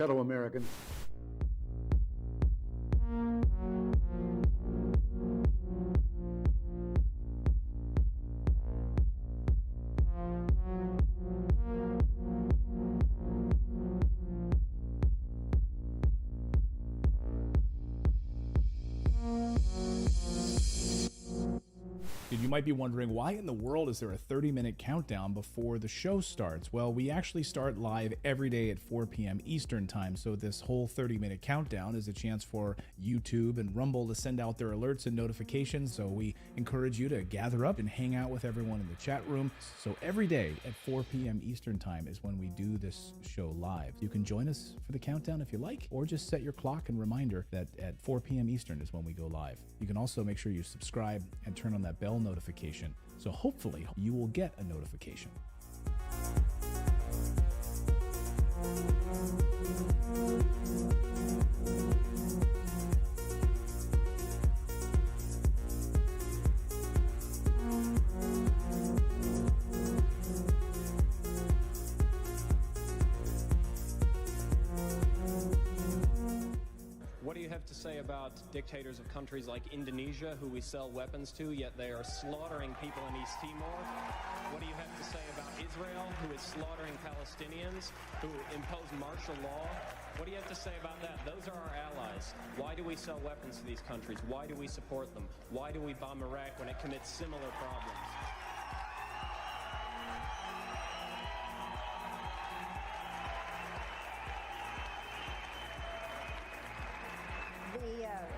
fellow Americans. You might be wondering, why in the world is there a 30-minute countdown before the show starts? Well, we actually start live every day at 4 p.m. Eastern Time, so this whole 30-minute countdown is a chance for YouTube and Rumble to send out their alerts and notifications, so we encourage you to gather up and hang out with everyone in the chat room. So every day at 4 p.m. Eastern Time is when we do this show live. You can join us for the countdown if you like, or just set your clock and reminder that at 4 p.m. Eastern is when we go live. You can also make sure you subscribe and turn on that bell notification, so hopefully you will get a notification. What do you have to say about dictators of countries like Indonesia, who we sell weapons to, yet they are slaughtering people in East Timor? What do you have to say about Israel, who is slaughtering Palestinians, who impose martial law? What do you have to say about that? Those are our allies. Why do we sell weapons to these countries? Why do we support them? Why do we bomb Iraq when it commits similar problems?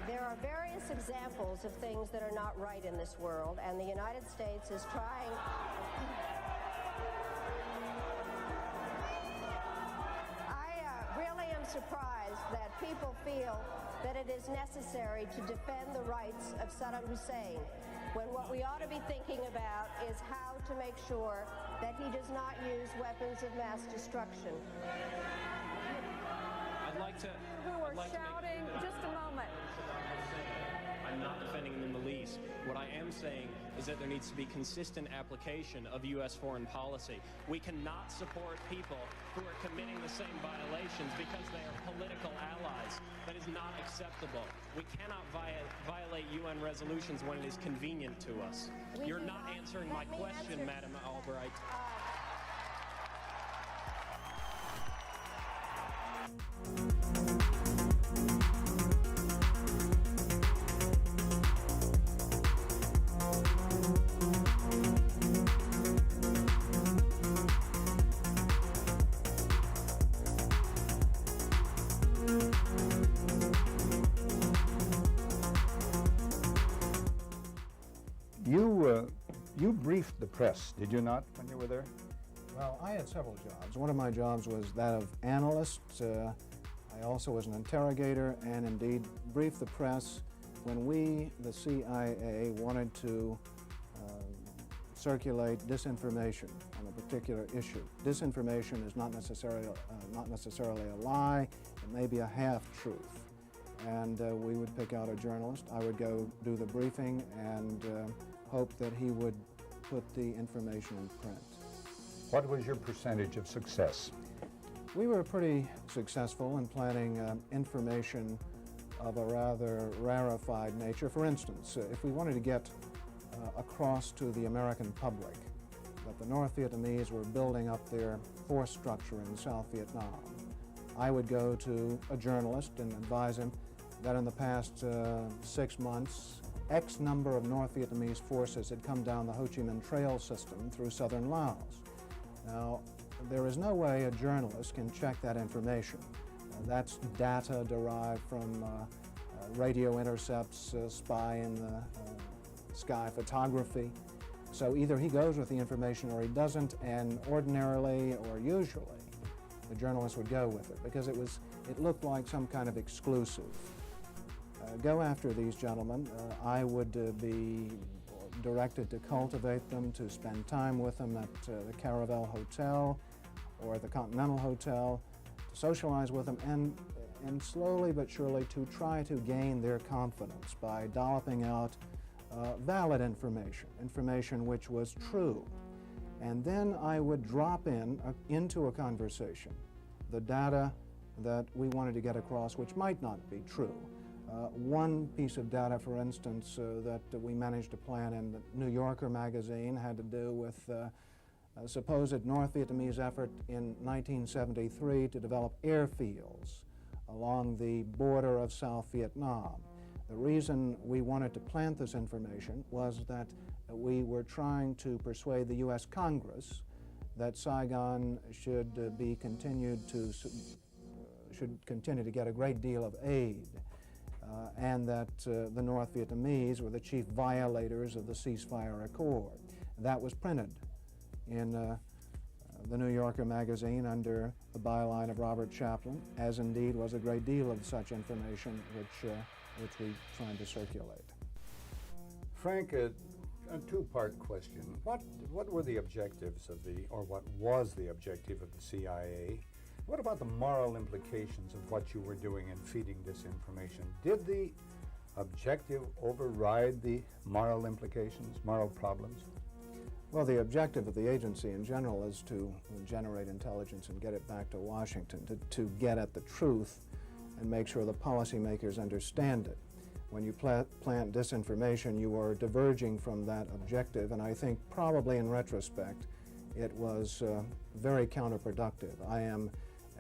There are various examples of things that are not right in this world, and the United States is trying. I really am surprised that people feel that it is necessary to defend the rights of Saddam Hussein, when what we ought to be thinking about is how to make sure that he does not use weapons of mass destruction. I'd like to... Who are shouting, just a moment. I'm not defending them in the least. What I am saying is that there needs to be consistent application of U.S. foreign policy. We cannot support people who are committing the same violations because they are political allies. That is not acceptable. We cannot violate UN resolutions when it is convenient to us. You're not answering my question, Madam Albright. You briefed the press, did you not, when you were there? Well, I had several jobs. One of my jobs was that of analyst. I also was an interrogator and indeed briefed the press when we, the CIA, wanted to circulate disinformation on a particular issue. Disinformation is not necessarily a lie. It may be a half-truth. And we would pick out a journalist. I would go do the briefing and hope that he would put the information in print. What was your percentage of success? We were pretty successful in planning information of a rather rarefied nature. For instance, if we wanted to get across to the American public that the North Vietnamese were building up their force structure in South Vietnam, I would go to a journalist and advise him that in the past 6 months, X number of North Vietnamese forces had come down the Ho Chi Minh Trail system through southern Laos. Now, there is no way a journalist can check that information. That's data derived from radio intercepts, spy in the sky photography. So either he goes with the information or he doesn't, and ordinarily or usually the journalist would go with it because it looked like some kind of exclusive. Go after these gentlemen. I would be directed to cultivate them, to spend time with them at the Caravel Hotel or the Continental Hotel, to socialize with them, and slowly but surely to try to gain their confidence by dolloping out valid information which was true. And then I would drop into a conversation the data that we wanted to get across which might not be true. One piece of data, for instance, that we managed to plant in the New Yorker magazine had to do with a supposed North Vietnamese effort in 1973 to develop airfields along the border of South Vietnam. The reason we wanted to plant this information was that we were trying to persuade the U.S. Congress that Saigon should continue to get a great deal of aid, and that the North Vietnamese were the chief violators of the ceasefire accord. That was printed in the New Yorker magazine under the byline of Robert Chaplin, as indeed was a great deal of such information which we tried to circulate. Frank, a two-part question. What were the objectives of or what was the objective of the CIA? What about the moral implications of what you were doing in feeding this information? Did the objective override the moral implications, moral problems? Well, the objective of the agency in general is to generate intelligence and get it back to Washington, to get at the truth and make sure the policymakers understand it. When you plant disinformation, you are diverging from that objective, and I think probably in retrospect it was very counterproductive. I am,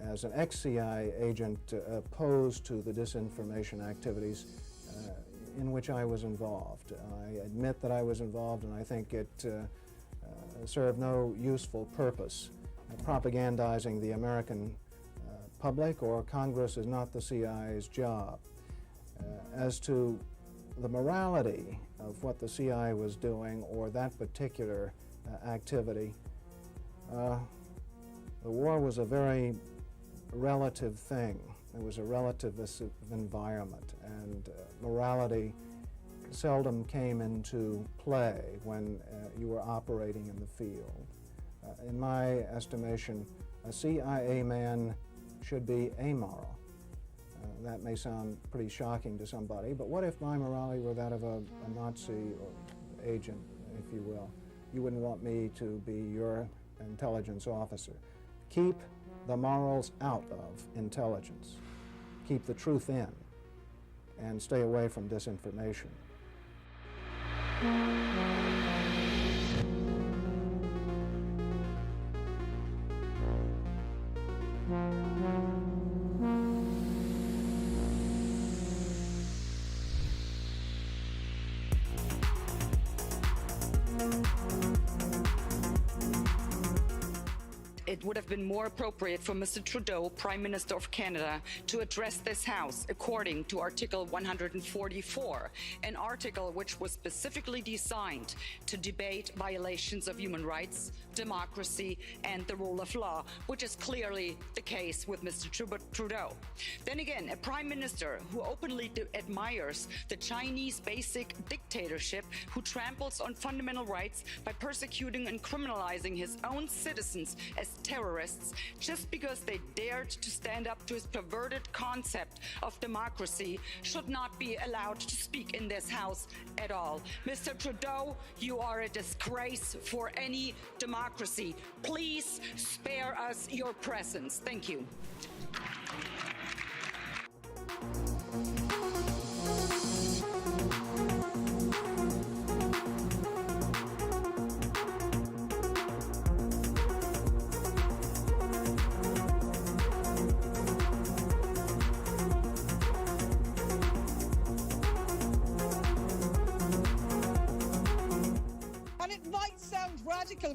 as an ex-CIA agent, opposed to the disinformation activities in which I was involved. I admit that I was involved, and I think it served no useful purpose. Propagandizing the American public or Congress is not the CIA's job. As to the morality of what the CIA was doing or that particular activity, the war was a very relative thing. It was a relativist environment, and morality seldom came into play when you were operating in the field. In my estimation, a CIA man should be amoral. That may sound pretty shocking to somebody, but what if my morality were that of a Nazi or agent, if you will? You wouldn't want me to be your intelligence officer. Keep the morals out of intelligence. Keep the truth in, and stay away from disinformation. It would have been more appropriate for Mr. Trudeau, Prime Minister of Canada, to address this House according to Article 144, an article which was specifically designed to debate violations of human rights, democracy, and the rule of law, which is clearly the case with Mr. Trudeau. Then again, a Prime Minister who openly admires the Chinese basic dictatorship, who tramples on fundamental rights by persecuting and criminalizing his own citizens as terrorists just because they dared to stand up to his perverted concept of democracy, should not be allowed to speak in this House at all. Mr. Trudeau, you are a disgrace for any democracy. Please spare us your presence. Thank you.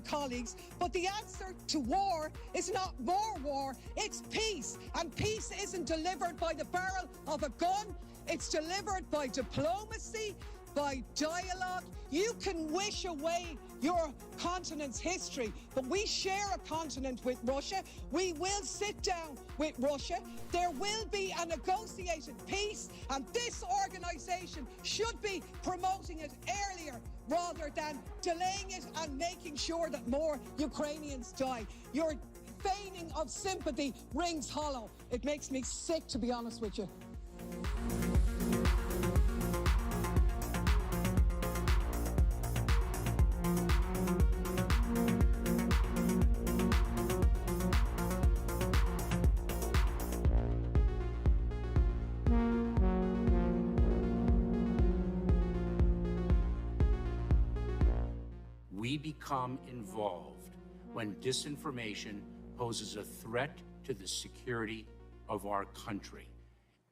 Colleagues, but the answer to war is not more war, it's peace. And peace isn't delivered by the barrel of a gun, it's delivered by diplomacy, by dialogue. You can wish away your continent's history, but we share a continent with Russia. We will sit down with Russia. There will be a negotiated peace, and this organization should be promoting it earlier rather than delaying it and making sure that more Ukrainians die. Your feigning of sympathy rings hollow. It makes me sick, to be honest with you. we become involved when disinformation poses a threat to the security of our country.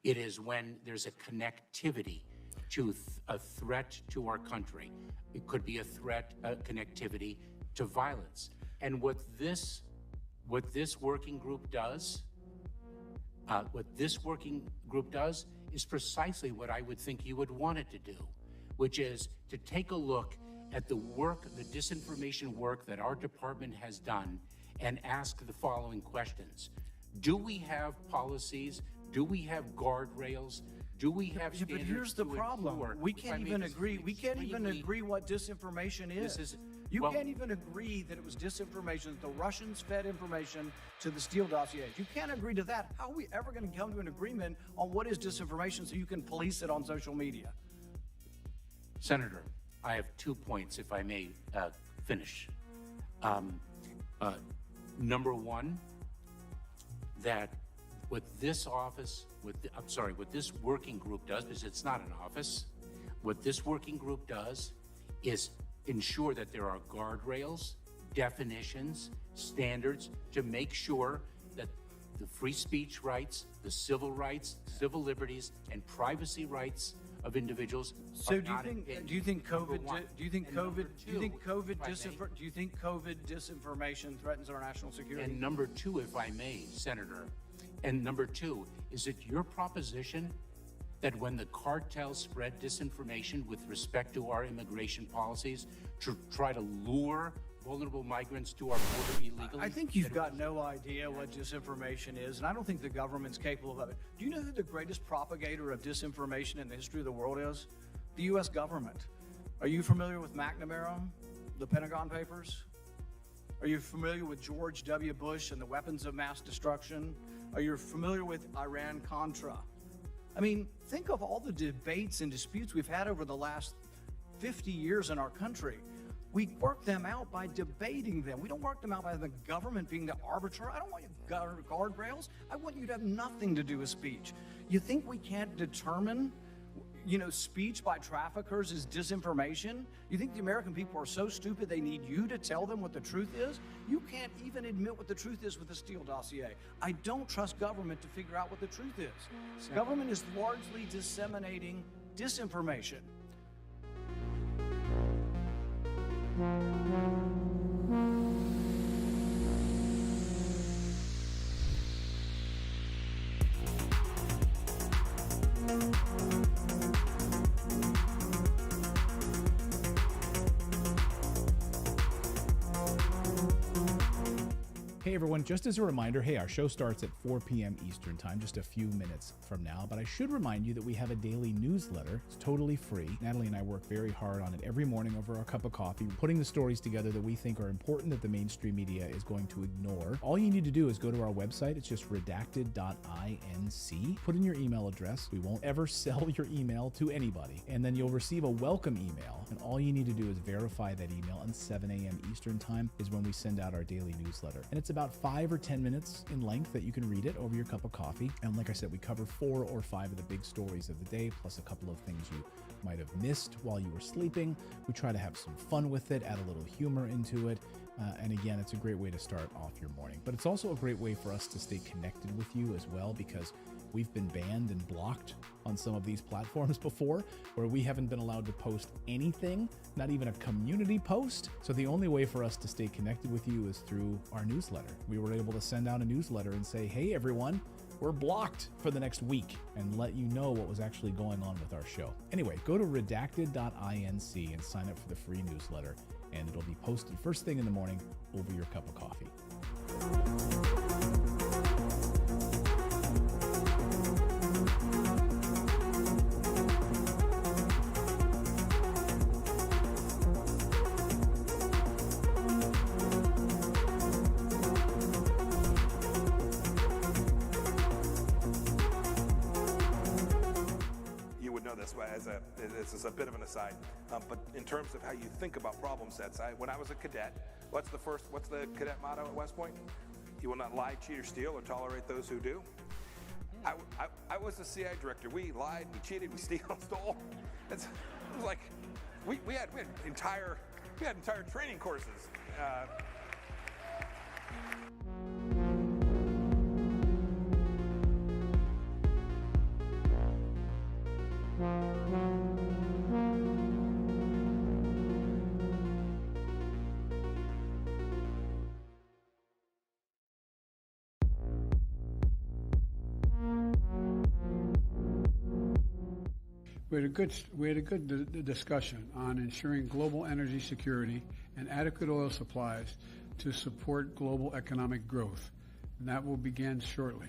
It is when there's a connectivity to a threat to our country. It could be a threat, a connectivity to violence. And what this working group does, is precisely what I would think you would want it to do, which is to take a look at the work, the disinformation work that our department has done and ask the following questions. Do we have policies? Do we have guardrails? Do we have standards? But here's the problem. Ensure, We can't even agree. We can't even agree what disinformation is. You can't even agree that it was disinformation, that the Russians fed information to the Steele dossiers. You can't agree to that. How are we ever going to come to an agreement on what is disinformation so you can police it on social media? Senator, I have 2 points, if I may finish. Number one, that what this working group does, because it's not an office, what this working group does is ensure that there are guardrails, definitions, standards to make sure that the free speech rights, the civil rights, civil liberties, and privacy rights of individuals. So do you think COVID disinformation threatens our national security? And number two, if I may, Senator, and number two, is it your proposition that when the cartels spread disinformation with respect to our immigration policies to try to lure vulnerable migrants to our border illegally? I think you've got no idea what disinformation is, and I don't think the government's capable of it. Do you know who the greatest propagator of disinformation in the history of the world is? The U.S. government. Are you familiar with McNamara, the Pentagon Papers? Are you familiar with George W. Bush and the weapons of mass destruction? Are you familiar with Iran-Contra? I mean, think of all the debates and disputes we've had over the last 50 years in our country. We work them out by debating them. We don't work them out by the government being the arbiter. I don't want you guardrails. I want you to have nothing to do with speech. You think we can't determine, speech by traffickers is disinformation? You think the American people are so stupid they need you to tell them what the truth is? You can't even admit what the truth is with the Steele dossier. I don't trust government to figure out what the truth is. Government is largely disseminating disinformation. Hey everyone, just as a reminder, our show starts at 4 p.m. Eastern Time, just a few minutes from now, but I should remind you that we have a daily newsletter. It's totally free. Natalie and I work very hard on it every morning over our cup of coffee, putting the stories together that we think are important that the mainstream media is going to ignore. All you need to do is go to our website. It's just redacted.inc. Put in your email address. We won't ever sell your email to anybody. And then you'll receive a welcome email. And all you need to do is verify that email, and 7 a.m. Eastern Time is when we send out our daily newsletter. And it's about 5 or 10 minutes in length that you can read it over your cup of coffee. And like I said, we cover 4 or 5 of the big stories of the day, plus a couple of things you might have missed while you were sleeping. We try to have some fun with it, add a little humor into it. And again, it's a great way to start off your morning. But it's also a great way for us to stay connected with you as well, because we've been banned and blocked on some of these platforms before, where we haven't been allowed to post anything, not even a community post. So the only way for us to stay connected with you is through our newsletter. We were able to send out a newsletter and say, hey everyone, we're blocked for the next week, and let you know what was actually going on with our show. Anyway, go to redacted.inc and sign up for the free newsletter, and it'll be posted first thing in the morning over your cup of coffee. This is a bit of an aside, but in terms of how you think about problem sets, when I was a cadet, what's the cadet motto at West Point? You will not lie, cheat, or steal, or tolerate those who do. I was the CI director. We lied, we cheated, we stole. It was like we had entire We had entire training courses. We had a good discussion on ensuring global energy security and adequate oil supplies to support global economic growth. And that will begin shortly.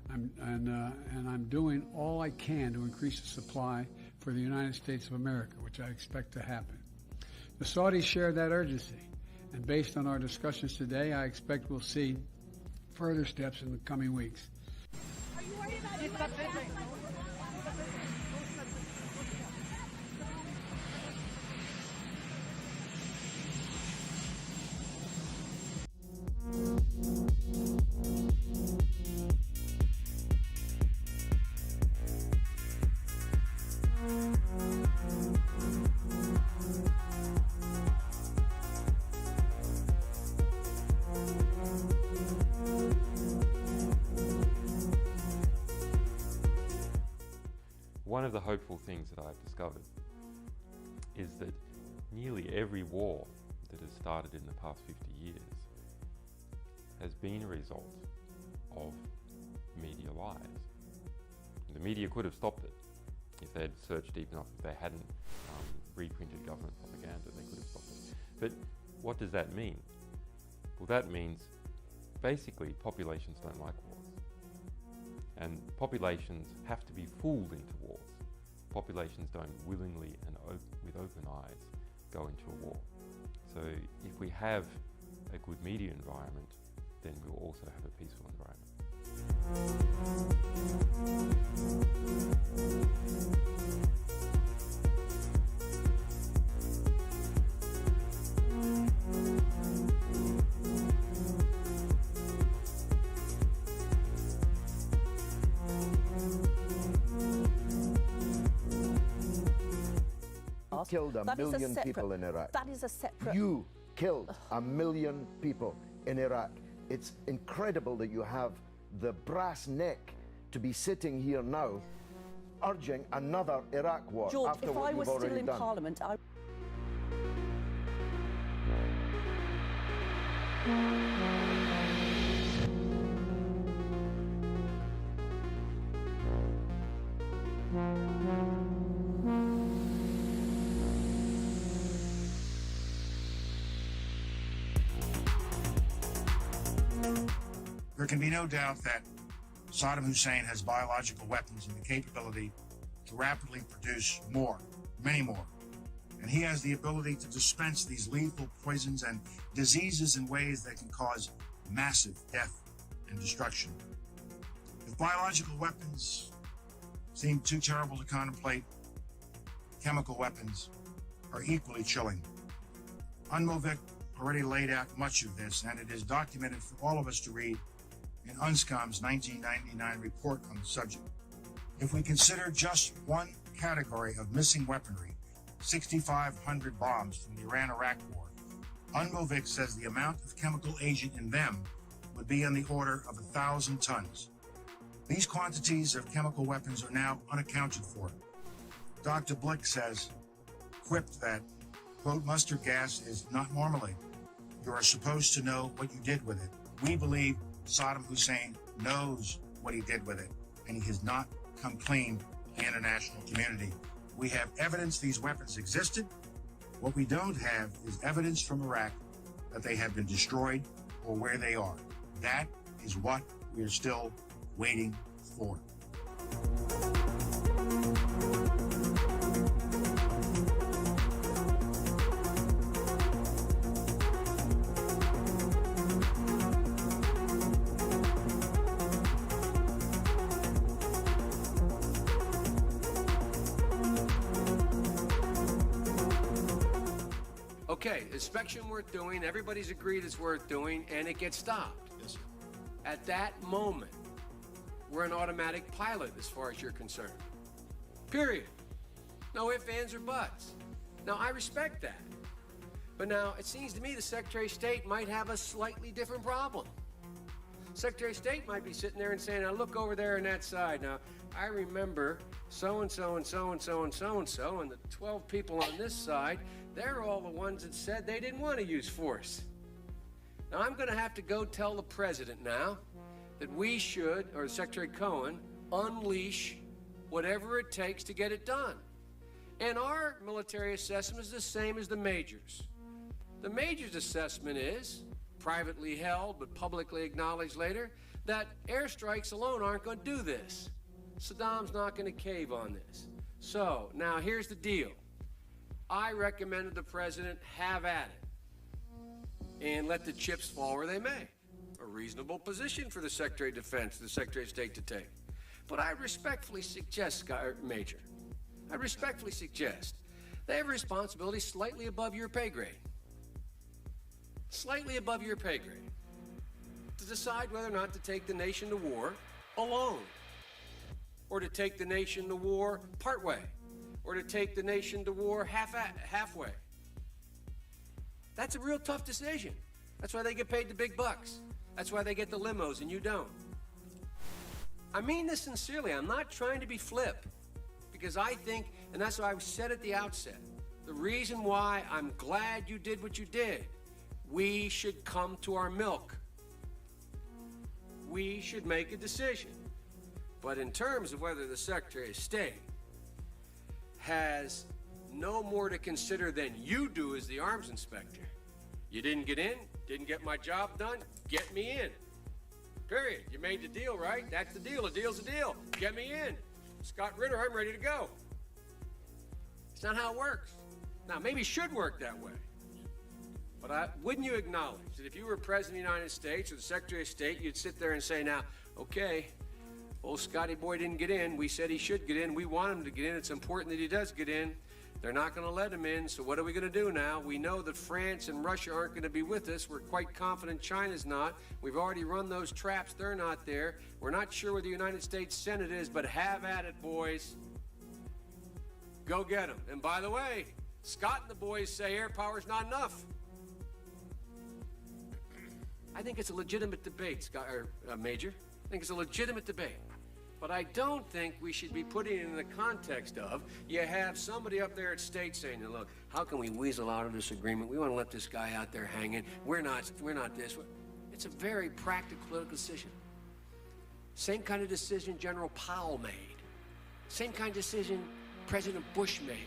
I'm doing all I can to increase the supply for the United States of America, which I expect to happen. The Saudis share that urgency, and based on our discussions today, I expect we'll see further steps in the coming weeks. Are you worried about One of the hopeful things that I've discovered is that nearly every war that has started in the past 50 years has been a result of media lies. The media could have stopped it if they had searched deep enough. If they hadn't reprinted government propaganda, they could have stopped it. But what does that mean? Well, that means basically populations don't like wars. And populations have to be fooled into wars. Populations don't willingly and with open eyes go into a war. So if we have a good media environment, then we'll also have a peaceful environment. Killed a million people in Iraq. That is a separate... You killed a million people in Iraq. It's incredible that you have the brass neck to be sitting here now urging another Iraq war. George, after if what I you've was already still in done. Parliament, I... There can be no doubt that Saddam Hussein has biological weapons and the capability to rapidly produce more, many more. And he has the ability to dispense these lethal poisons and diseases in ways that can cause massive death and destruction. If biological weapons seem too terrible to contemplate, chemical weapons are equally chilling. UNMOVIC already laid out much of this, and it is documented for all of us to read in UNSCOM's 1999 report on the subject. If we consider just one category of missing weaponry, 6,500 bombs from the Iran-Iraq war, UNMOVIC says the amount of chemical agent in them would be on the order of 1,000 tons. These quantities of chemical weapons are now unaccounted for. Dr. Blick says, quipped that, quote, mustard gas is not marmalade. You are supposed to know what you did with it. We believe Saddam Hussein knows what he did with it, and he has not come clean to the international community. We have evidence these weapons existed. What we don't have is evidence from Iraq that they have been destroyed or where they are. That is what we are still waiting for. Okay, inspection worth doing, everybody's agreed it's worth doing, and it gets stopped. Yes, sir. At that moment, we're an automatic pilot as far as you're concerned. Period. No ifs, ands, or buts. Now, I respect that. But now, it seems to me the Secretary of State might have a slightly different problem. Secretary of State might be sitting there and saying, now look over there on that side. Now, I remember so-and-so and so-and-so and so-and-so, and the 12 people on this side, they're all the ones that said they didn't want to use force. Now, I'm going to have to go tell the president now that we should, or Secretary Cohen, unleash whatever it takes to get it done. And our military assessment is the same as the majors. The majors' assessment is, privately held but publicly acknowledged later, that airstrikes alone aren't going to do this. Saddam's not going to cave on this. So, now here's the deal. I recommended the president have at it and let the chips fall where they may. A reasonable position for the Secretary of Defense, the Secretary of State to take. But I respectfully suggest, Major, I respectfully suggest they have a responsibility slightly above your pay grade. Slightly above your pay grade. To decide whether or not to take the nation to war alone. Or to take the nation to war partway. Or to take the nation to war halfway. That's a real tough decision. That's why they get paid the big bucks. That's why they get the limos and you don't. I mean this sincerely. I'm not trying to be flip. Because I think, and that's why I said at the outset, the reason why I'm glad you did what you did, we should come to our milk. We should make a decision. But in terms of whether the Secretary of State has no more to consider than you do as the arms inspector, you didn't get in, didn't get my job done, get me in. Period. You made the deal, right? That's the deal. A deal's a deal. Get me in. Scott Ritter, I'm ready to go. It's not how it works. Now, maybe it should work that way. But wouldn't you acknowledge that if you were President of the United States or the Secretary of State, you'd sit there and say, now, okay, old Scotty boy didn't get in. We said he should get in. We want him to get in. It's important that he does get in. They're not going to let him in, so what are we going to do now? We know that France and Russia aren't going to be with us. We're quite confident China's not. We've already run those traps. They're not there. We're not sure where the United States Senate is, but have at it, boys. Go get them. And by the way, Scott and the boys say air power's not enough. I think it's a legitimate debate, Scott, Major. I think it's a legitimate debate. But I don't think we should be putting it in the context of you have somebody up there at state saying, look, how can we weasel out of this agreement? We want to let this guy out there hanging. We're not this. It's a very practical political decision. Same kind of decision General Powell made. Same kind of decision President Bush made.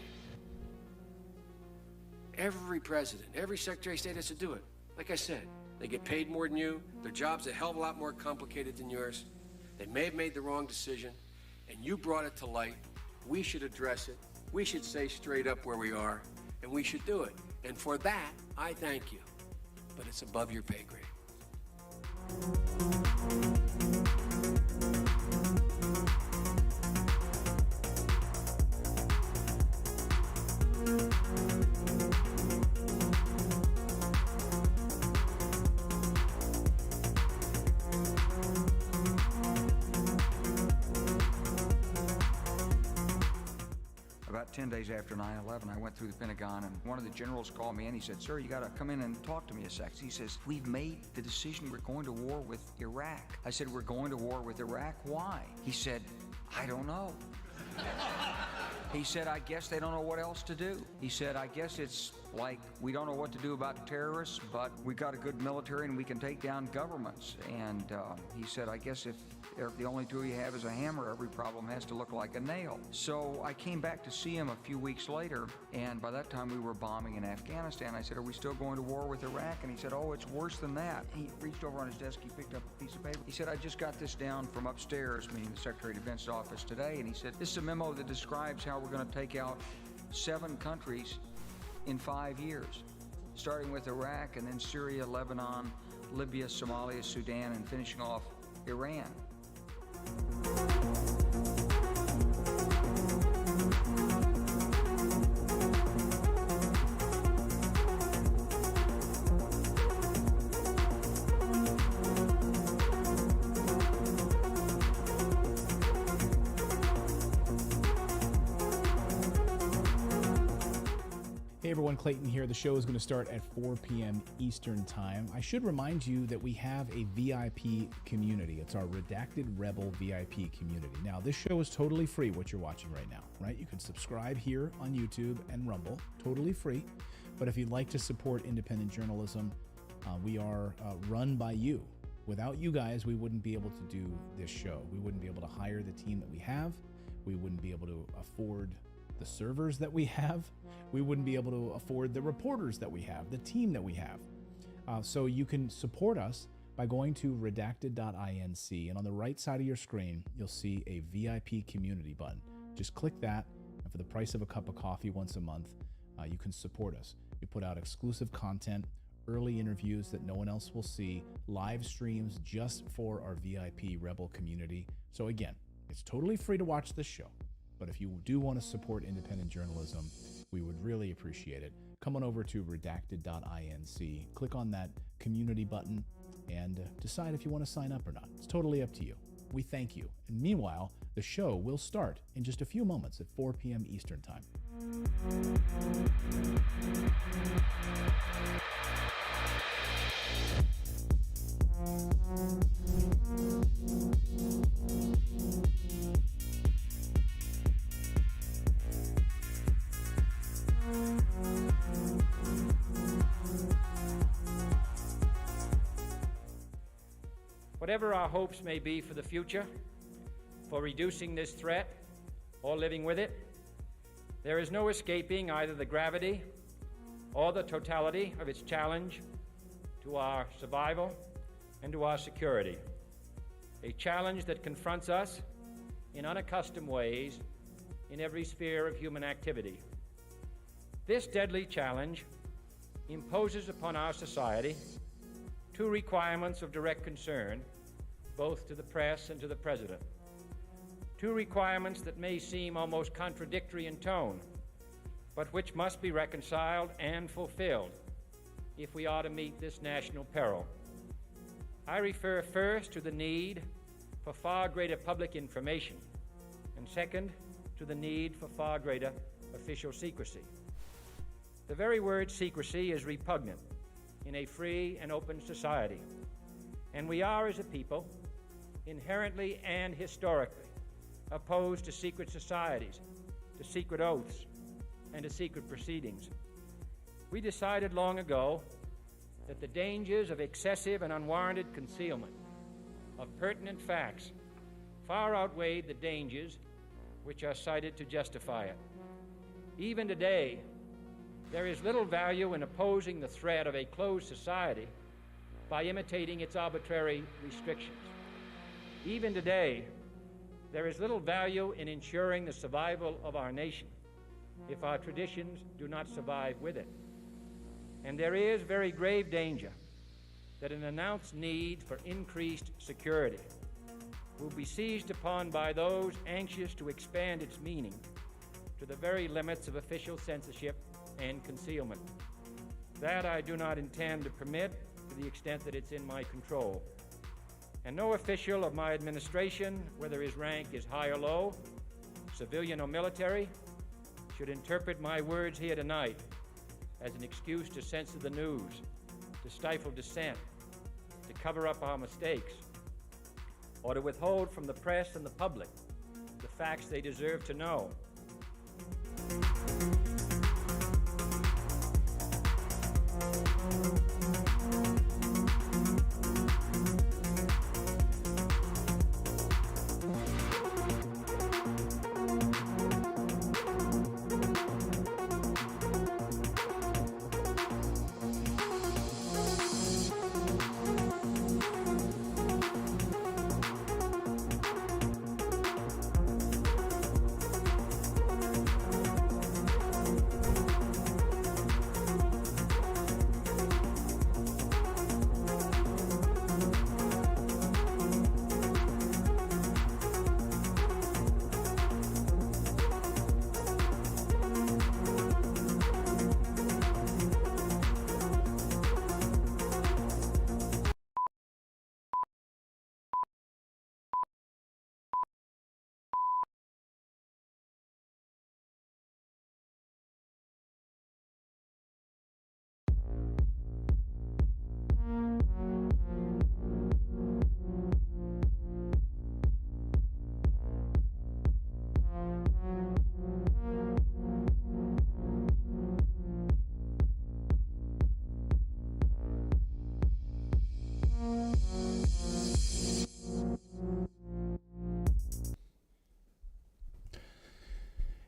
Every president, every Secretary of State has to do it. Like I said, they get paid more than you. Their job's a hell of a lot more complicated than yours. They may have made the wrong decision, and you brought it to light. We should address it. We should say straight up where we are, and we should do it. And for that, I thank you. But it's above your pay grade. About 10 days after 9/11, I went through the Pentagon, and one of the generals called me in. He said, sir, you got to come in and talk to me a sec. He says, we've made the decision we're going to war with Iraq. I said, we're going to war with Iraq? Why? He said, I don't know. He said, I guess they don't know what else to do. He said, I guess it's like we don't know what to do about terrorists, but we got a good military and we can take down governments. And he said, I guess if the only tool you have is a hammer, every problem has to look like a nail. So I came back to see him a few weeks later, and by that time we were bombing in Afghanistan. I said, are we still going to war with Iraq? And he said, oh, it's worse than that. He reached over on his desk, he picked up a piece of paper. He said, I just got this down from upstairs, meaning the Secretary of Defense's office today, and he said, this is a memo that describes how we're going to take out 7 countries in 5 years, starting with Iraq and then Syria, Lebanon, Libya, Somalia, Sudan, and finishing off Iran. Hey everyone, Clayton here. The show is going to start at 4 p.m. Eastern Time. I should remind you that we have a VIP community. It's our Redacted Rebel VIP community. Now, this show is totally free, what you're watching right now, right? You can subscribe here on YouTube and Rumble, totally free. But if you'd like to support independent journalism, we are run by you. Without you guys, we wouldn't be able to do this show. We wouldn't be able to hire the team that we have. We wouldn't be able to afford the servers that we have. We wouldn't be able to afford the reporters that we have, the team that we have. So you can support us by going to redacted.inc, and on the right side of your screen, you'll see a VIP community button. Just click that, and for the price of a cup of coffee once a month, you can support us. We put out exclusive content, early interviews that no one else will see, live streams just for our VIP Rebel community. So again, it's totally free to watch this show. But if you do want to support independent journalism, we would really appreciate it. Come on over to redacted.inc, click on that community button, and decide if you want to sign up or not. It's totally up to you. We thank you. And meanwhile, the show will start in just a few moments at 4 p.m. Eastern Time. Whatever our hopes may be for the future, for reducing this threat or living with it, there is no escaping either the gravity or the totality of its challenge to our survival and to our security. A challenge that confronts us in unaccustomed ways in every sphere of human activity. This deadly challenge imposes upon our society two requirements of direct concern, both to the press and to the President. Two requirements that may seem almost contradictory in tone, but which must be reconciled and fulfilled if we are to meet this national peril. I refer first to the need for far greater public information, and second, to the need for far greater official secrecy. The very word secrecy is repugnant in a free and open society, and we are, as a people, inherently and historically opposed to secret societies, to secret oaths, and to secret proceedings. We decided long ago that the dangers of excessive and unwarranted concealment of pertinent facts far outweighed the dangers which are cited to justify it. Even today, there is little value in opposing the threat of a closed society by imitating its arbitrary restrictions. Even today, there is little value in ensuring the survival of our nation if our traditions do not survive with it. And there is very grave danger that an announced need for increased security will be seized upon by those anxious to expand its meaning to the very limits of official censorship and concealment. That I do not intend to permit to the extent that it's in my control. And no official of my administration, whether his rank is high or low, civilian or military, should interpret my words here tonight as an excuse to censor the news, to stifle dissent, to cover up our mistakes, or to withhold from the press and the public the facts they deserve to know.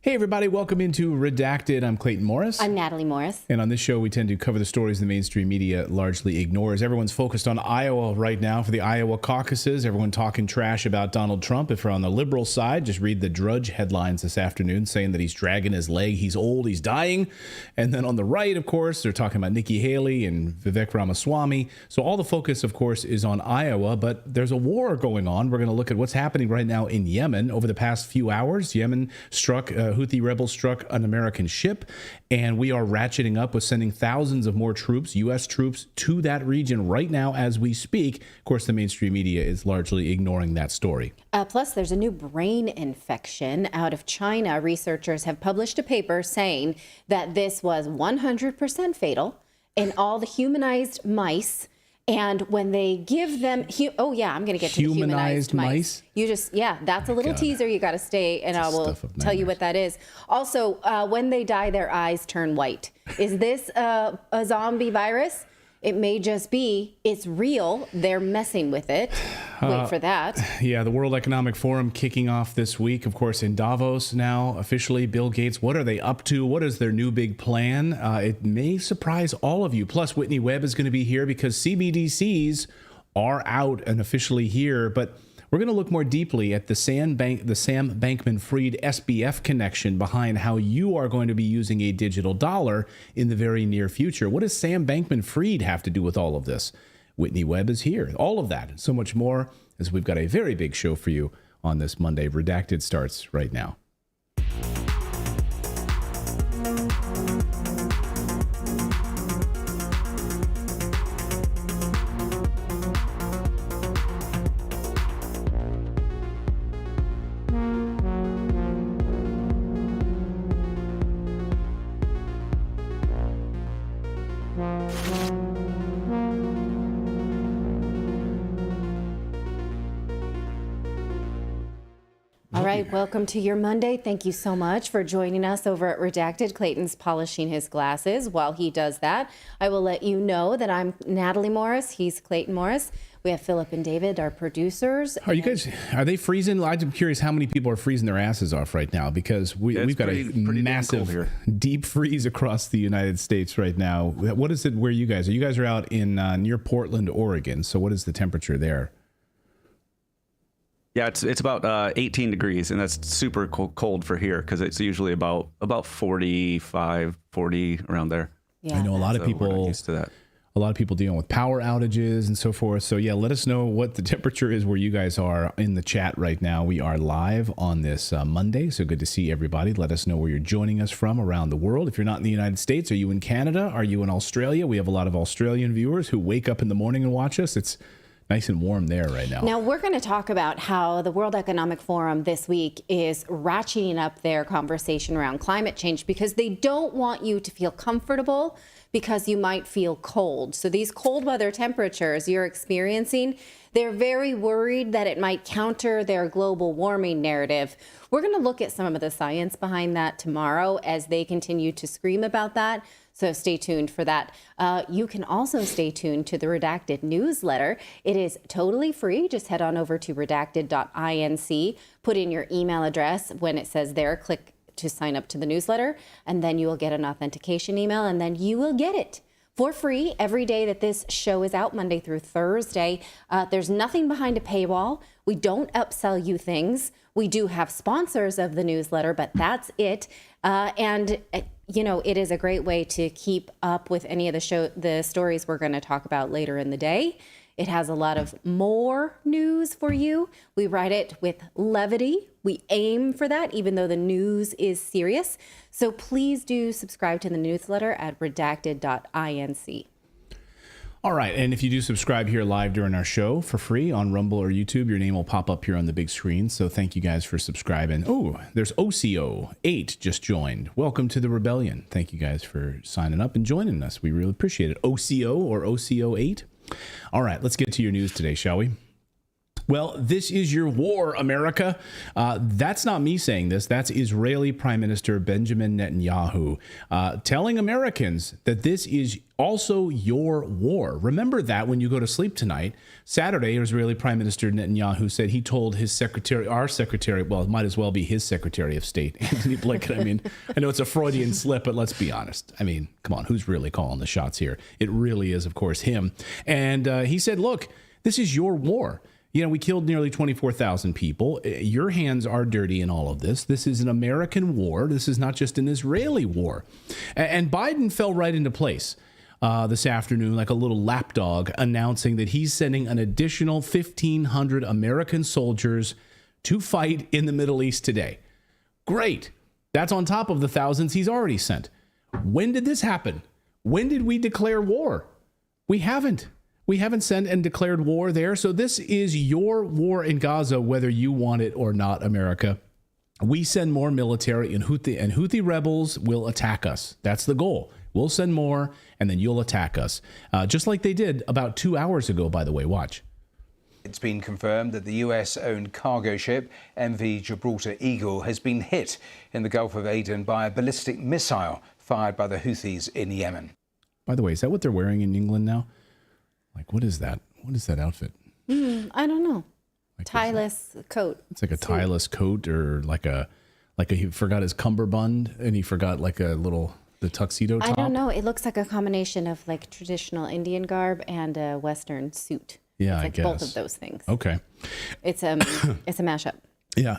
Hey, everybody. Welcome into Redacted. I'm Clayton Morris. I'm Natali Morris. And on this show, we tend to cover the stories the mainstream media largely ignores. Everyone's focused on Iowa right now for the Iowa caucuses. Everyone talking trash about Donald Trump. If you're on the liberal side, just read the Drudge headlines this afternoon saying that he's dragging his leg, he's old, he's dying. And then on the right, of course, they're talking about Nikki Haley and Vivek Ramaswamy. So all the focus, of course, is on Iowa, but there's a war going on. We're going to look at what's happening right now in Yemen. Over the past few hours, Yemen Houthi rebels struck an American ship, and we are ratcheting up with sending thousands of more troops, U.S. troops, to that region right now as we speak. Of course, the mainstream media is largely ignoring that story. Plus, there's a new brain infection out of China. Researchers have published a paper saying that this was 100% fatal in all the humanized mice. And when they give them, I'm going to get to the humanized mice. You just, that's a little teaser. You got to stay, and I will tell you what that is. Also, when they die, their eyes turn white. Is this a zombie virus? It may just be, it's real. They're messing with it. Wait for that. Yeah, the World Economic Forum kicking off this week, of course, in Davos now, officially. Bill Gates, what are they up to? What is their new big plan? It may surprise all of you. Plus, Whitney Webb is going to be here because CBDCs are out and officially here. But we're going to look more deeply at the Sam Bankman-Fried SBF connection behind how you are going to be using a digital dollar in the very near future. What does Sam Bankman-Fried have to do with all of this? Whitney Webb is here. All of that and so much more, as we've got a very big show for you on this Monday. Redacted starts right now. All right, welcome to your Monday. Thank you so much for joining us over at Redacted. Clayton's polishing his glasses. While he does that, I will let you know that I'm Natali Morris. He's Clayton Morris. We have Philip and David, our producers. Are they freezing? I'm curious how many people are freezing their asses off right now, because we've got a massive deep freeze across the United States right now. What is it where you guys are? You guys are out in near Portland, Oregon. So what is the temperature there? Yeah, it's about 18 degrees, and that's super cold for here because it's usually about 45, 40 around there. Yeah. I know a lot of people we're not used to that. A lot of people dealing with power outages and so forth. So yeah, let us know what the temperature is where you guys are in the chat right now. We are live on this Monday, so good to see everybody. Let us know where you're joining us from around the world. If you're not in the United States, are you in Canada? Are you in Australia? We have a lot of Australian viewers who wake up in the morning and watch us. It's nice and warm there right now. Now, we're going to talk about how the World Economic Forum this week is ratcheting up their conversation around climate change because they don't want you to feel comfortable because you might feel cold. So these cold weather temperatures you're experiencing, they're very worried that it might counter their global warming narrative. We're going to look at some of the science behind that tomorrow as they continue to scream about that. So stay tuned for that. You can also stay tuned to the Redacted newsletter. It is totally free. Just head on over to redacted.inc, put in your email address. When it says there, click to sign up to the newsletter, and then you will get an authentication email, and then you will get it for free every day that this show is out, Monday through Thursday. There's nothing behind a paywall. We don't upsell you things. We do have sponsors of the newsletter, but that's it. It is a great way to keep up with any of the stories we're going to talk about later in the day. It has a lot of more news for you. We write it with levity. We aim for that, even though the news is serious. So please do subscribe to the newsletter at redacted.inc. All right, and if you do subscribe here live during our show for free on Rumble or YouTube, your name will pop up here on the big screen. So thank you guys for subscribing. Oh, there's OCO8 just joined. Welcome to the rebellion. Thank you guys for signing up and joining us. We really appreciate it. OCO or OCO8. All right, let's get to your news today, shall we? Well, this is your war, America. That's not me saying this. That's Israeli Prime Minister Benjamin Netanyahu telling Americans that this is also your war. Remember that when you go to sleep tonight. Saturday, Israeli Prime Minister Netanyahu said he told his secretary, our secretary, well, it might as well be his Secretary of State, Anthony Blinken. I mean, I know it's a Freudian slip, but let's be honest. I mean, come on, who's really calling the shots here? It really is, of course, him. And he said, look, this is your war. You know, we killed nearly 24,000 people. Your hands are dirty in all of this. This is an American war. This is not just an Israeli war. And Biden fell right into place this afternoon like a little lapdog, announcing that he's sending an additional 1,500 American soldiers to fight in the Middle East today. Great. That's on top of the thousands he's already sent. When did this happen? When did we declare war? We haven't. We haven't sent and declared war there. So this is your war in Gaza, whether you want it or not, America. We send more military and Houthi rebels will attack us. That's the goal. We'll send more and then you'll attack us. Just like they did about 2 hours ago, by the way. Watch. It's been confirmed that the US-owned cargo ship MV Gibraltar Eagle has been hit in the Gulf of Aden by a ballistic missile fired by the Houthis in Yemen. By the way, is that what they're wearing in England now? Like, what is that? What is that outfit? I don't know. Tieless coat. It's like a tieless coat, or like a he forgot his cummerbund and he forgot like the tuxedo top. I don't know. It looks like a combination of like traditional Indian garb and a Western suit. Yeah, it's like I guess both of those things. Okay. It's a mashup. Yeah.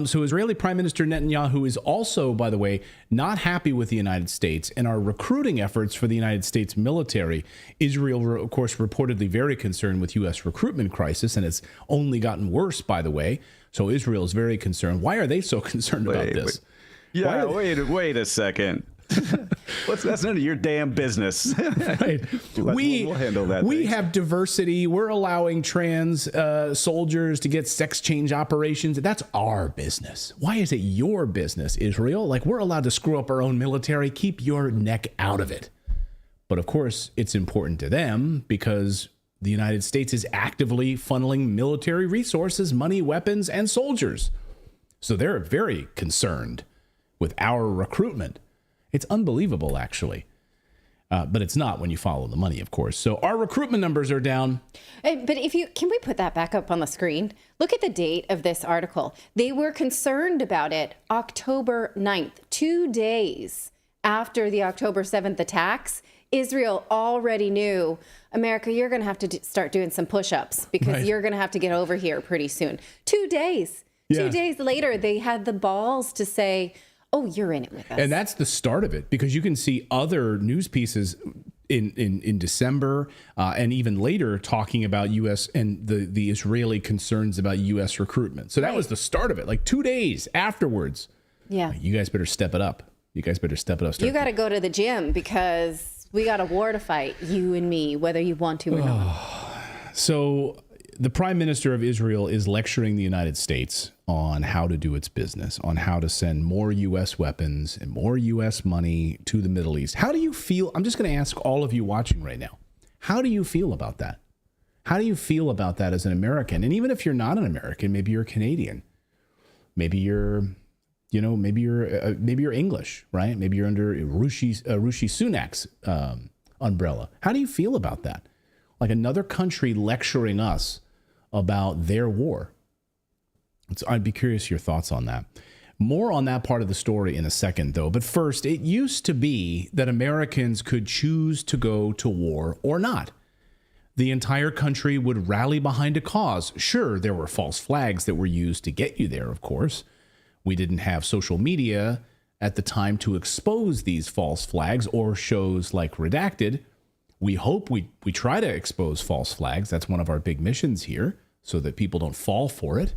So Israeli Prime Minister Netanyahu is also, by the way, not happy with the United States and our recruiting efforts for the United States military. Israel, of course, reportedly very concerned with U.S. recruitment crisis, and it's only gotten worse, by the way. So Israel is very concerned. Why are they so concerned about this? Yeah, wait a second. That's none of your damn business. Right. We'll handle that. We have diversity. We're allowing trans soldiers to get sex change operations. That's our business. Why is it your business, Israel? Like, we're allowed to screw up our own military. Keep your neck out of it. But of course, it's important to them because the United States is actively funneling military resources, money, weapons, and soldiers. So they're very concerned with our recruitment. It's unbelievable, actually. But it's not when you follow the money, of course. So our recruitment numbers are down. But can we put that back up on the screen? Look at the date of this article. They were concerned about it October 9th, 2 days after the October 7th attacks. Israel already knew, America, you're going to have to start doing some push-ups because you're going to have to get over here pretty soon. 2 days. Yeah. 2 days later, they had the balls to say, oh, you're in it with us. And that's the start of it, because you can see other news pieces in December and even later talking about U.S. and the Israeli concerns about U.S. recruitment. So that was the start of it, like 2 days afterwards. Yeah. You guys better step it up. You got to go to the gym because we got a war to fight, you and me, whether you want to or not. So the Prime Minister of Israel is lecturing the United States on how to do its business, on how to send more U.S. weapons and more U.S. money to the Middle East. How do you feel? I'm just going to ask all of you watching right now. How do you feel about that? How do you feel about that as an American? And even if you're not an American, maybe you're Canadian. Maybe you're English, right? Maybe you're under Rishi Sunak's umbrella. How do you feel about that? Like another country lecturing us about their war. I'd be curious your thoughts on that. More on that part of the story in a second, though. But first, it used to be that Americans could choose to go to war or not. The entire country would rally behind a cause. Sure, there were false flags that were used to get you there, of course. We didn't have social media at the time to expose these false flags or shows like Redacted. We hope we try to expose false flags. That's one of our big missions here, so that people don't fall for it.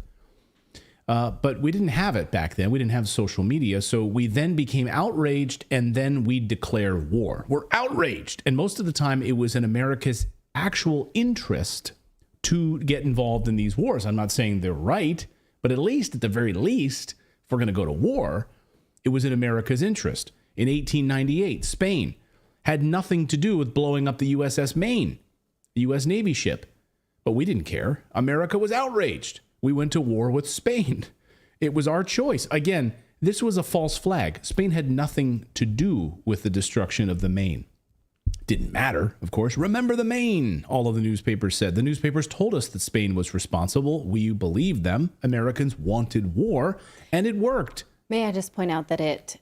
But we didn't have it back then. We didn't have social media. So we then became outraged, and then we declare war. We're outraged. And most of the time, it was in America's actual interest to get involved in these wars. I'm not saying they're right, but at the very least, if we're going to go to war, it was in America's interest. In 1898, Spain had nothing to do with blowing up the USS Maine, the U.S. Navy ship. But we didn't care. America was outraged. We went to war with Spain. It was our choice. Again, this was a false flag. Spain had nothing to do with the destruction of the Maine. Didn't matter, of course. Remember the Maine, all of the newspapers said. The newspapers told us that Spain was responsible. We believed them. Americans wanted war, and it worked. May I just point out that it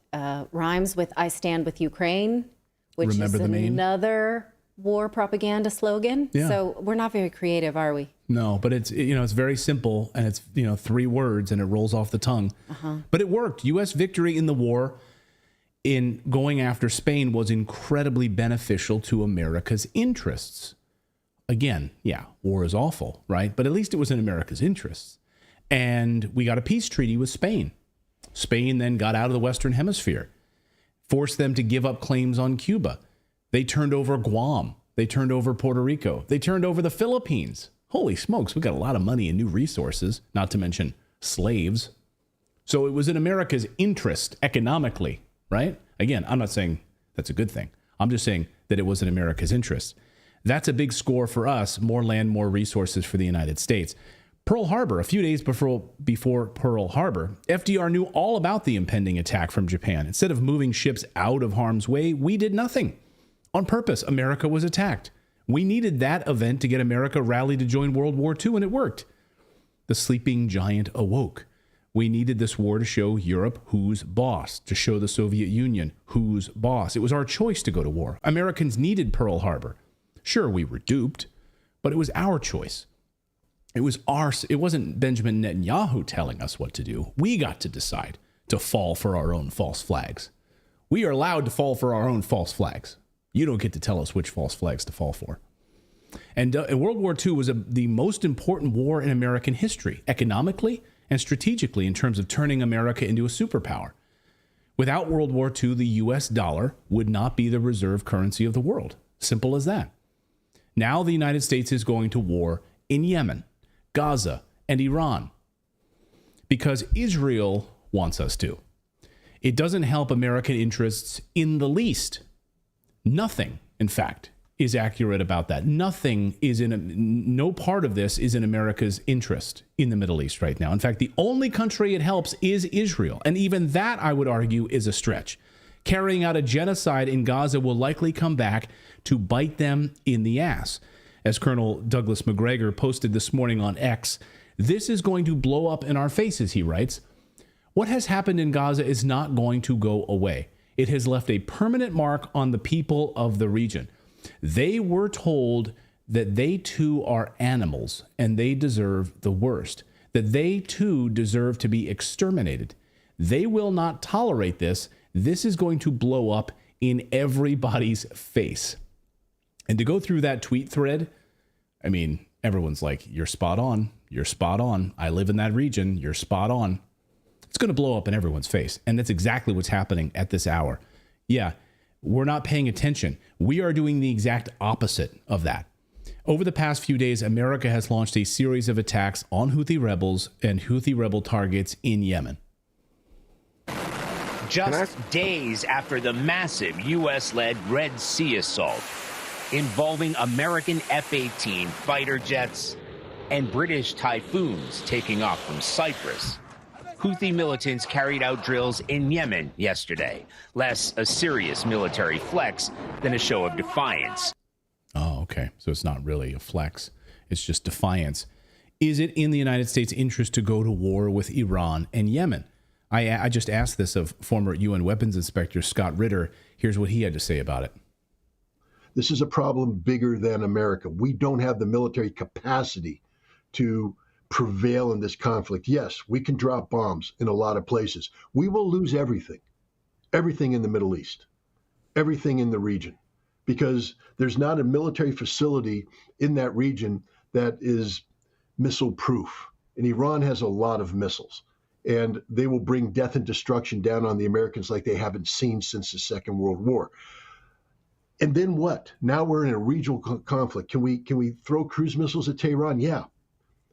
rhymes with I stand with Ukraine, which Remember is the Maine? another war propaganda slogan. Yeah. So we're not very creative, are we? No, but it's very simple, and it's 3 words, and it rolls off the tongue. But it worked. U.S. victory in the war in going after Spain was incredibly beneficial to America's interests. Again, yeah, war is awful, right? But at least it was in America's interests. And we got a peace treaty with Spain. Spain then got out of the Western Hemisphere, forced them to give up claims on Cuba. They turned over Guam. They turned over Puerto Rico. They turned over the Philippines. Holy smokes, we got a lot of money and new resources, not to mention slaves. So it was in America's interest economically, right? Again, I'm not saying that's a good thing. I'm just saying that it was in America's interest. That's a big score for us, more land, more resources for the United States. Pearl Harbor, a few days before Pearl Harbor, FDR knew all about the impending attack from Japan. Instead of moving ships out of harm's way, we did nothing. On purpose, America was attacked. We needed that event to get America rallied to join World War II, and it worked. The sleeping giant awoke. We needed this war to show Europe who's boss, to show the Soviet Union who's boss. It was our choice to go to war. Americans needed Pearl Harbor. Sure, we were duped, but it was our choice. It wasn't Benjamin Netanyahu telling us what to do. We got to decide to fall for our own false flags. We are allowed to fall for our own false flags. You don't get to tell us which false flags to fall for. And World War II was the most important war in American history, economically and strategically, in terms of turning America into a superpower. Without World War II, the U.S. dollar would not be the reserve currency of the world. Simple as that. Now the United States is going to war in Yemen, Gaza, and Iran because Israel wants us to. It doesn't help American interests in the least. Nothing, in fact, is accurate about that. No part of this is in America's interest in the Middle East right now. In fact, the only country it helps is Israel. And even that, I would argue, is a stretch. Carrying out a genocide in Gaza will likely come back to bite them in the ass. As Colonel Douglas McGregor posted this morning on X, this is going to blow up in our faces, he writes. What has happened in Gaza is not going to go away. It has left a permanent mark on the people of the region. They were told that they too are animals and they deserve the worst, that they too deserve to be exterminated. They will not tolerate this. This is going to blow up in everybody's face. And to go through that tweet thread, I mean, everyone's like, you're spot on. You're spot on. I live in that region. You're spot on. It's going to blow up in everyone's face. And that's exactly what's happening at this hour. Yeah, we're not paying attention. We are doing the exact opposite of that. Over the past few days, America has launched a series of attacks on Houthi rebels and Houthi rebel targets in Yemen. Just days after the massive U.S.-led Red Sea assault involving American F-18 fighter jets and British Typhoons taking off from Cyprus, Houthi militants carried out drills in Yemen yesterday, less a serious military flex than a show of defiance. Oh, okay. So it's not really a flex. It's just defiance. Is it in the United States' interest to go to war with Iran and Yemen? I just asked this of former UN weapons inspector Scott Ritter. Here's what he had to say about it. This is a problem bigger than America. We don't have the military capacity to prevail in this conflict. Yes, we can drop bombs in a lot of places. We will lose everything in the Middle East, everything in the region, because there's not a military facility in that region that is missile proof. And Iran has a lot of missiles, and they will bring death and destruction down on the Americans like they haven't seen since the Second World War. And then what? Now we're in a regional conflict. Can we throw cruise missiles at Tehran? Yeah.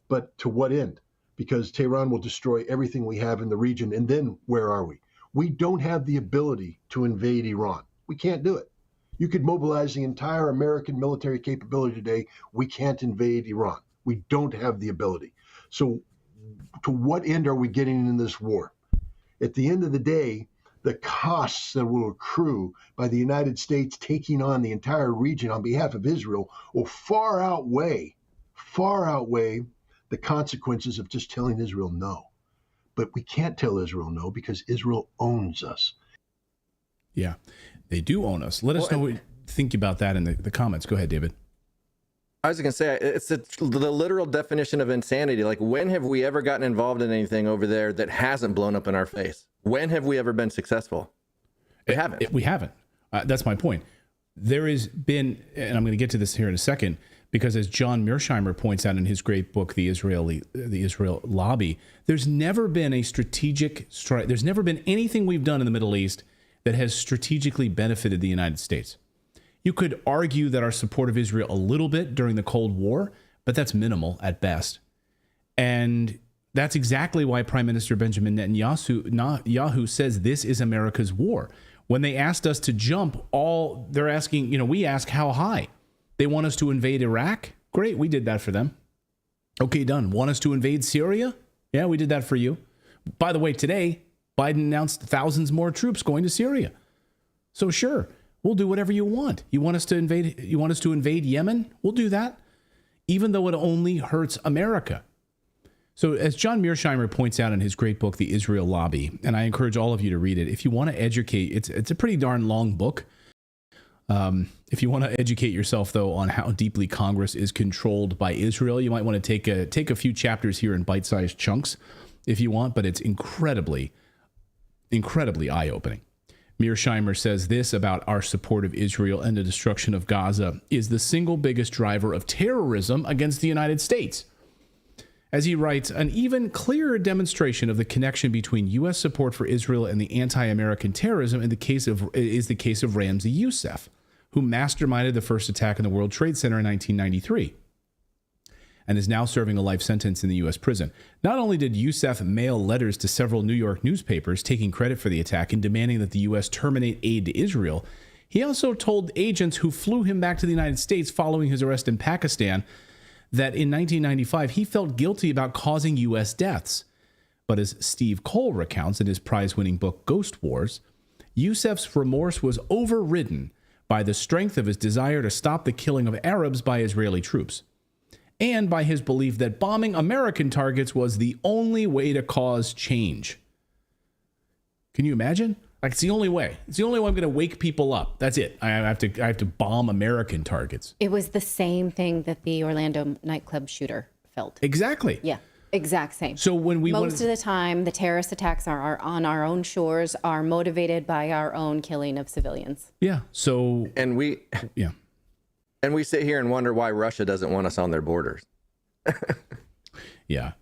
But to what end? Because Tehran will destroy everything we have in the region. And then where are we? We don't have the ability to invade Iran. We can't do it. You could mobilize the entire American military capability today. We can't invade Iran. We don't have the ability. So to what end are we getting in this war? At the end of the day, the costs that will accrue by the United States taking on the entire region on behalf of Israel will far outweigh the consequences of just telling Israel no. But we can't tell Israel no because Israel owns us. Yeah, they do own us. Let us know what you think about that in the comments. Go ahead, David. I was going to say, it's the literal definition of insanity. Like, when have we ever gotten involved in anything over there that hasn't blown up in our face? When have we ever been successful? We haven't. We haven't. That's my point. There has been, and I'm going to get to this here in a second, because as John Mearsheimer points out in his great book, The Israel Lobby, there's never been a strategic strike. There's never been anything we've done in the Middle East that has strategically benefited the United States. You could argue that our support of Israel a little bit during the Cold War, but that's minimal at best. And that's exactly why Prime Minister Benjamin Netanyahu says this is America's war. When they asked us to jump, they're asking, we ask how high. They want us to invade Iraq? Great, we did that for them. Okay, done. Want us to invade Syria? Yeah, we did that for you. By the way, today, Biden announced thousands more troops going to Syria. So sure, we'll do whatever you want. You want us to invade Yemen? We'll do that, even though it only hurts America. So as John Mearsheimer points out in his great book, The Israel Lobby, and I encourage all of you to read it, if you want to educate, it's a pretty darn long book. If you want to educate yourself, though, on how deeply Congress is controlled by Israel, you might want to take a few chapters here in bite-sized chunks if you want, but it's incredibly eye-opening. Mearsheimer says this about our support of Israel and the destruction of Gaza is the single biggest driver of terrorism against the United States. As he writes, an even clearer demonstration of the connection between U.S. support for Israel and the anti-American terrorism is the case of Ramzi Youssef, who masterminded the first attack on the World Trade Center in 1993 and is now serving a life sentence in the U.S. prison. Not only did Youssef mail letters to several New York newspapers taking credit for the attack and demanding that the U.S. terminate aid to Israel, he also told agents who flew him back to the United States following his arrest in Pakistan that in 1995 he felt guilty about causing U.S. deaths. But as Steve Cole recounts in his prize-winning book Ghost Wars, Youssef's remorse was overridden by the strength of his desire to stop the killing of Arabs by Israeli troops, and by his belief that bombing American targets was the only way to cause change. Can you imagine? Like, it's the only way. It's the only way I'm going to wake people up. That's it. I have to bomb American targets. It was the same thing that the Orlando nightclub shooter felt. Exactly. Yeah, exact same. So when most of the time, the terrorist attacks are on our own shores, are motivated by our own killing of civilians. Yeah. So and we sit here and wonder why Russia doesn't want us on their borders. Yeah.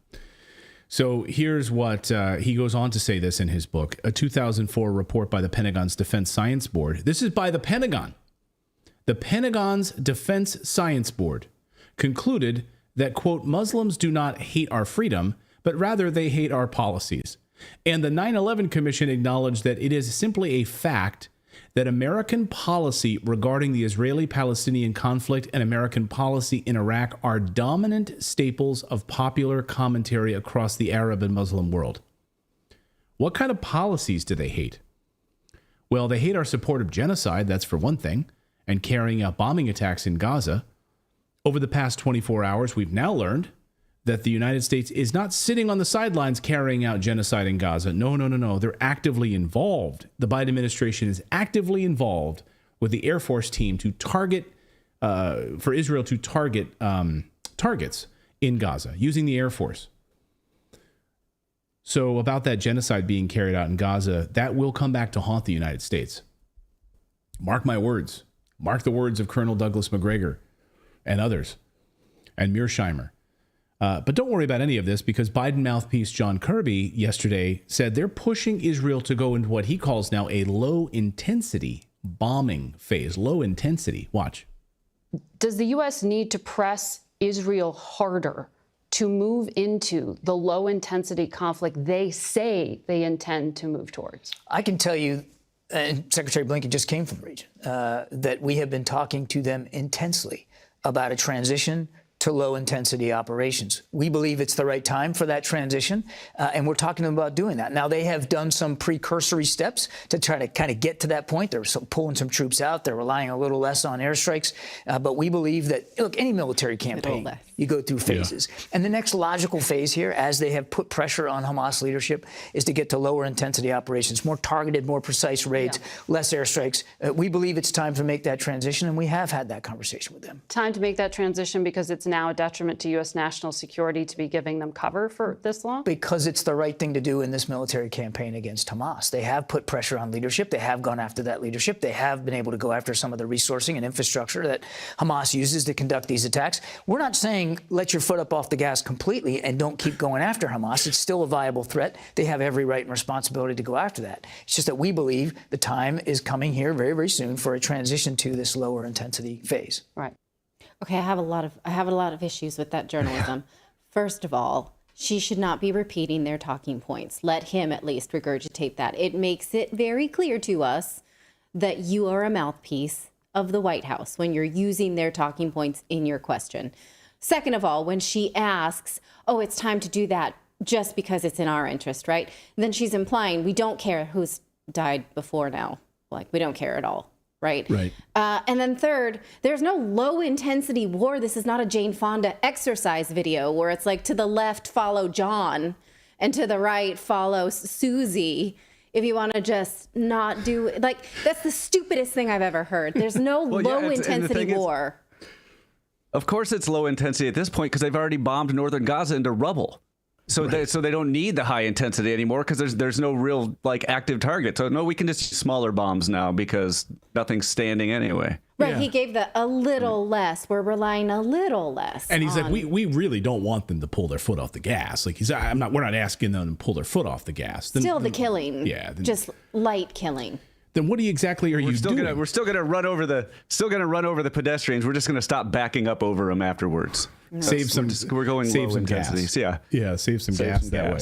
So here's what he goes on to say this in his book, a 2004 report by the Pentagon's Defense Science Board. This is by the Pentagon. The Pentagon's Defense Science Board concluded that, quote, Muslims do not hate our freedom, but rather they hate our policies. And the 9/11 Commission acknowledged that it is simply a fact that American policy regarding the Israeli-Palestinian conflict and American policy in Iraq are dominant staples of popular commentary across the Arab and Muslim world. What kind of policies do they hate? Well, they hate our support of genocide, that's for one thing, and carrying out bombing attacks in Gaza. Over the past 24 hours, we've now learned that the United States is not sitting on the sidelines carrying out genocide in Gaza. No. They're actively involved. The Biden administration is actively involved with the Air Force team to target, for Israel to target targets in Gaza using the Air Force. So about that genocide being carried out in Gaza, that will come back to haunt the United States. Mark my words. Mark the words of Colonel Douglas McGregor and others, and Mearsheimer. But don't worry about any of this, because Biden mouthpiece John Kirby yesterday said they're pushing Israel to go into what he calls now a low-intensity bombing phase. Low intensity. Watch. Does the U.S. need to press Israel harder to move into the low-intensity conflict they say they intend to move towards? I can tell you, and Secretary Blinken just came from the region, that we have been talking to them intensely about a transition to low-intensity operations. We believe it's the right time for that transition, and we're talking to them about doing that. Now, they have done some precursory steps to try to kind of get to that point. They're pulling some troops out. They're relying a little less on airstrikes. But we believe that, look, any military campaign, you go through phases. Yeah. And the next logical phase here, as they have put pressure on Hamas leadership, is to get to lower-intensity operations, more targeted, more precise raids, less airstrikes. We believe it's time to make that transition, and we have had that conversation with them. Time to make that transition because it's now a detriment to U.S. national security to be giving them cover for this long? Because it's the right thing to do in this military campaign against Hamas. They have put pressure on leadership. They have gone after that leadership. They have been able to go after some of the resourcing and infrastructure that Hamas uses to conduct these attacks. We're not saying let your foot up off the gas completely and don't keep going after Hamas. It's still a viable threat. They have every right and responsibility to go after that. It's just that we believe the time is coming here very, very soon for a transition to this lower intensity phase. Right. Okay, I have a lot of issues with that journalism. First of all, she should not be repeating their talking points. Let him at least regurgitate that. It makes it very clear to us that you are a mouthpiece of the White House when you're using their talking points in your question. Second of all, when she asks, oh, it's time to do that just because it's in our interest, right? Then she's implying we don't care who's died before now. Like, we don't care at all. Right. Right. And then third, there's no low intensity war. This is not a Jane Fonda exercise video where it's like to the left, follow John, and to the right, follow Susie. If you want to just not do it, like, that's the stupidest thing I've ever heard. There's no low intensity war. Of course, it's low intensity at this point because they've already bombed northern Gaza into rubble. So they don't need the high intensity anymore because there's no real like active target. So no, we can just use smaller bombs now because nothing's standing anyway. Right. Yeah. He gave a little less. We're relying a little less. And he's like, we really don't want them to pull their foot off the gas. Like we're not asking them to pull their foot off the gas. Still the killing. Yeah. Just light killing. Then what exactly are you doing? We're still gonna run over the pedestrians. We're just gonna stop backing up over them afterwards. Save some. We're going save low some intensity. gas. Yeah, save some gas that way.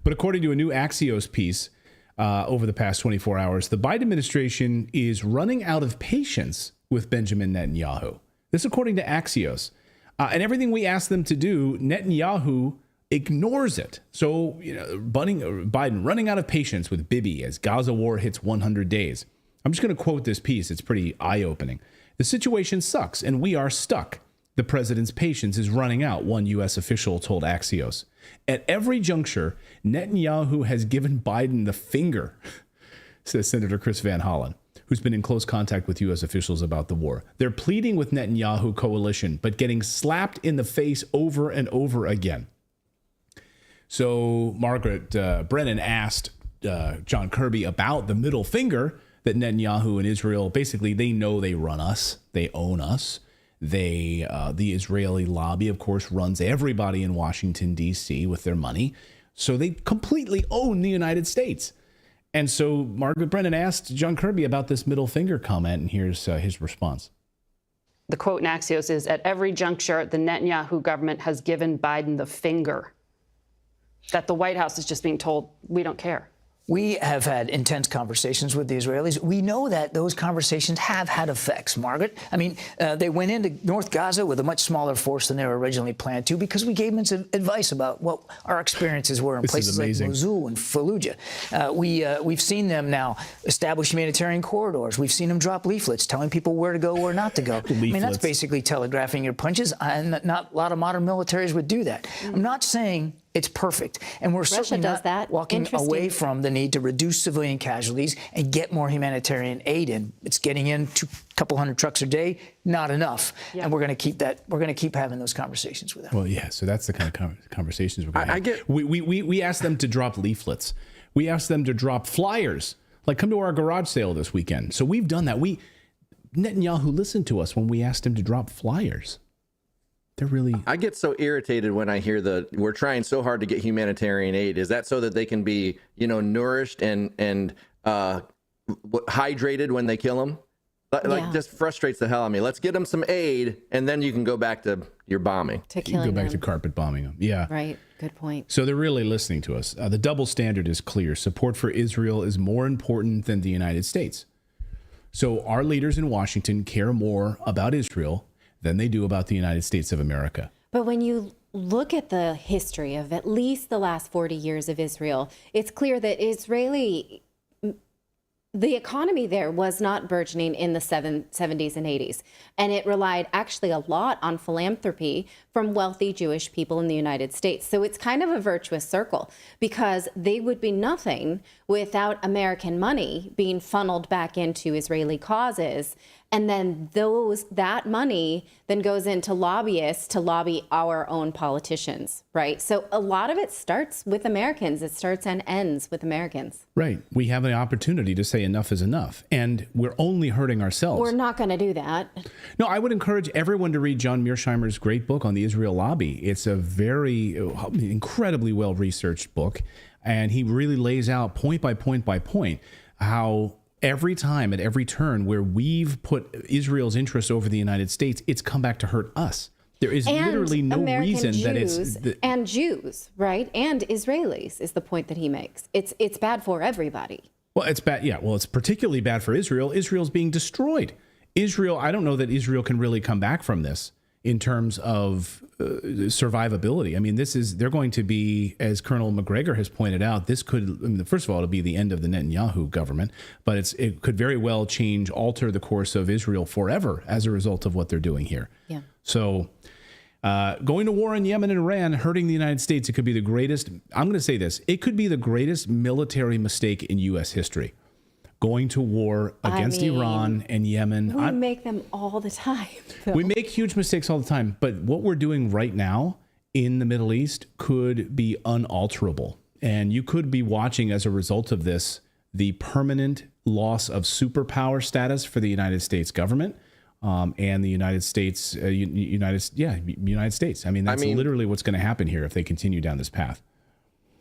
But according to a new Axios piece over the past 24 hours, the Biden administration is running out of patience with Benjamin Netanyahu. This, according to Axios, and everything we ask them to do, Netanyahu ignores it. So, Biden running out of patience with Bibi as Gaza war hits 100 days. I'm just going to quote this piece. It's pretty eye-opening. The situation sucks, and we are stuck. The president's patience is running out, one U.S. official told Axios. At every juncture, Netanyahu has given Biden the finger, says Senator Chris Van Hollen, who's been in close contact with U.S. officials about the war. They're pleading with Netanyahu coalition, but getting slapped in the face over and over again. So Margaret Brennan asked John Kirby about the middle finger that Netanyahu and Israel, basically, they know they run us. They own us. The Israeli lobby, of course, runs everybody in Washington, D.C. with their money. So they completely own the United States. And so Margaret Brennan asked John Kirby about this middle finger comment, and here's his response. The quote in Axios is, at every juncture, the Netanyahu government has given Biden the finger. That the White House is just being told, we don't care. We have had intense conversations with the Israelis. We know that those conversations have had effects, Margaret. I mean, they went into North Gaza with a much smaller force than they were originally planned to because we gave them some advice about what our experiences were in places like Mosul and Fallujah. We've seen them now establish humanitarian corridors. We've seen them drop leaflets telling people where to go, where not to go. I mean, that's basically telegraphing your punches, and not a lot of modern militaries would do that. I'm not saying it's perfect. And we're certainly not walking away from the need to reduce civilian casualties and get more humanitarian aid in. It's getting in a couple hundred trucks a day, not enough. Yeah. And we're going to keep that. We're going to keep having those conversations with them. Well, yeah. So that's the kind of conversations we're going to have. We asked them to drop leaflets. We asked them to drop flyers. Like, come to our garage sale this weekend. So we've done that. Netanyahu listened to us when we asked him to drop flyers. I get so irritated when I hear we're trying so hard to get humanitarian aid. Is that so that they can be, nourished and hydrated when they kill them? Just frustrates the hell out of me. Let's get them some aid, and then you can go back to your bombing. To killing them. Go back to carpet bombing them. Yeah. Right. Good point. So they're really listening to us. The double standard is clear. Support for Israel is more important than the United States. So our leaders in Washington care more about Israel than they do about the United States of America. But when you look at the history of at least the last 40 years of Israel, it's clear that the economy there was not burgeoning in the 70s and 80s. And it relied actually a lot on philanthropy from wealthy Jewish people in the United States. So it's kind of a virtuous circle, because they would be nothing without American money being funneled back into Israeli causes. And then that money then goes into lobbyists to lobby our own politicians, right? So a lot of it starts with Americans. It starts and ends with Americans. Right. We have an opportunity to say enough is enough, and we're only hurting ourselves. We're not going to do that. No, I would encourage everyone to read John Mearsheimer's great book on the Israel lobby. It's a very incredibly well-researched book, and he really lays out point by point by point how every time at every turn where we've put Israel's interest over the United States, it's come back to hurt us. There is literally no reason that it's... And Jews, right? And Israelis is the point that he makes. It's bad for everybody. Well, it's bad. Yeah, well, it's particularly bad for Israel. Israel's being destroyed. I don't know that Israel can really come back from this in terms of survivability. I mean, they're going to be, as Colonel McGregor has pointed out, first of all, it'll be the end of the Netanyahu government, but it could very well alter the course of Israel forever as a result of what they're doing here. Yeah. So going to war in Yemen and Iran, hurting the United States, it could be the greatest, I'm going to say this, it could be the greatest military mistake in U.S. history. Going to war against Iran and Yemen. We make them all the time. We make huge mistakes all the time. But what we're doing right now in the Middle East could be unalterable. And you could be watching, as a result of this, the permanent loss of superpower status for the United States government and the United States. United States. I mean, that's literally what's going to happen here if they continue down this path.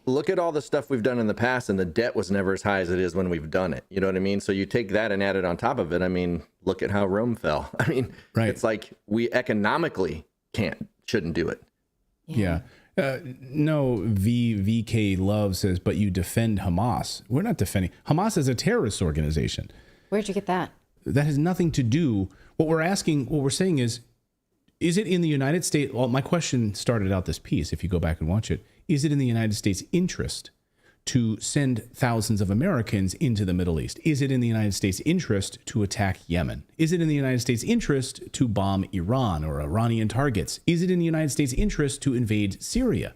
Look at all the stuff we've done in the past, and the debt was never as high as it is when we've done it. You know what I mean? So you take that and add it on top of it. I mean, look at how Rome fell. I mean, It's like we economically shouldn't do it. Yeah. No, VK Love says, but you defend Hamas. We're not defending. Hamas is a terrorist organization. Where'd you get that? That has nothing to do. What we're saying is it in the United States? Well, my question started out this piece, if you go back and watch it. Is it in the United States' interest to send thousands of Americans into the Middle East? Is it in the United States' interest to attack Yemen? Is it in the United States' interest to bomb Iran or Iranian targets? Is it in the United States' interest to invade Syria?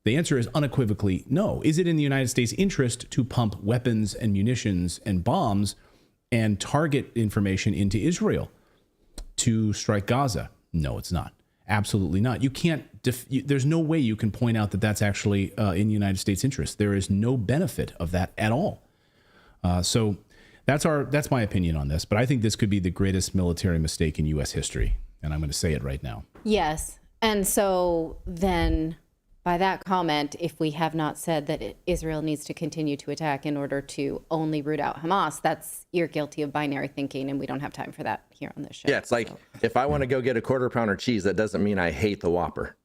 The answer is unequivocally no. Is it in the United States' interest to pump weapons and munitions and bombs and target information into Israel to strike Gaza? No, it's not. Absolutely not. You can't. There's no way you can point out that that's actually in the United States' interest. There is no benefit of that at all. So that's my opinion on this. But I think this could be the greatest military mistake in U.S. history, and I'm going to say it right now. Yes, and so then, by that comment, if we have not said that Israel needs to continue to attack in order to only root out Hamas, you're guilty of binary thinking, and we don't have time for that here on this show. Yeah, it's like if I want to go get a quarter pounder cheese, that doesn't mean I hate the Whopper.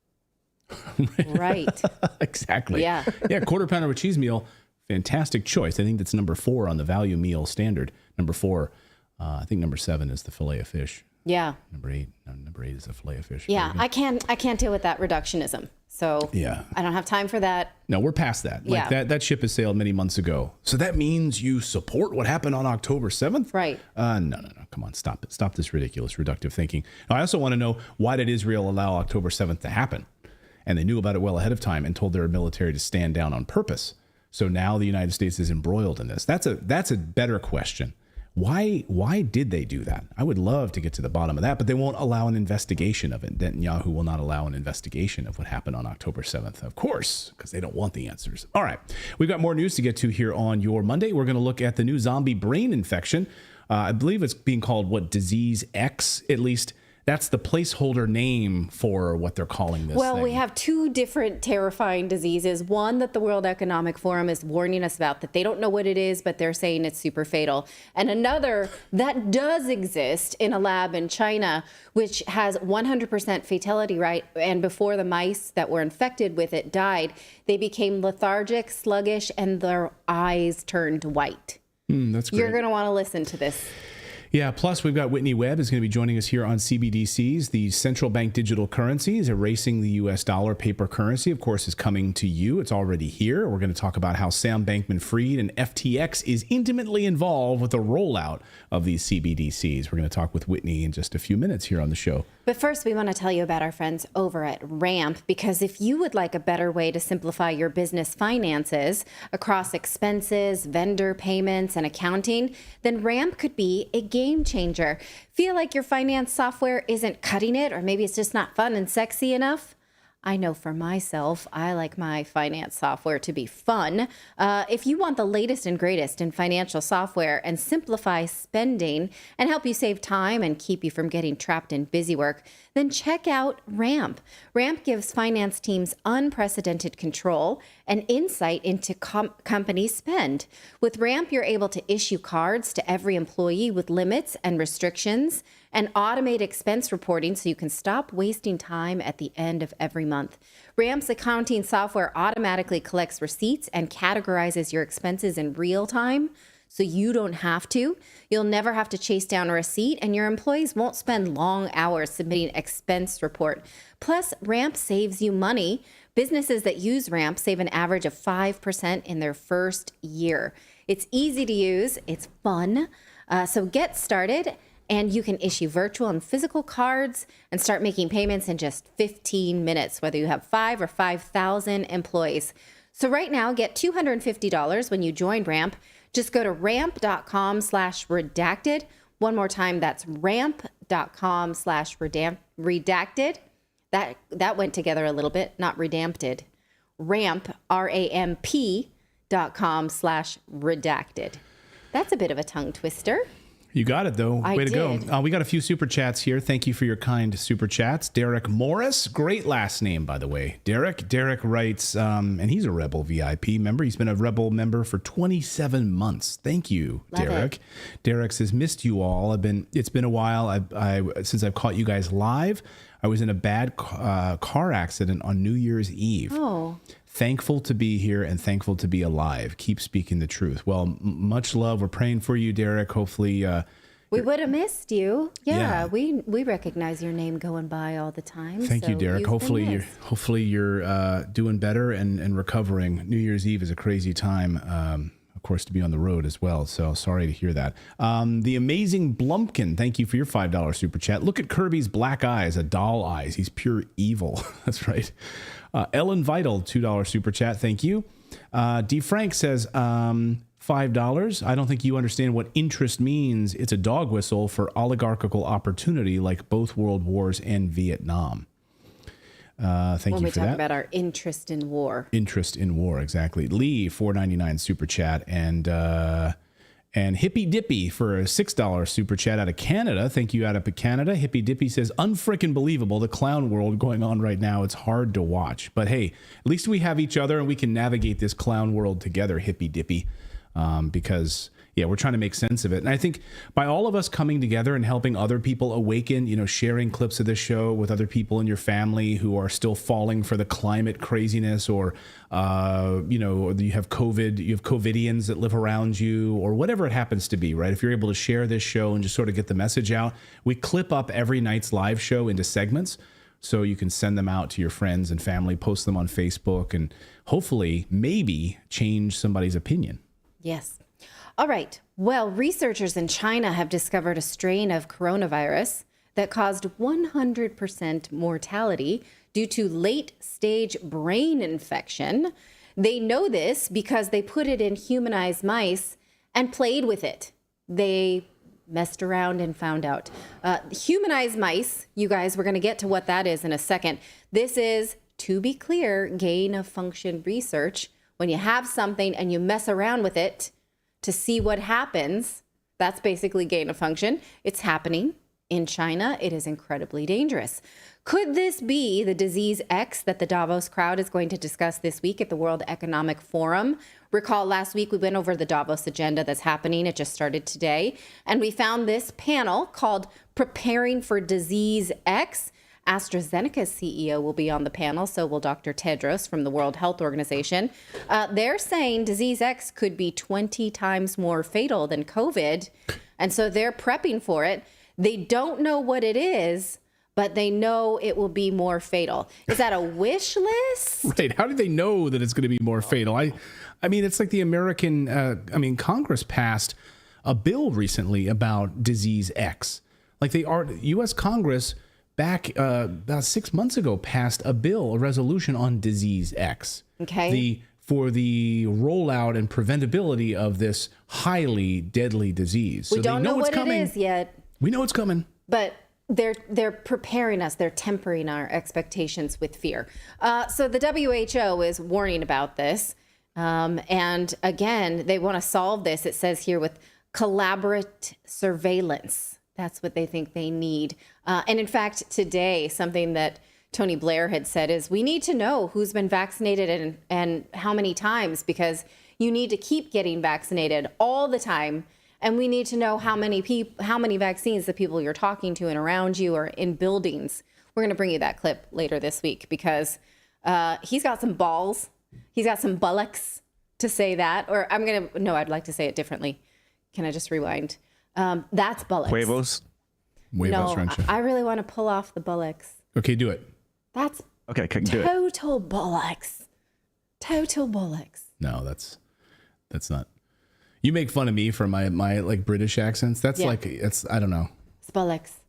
Right. Exactly. Yeah. Yeah, quarter pounder with cheese meal, fantastic choice. I think that's number 4 on the value meal standard. Number 4, I think number 7 is the fillet of fish. Yeah. Number 8 is the fillet of fish. Yeah, I can't deal with that reductionism. So yeah, I don't have time for that. No, we're past that. Like that ship has sailed many months ago. So that means you support what happened on October 7th? Right. No. Come on, stop it. Stop this ridiculous reductive thinking. Now, I also want to know, why did Israel allow October 7th to happen? And they knew about it well ahead of time and told their military to stand down on purpose. So now the United States is embroiled in this. That's a better question. Why did they do that? I would love to get to the bottom of that, but they won't allow an investigation of it. Netanyahu will not allow an investigation of what happened on October 7th, of course, because they don't want the answers. All right, we've got more news to get to here on your Monday. We're going to look at the new zombie brain infection. I believe it's being called, Disease X, at least. That's the placeholder name for what they're calling this Well, thing. we have 2 different terrifying diseases. One that the World Economic Forum is warning us about, that they don't know what it is, but they're saying it's super fatal. And another that does exist in a lab in China, which has 100% fatality rate. And before the mice that were infected with it died, they became lethargic, sluggish, and their eyes turned white. That's great. You're going to want to listen to this. Yeah, plus we've got Whitney Webb is going to be joining us here on CBDCs. The central bank digital currencies erasing the U.S. dollar paper currency, of course, is coming to you. It's already here. We're going to talk about how Sam Bankman-Fried and FTX is intimately involved with the rollout of these CBDCs. We're going to talk with Whitney in just a few minutes here on the show. But first, we want to tell you about our friends over at Ramp, because if you would like a better way to simplify your business finances across expenses, vendor payments, and accounting, then Ramp could be a game changer. Feel like your finance software isn't cutting it, or maybe it's just not fun and sexy enough? I know for myself, I like my finance software to be fun. If you want the latest and greatest in financial software and simplify spending and help you save time and keep you from getting trapped in busy work, then check out Ramp. Ramp gives finance teams unprecedented control and insight into company spend. With Ramp, you're able to issue cards to every employee with limits and restrictions and automate expense reporting so you can stop wasting time at the end of every month. Ramp's accounting software automatically collects receipts and categorizes your expenses in real time, so you don't have to. You'll never have to chase down a receipt, and your employees won't spend long hours submitting expense report. Plus, Ramp saves you money. Businesses that use Ramp save an average of 5% in their first year. It's easy to use, it's fun, so get started. And you can issue virtual and physical cards and start making payments in just 15 minutes, whether you have 5 or 5,000 employees. So right now, get $250 when you join Ramp. Just go to ramp.com/redacted. One more time, that's ramp.com/redacted. That went together a little bit, not redempted. Ramp, RAMP.com/redacted. That's a bit of a tongue twister. You got it, though. Way to did. go. We got a few super chats here. Thank you for your kind super chats. Derek Morris, great last name, by the way. Derek writes, and he's a Rebel VIP member. He's been a Rebel member for 27 months. Thank you, Love Derek. it. Derek says, missed you all. It's been a while since I've caught you guys live. I was in a bad car accident on New Year's Eve. Oh. Thankful to be here and thankful to be alive. Keep speaking the truth. Well, much love. We're praying for you, Derek. Hopefully, we would have missed you. Yeah. We recognize your name going by all the time. Thank you, Derek. you've been missed. Hopefully you're doing better and recovering. New Year's Eve is a crazy time, of course, to be on the road as well. So sorry to hear that. The amazing Blumpkin, thank you for your $5 super chat. Look at Kirby's black eyes, a doll eyes. He's pure evil. That's right. Ellen Vital, $2 super chat. Thank you. D. Frank says, $5. I don't think you understand what interest means. It's a dog whistle for oligarchical opportunity like both world wars and Vietnam. Thank you for that. When we talk about our interest in war. Interest in war, exactly. Lee, $4.99 super chat. And Hippy Dippy for a $6 super chat out of Canada. Thank you, out of Canada. Hippy Dippy says, unfrickin' believable, the clown world going on right now. It's hard to watch. But hey, at least we have each other and we can navigate this clown world together, Hippy Dippy. Because, yeah, we're trying to make sense of it. And I think by all of us coming together and helping other people awaken, sharing clips of this show with other people in your family who are still falling for the climate craziness, or, you have COVID, you have COVIDians that live around you, or whatever it happens to be, right? If you're able to share this show and just sort of get the message out, we clip up every night's live show into segments. So you can send them out to your friends and family, post them on Facebook, and hopefully maybe change somebody's opinion. Yes. All right. Well, researchers in China have discovered a strain of coronavirus that caused 100% mortality due to late-stage brain infection. They know this because they put it in humanized mice and played with it. They messed around and found out. Humanized mice, you guys, we're going to get to what that is in a second. This is, to be clear, gain-of-function research. When you have something and you mess around with it to see what happens, that's basically gain of function. It's happening in China. It is incredibly dangerous. Could this be the disease X that the Davos crowd is going to discuss this week at the World Economic Forum? Recall last week we went over the Davos agenda that's happening. It just started today. And we found this panel called Preparing for Disease X. AstraZeneca's CEO will be on the panel, so will Dr. Tedros from the World Health Organization. They're saying disease X could be 20 times more fatal than COVID. And so they're prepping for it. They don't know what it is, but they know it will be more fatal. Is that a wish list? Right. How do they know that it's going to be more fatal? I mean, it's like the American, Congress passed a bill recently about disease X. Like U.S. Congress back about 6 months ago passed a resolution on disease X. Okay. For the rollout and preventability of this highly deadly disease. We don't know what it is yet. We know it's coming. But they're preparing us. They're tempering our expectations with fear. So the WHO is warning about this. And again, they want to solve this, it says here, with collaborative surveillance. That's what they think they need. And in fact, today, something that Tony Blair had said is we need to know who's been vaccinated and how many times, because you need to keep getting vaccinated all the time. And we need to know how many vaccines the people you're talking to and around you or in buildings. We're going to bring you that clip later this week because he's got some balls. He's got some bullocks to say that. Or I'd like to say it differently. Can I just rewind? That's bullocks. Huevos? Huevos, no, Rancho. I really want to pull off the bullocks. Okay, do it. That's okay. Do it. Total bullocks. Total bullocks. No, that's not. You make fun of me for my like British accents. That's I don't know. It's bullocks.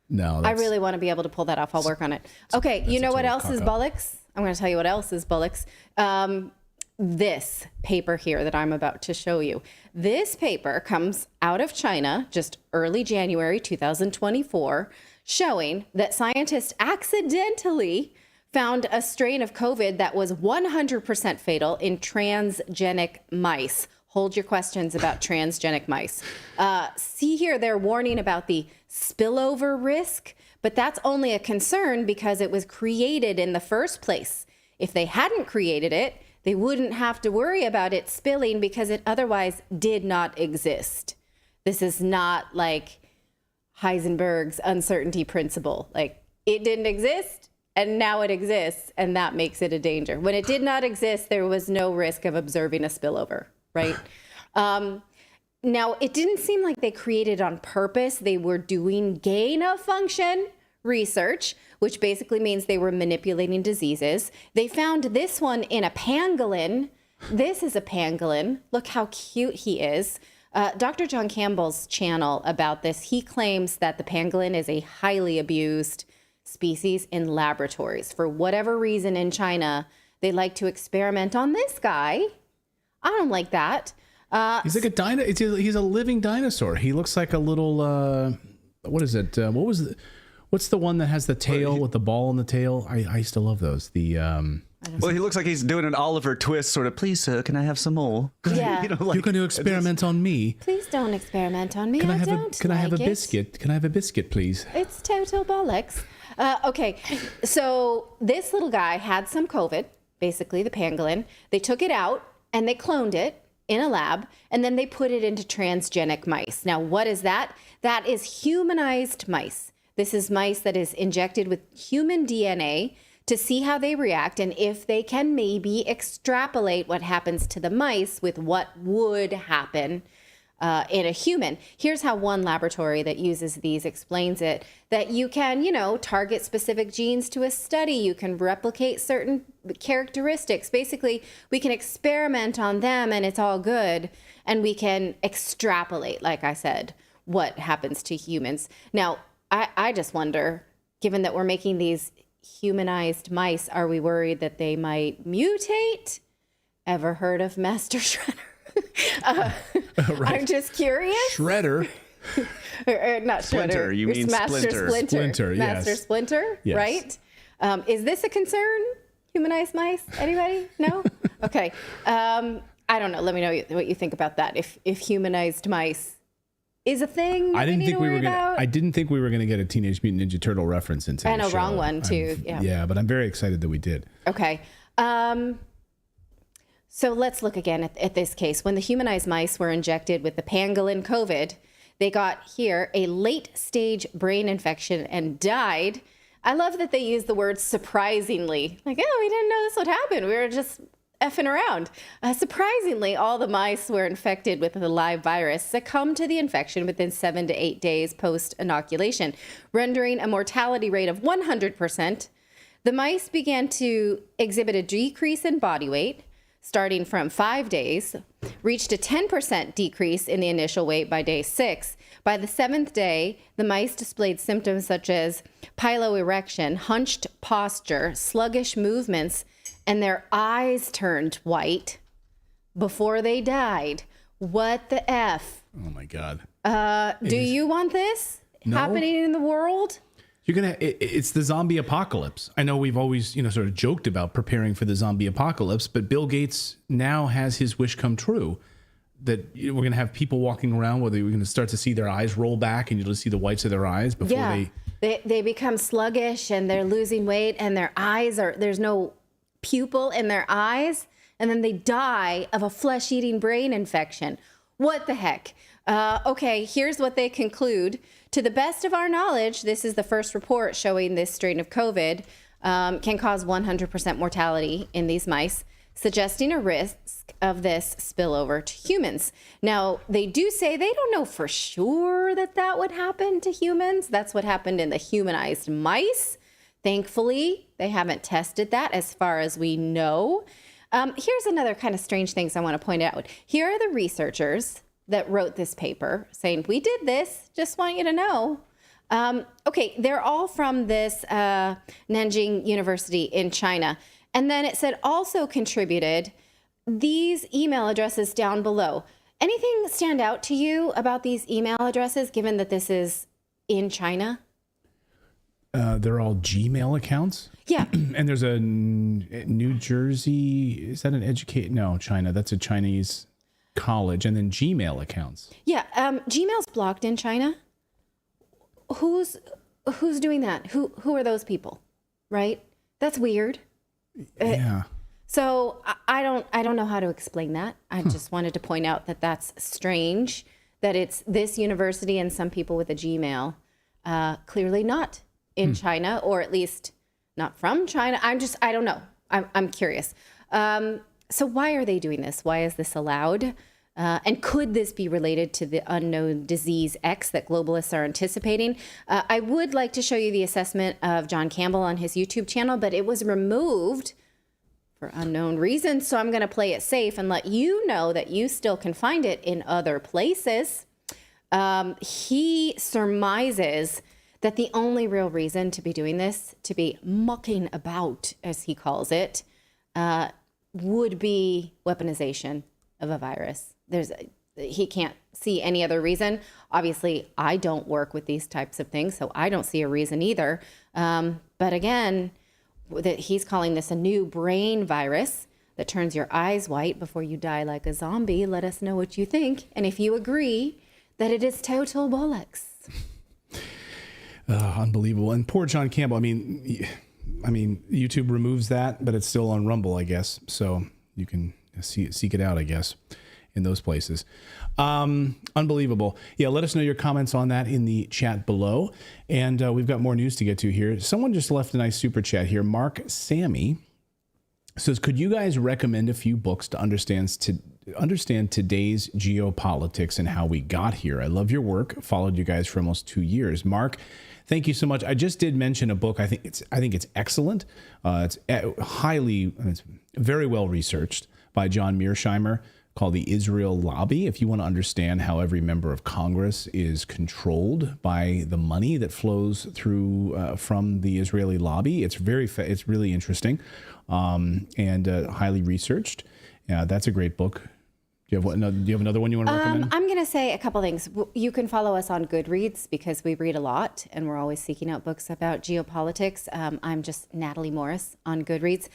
No, I really want to be able to pull that off. I'll work on it. Okay, you know what else is bullocks? I'm going to tell you what else is bullocks. This paper here that I'm about to show you. This paper comes out of China, just early January 2024, showing that scientists accidentally found a strain of COVID that was 100% fatal in transgenic mice. Hold your questions about transgenic mice. See here, they're warning about the spillover risk, but that's only a concern because it was created in the first place. If they hadn't created it, they wouldn't have to worry about it spilling because it otherwise did not exist. This is not like Heisenberg's uncertainty principle. Like, it didn't exist and now it exists, and that makes it a danger. When it did not exist, there was no risk of observing a spillover, right? Now, it didn't seem like they created on purpose. They were doing gain of function research, which basically means they were manipulating diseases. They found this one in a pangolin. This is a pangolin. Look how cute he is. Dr. John Campbell's channel about this, he claims that the pangolin is a highly abused species in laboratories. For whatever reason in China, they like to experiment on this guy. I don't like that. He's like he's a living dinosaur. He looks like a little, what is it? What's the one that has the tail with the ball in the tail? I used to love those. Well, he looks like he's doing an Oliver Twist sort of. Please, sir, can I have some more? Yeah. You're going to experiment on me. Please don't experiment on me. Can I have a it. biscuit? Can I have a biscuit, please? It's total bollocks. Okay, so this little guy had some COVID, basically the pangolin. They took it out and they cloned it in a lab, and then they put it into transgenic mice. Now, what is that? That is humanized mice. This is mice that is injected with human DNA to see how they react and if they can maybe extrapolate what happens to the mice with what would happen in a human. Here's how one laboratory that uses these explains it, that you can, target specific genes to a study. You can replicate certain characteristics. Basically, we can experiment on them and it's all good. And we can extrapolate, like I said, what happens to humans. Now, I just wonder, given that we're making these humanized mice, are we worried that they might mutate? Ever heard of Master Shredder? Right. I'm just curious. Shredder. or not Splinter, Shredder. you mean Master Splinter. Splinter, yes. Master Splinter, Yes. right? Is this a concern? Humanized mice? Anybody? No? Okay. I don't know. Let me know what you think about that. If humanized mice is a thing I didn't think we were about. I didn't think we were gonna get a Teenage Mutant Ninja Turtle reference into And the a show. wrong one too. Yeah, but I'm very excited that we did. Okay. So let's look again at this case. When the humanized mice were injected with the pangolin COVID, they got here a late stage brain infection and died. I love that they use the word surprisingly. Like, oh, we didn't know this would happen. We were just effing around. Surprisingly, all the mice were infected with the live virus succumbed to the infection within 7 to 8 days post-inoculation, rendering a mortality rate of 100%. The mice began to exhibit a decrease in body weight, starting from 5 days, reached a 10% decrease in the initial weight by day 6. By the 7th day, the mice displayed symptoms such as piloerection, hunched posture, sluggish movements, and their eyes turned white before they died. What the F? Oh my God. Do you want this happening in the world? It's the zombie apocalypse. I know we've always, sort of joked about preparing for the zombie apocalypse, but Bill Gates now has his wish come true that we're going to have people walking around where we're going to start to see their eyes roll back and you'll just see the whites of their eyes before they become sluggish and they're losing weight and their eyes there's no pupil in their eyes, and then they die of a flesh-eating brain infection. What the heck? Okay, here's what they conclude. To the best of our knowledge, this is the first report showing this strain of COVID can cause 100% mortality in these mice, suggesting a risk of this spillover to humans. Now, they do say they don't know for sure that would happen to humans. That's what happened in the humanized mice. Thankfully, they haven't tested that as far as we know. Here's another kind of strange things I want to point out. Here are the researchers that wrote this paper saying, we did this, just want you to know. Okay, they're all from this Nanjing University in China. And then it said also contributed these email addresses down below. Anything stand out to you about these email addresses, given that this is in China? They're all Gmail accounts. Yeah. And there's a New Jersey, is that an no, China, that's a Chinese college, and then Gmail accounts. Yeah, Gmail's blocked in China. Who's doing that? Who are those people? Right? That's weird. Yeah. So I don't know how to explain that. I just wanted to point out that that's strange that it's this university and some people with a Gmail, clearly not in China, or at least not from China. I don't know. I'm curious. So why are they doing this? Why is this allowed? And could this be related to the unknown disease X that globalists are anticipating? I would like to show you the assessment of John Campbell on his YouTube channel, but it was removed for unknown reasons. So I'm going to play it safe and let you know that you still can find it in other places. He surmises that the only real reason to be doing this, to be mucking about, as he calls it, would be weaponization of a virus. He can't see any other reason. Obviously, I don't work with these types of things, so I don't see a reason either. But again, that he's calling this a new brain virus that turns your eyes white before you die like a zombie. Let us know what you think, and if you agree that it is total bollocks. Unbelievable. And poor John Campbell. I mean, YouTube removes that, but it's still on Rumble, I guess. So you can seek it out, I guess, in those places. Unbelievable. Yeah, let us know your comments on that in the chat below. And we've got more news to get to here. Someone just left a nice super chat here. Mark Sammy says, could you guys recommend a few books to understand today's geopolitics and how we got here? I love your work. Followed you guys for almost 2 years. Mark, thank you so much. I just did mention a book. I think it's excellent. It's very well researched by John Mearsheimer, called The Israel Lobby. If you want to understand how every member of Congress is controlled by the money that flows through from the Israeli lobby, it's really interesting and highly researched. Yeah, that's a great book. Do you have another one you want to recommend? I'm going to say a couple things. You can follow us on Goodreads because we read a lot and we're always seeking out books about geopolitics. I'm just Natali Morris on Goodreads.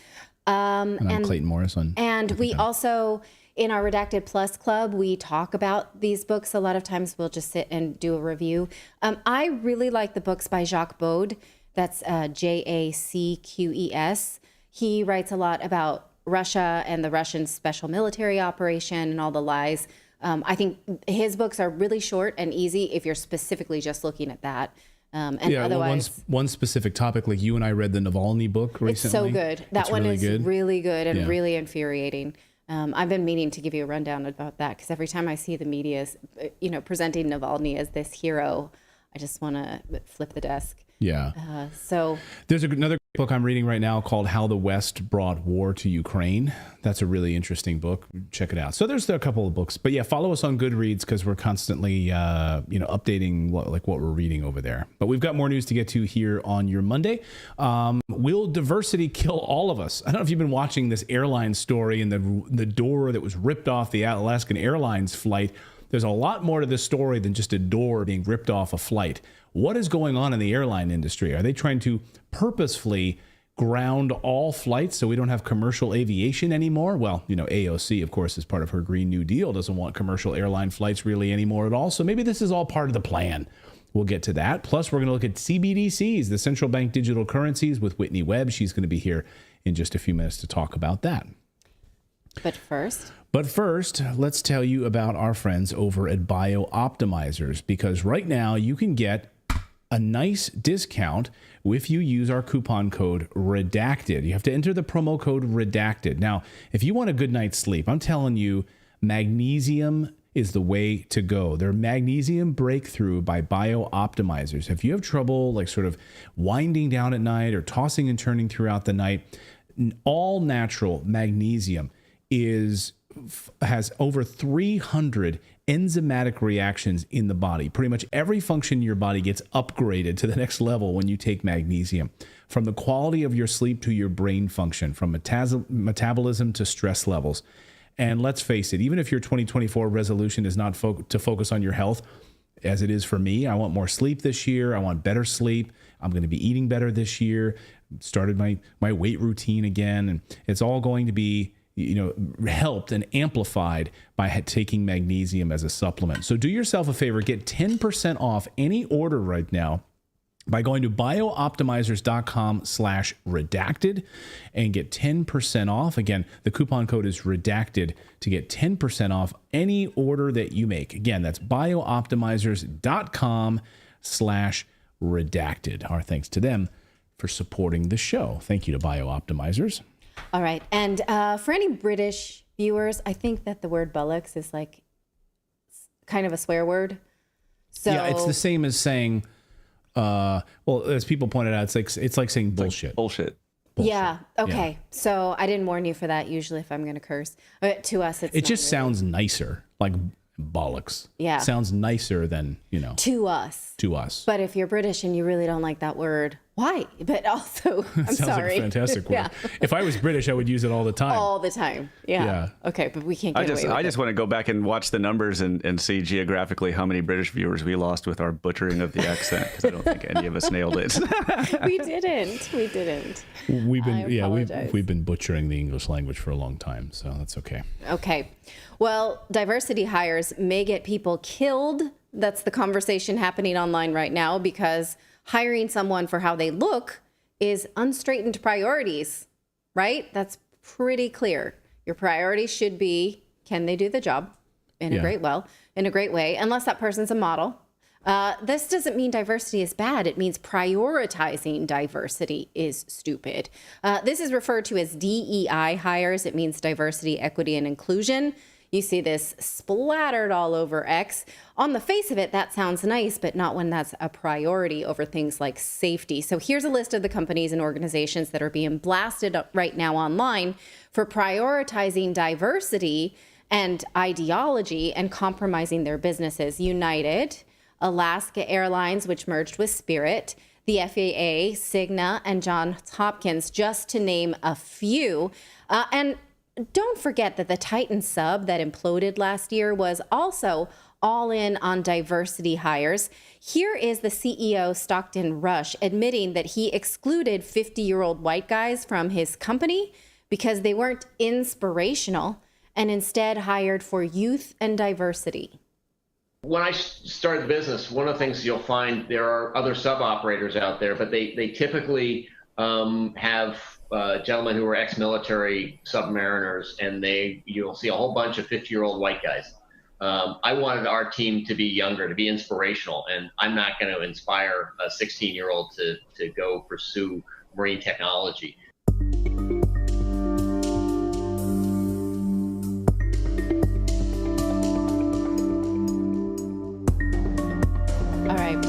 And I'm Clayton Morris on. And we also, in our Redacted Plus Club, we talk about these books. A lot of times we'll just sit and do a review. I really like the books by Jacques Bode. That's Jacques. He writes a lot about Russia and the Russian special military operation and all the lies. I think his books are really short and easy if you're specifically just looking at that. And yeah, otherwise, one specific topic, like you and I read the Navalny book recently. it's so good. That one really is good. really good and really infuriating. I've been meaning to give you a rundown about that because every time I see the media, presenting Navalny as this hero, I just want to flip the desk. Yeah. So there's another book I'm reading right now called How the West Brought War to Ukraine. That's a really interesting book. Check it out. So there's a couple of books, but yeah, follow us on Goodreads because we're constantly, updating what we're reading over there. But we've got more news to get to here on your Monday. Will diversity kill all of us? I don't know if you've been watching this airline story and the door that was ripped off the Alaskan Airlines flight. There's a lot more to this story than just a door being ripped off a flight. What is going on in the airline industry? Are they trying to purposefully ground all flights so we don't have commercial aviation anymore? Well, AOC, of course, as part of her Green New Deal, doesn't want commercial airline flights really anymore at all. So maybe this is all part of the plan. We'll get to that. Plus, we're going to look at CBDCs, the central bank digital currencies, with Whitney Webb. She's going to be here in just a few minutes to talk about that. But first, let's tell you about our friends over at BioOptimizers, because right now you can get a nice discount if you use our coupon code Redacted. You have to enter the promo code Redacted. Now, if you want a good night's sleep, I'm telling you, magnesium is the way to go. Their magnesium breakthrough by BioOptimizers. If you have trouble sort of winding down at night or tossing and turning throughout the night, all natural magnesium has over 300 enzymatic reactions in the body. Pretty much every function in your body gets upgraded to the next level when you take magnesium. From the quality of your sleep to your brain function, from metabolism to stress levels. And let's face it, even if your 2024 resolution is not to focus on your health, as it is for me, I want more sleep this year. I want better sleep. I'm going to be eating better this year. Started my weight routine again. And it's all going to be helped and amplified by taking magnesium as a supplement. So do yourself a favor, get 10% off any order right now by going to biooptimizers.com/redacted and get 10% off. Again, the coupon code is redacted to get 10% off any order that you make. Again, that's biooptimizers.com/redacted. Our thanks to them for supporting the show. Thank you to BioOptimizers. All right. And for any British viewers, I think that the word bollocks is kind of a swear word. So yeah, it's the same as saying, as people pointed out, it's like saying bullshit. Bullshit. Yeah. Okay. Yeah. So I didn't warn you for that. Usually if I'm going to curse, to us, it just sounds nicer, like bollocks. Yeah. Sounds nicer than, to us. But if you're British and you really don't like that word, why? But also, I'm sounds sorry. Like a fantastic word. Yeah. If I was British, I would use it all the time. All the time. Yeah. Okay, but we can't get away with I just want to go back and watch the numbers and see geographically how many British viewers we lost with our butchering of the accent, because I don't think any of us nailed it. We didn't. We've been butchering the English language for a long time, so that's okay. Okay. Well, diversity hires may get people killed. That's the conversation happening online right now, because hiring someone for how they look is unstraightened priorities, right? That's pretty clear. Your priority should be, can they do the job in a great way, unless that person's a model. This doesn't mean diversity is bad. It means prioritizing diversity is stupid. This is referred to as DEI hires. It means diversity, equity, and inclusion. You see this splattered all over X. On the face of it, that sounds nice, but not when that's a priority over things like safety. So here's a list of the companies and organizations that are being blasted up right now online for prioritizing diversity and ideology and compromising their businesses. United, Alaska Airlines, which merged with Spirit, the FAA, Cigna, and Johns Hopkins, just to name a few. And don't forget that the Titan sub that imploded last year was also all in on diversity hires. Here is the CEO, Stockton Rush, admitting that he excluded 50-year-old white guys from his company because they weren't inspirational and instead hired for youth and diversity. When I started the business, one of the things you'll find, there are other sub-operators out there, but they typically have gentlemen who are ex-military submariners, and you'll see a whole bunch of 50-year-old white guys. I wanted our team to be younger, to be inspirational, and I'm not going to inspire a 16-year-old to go pursue marine technology. All right.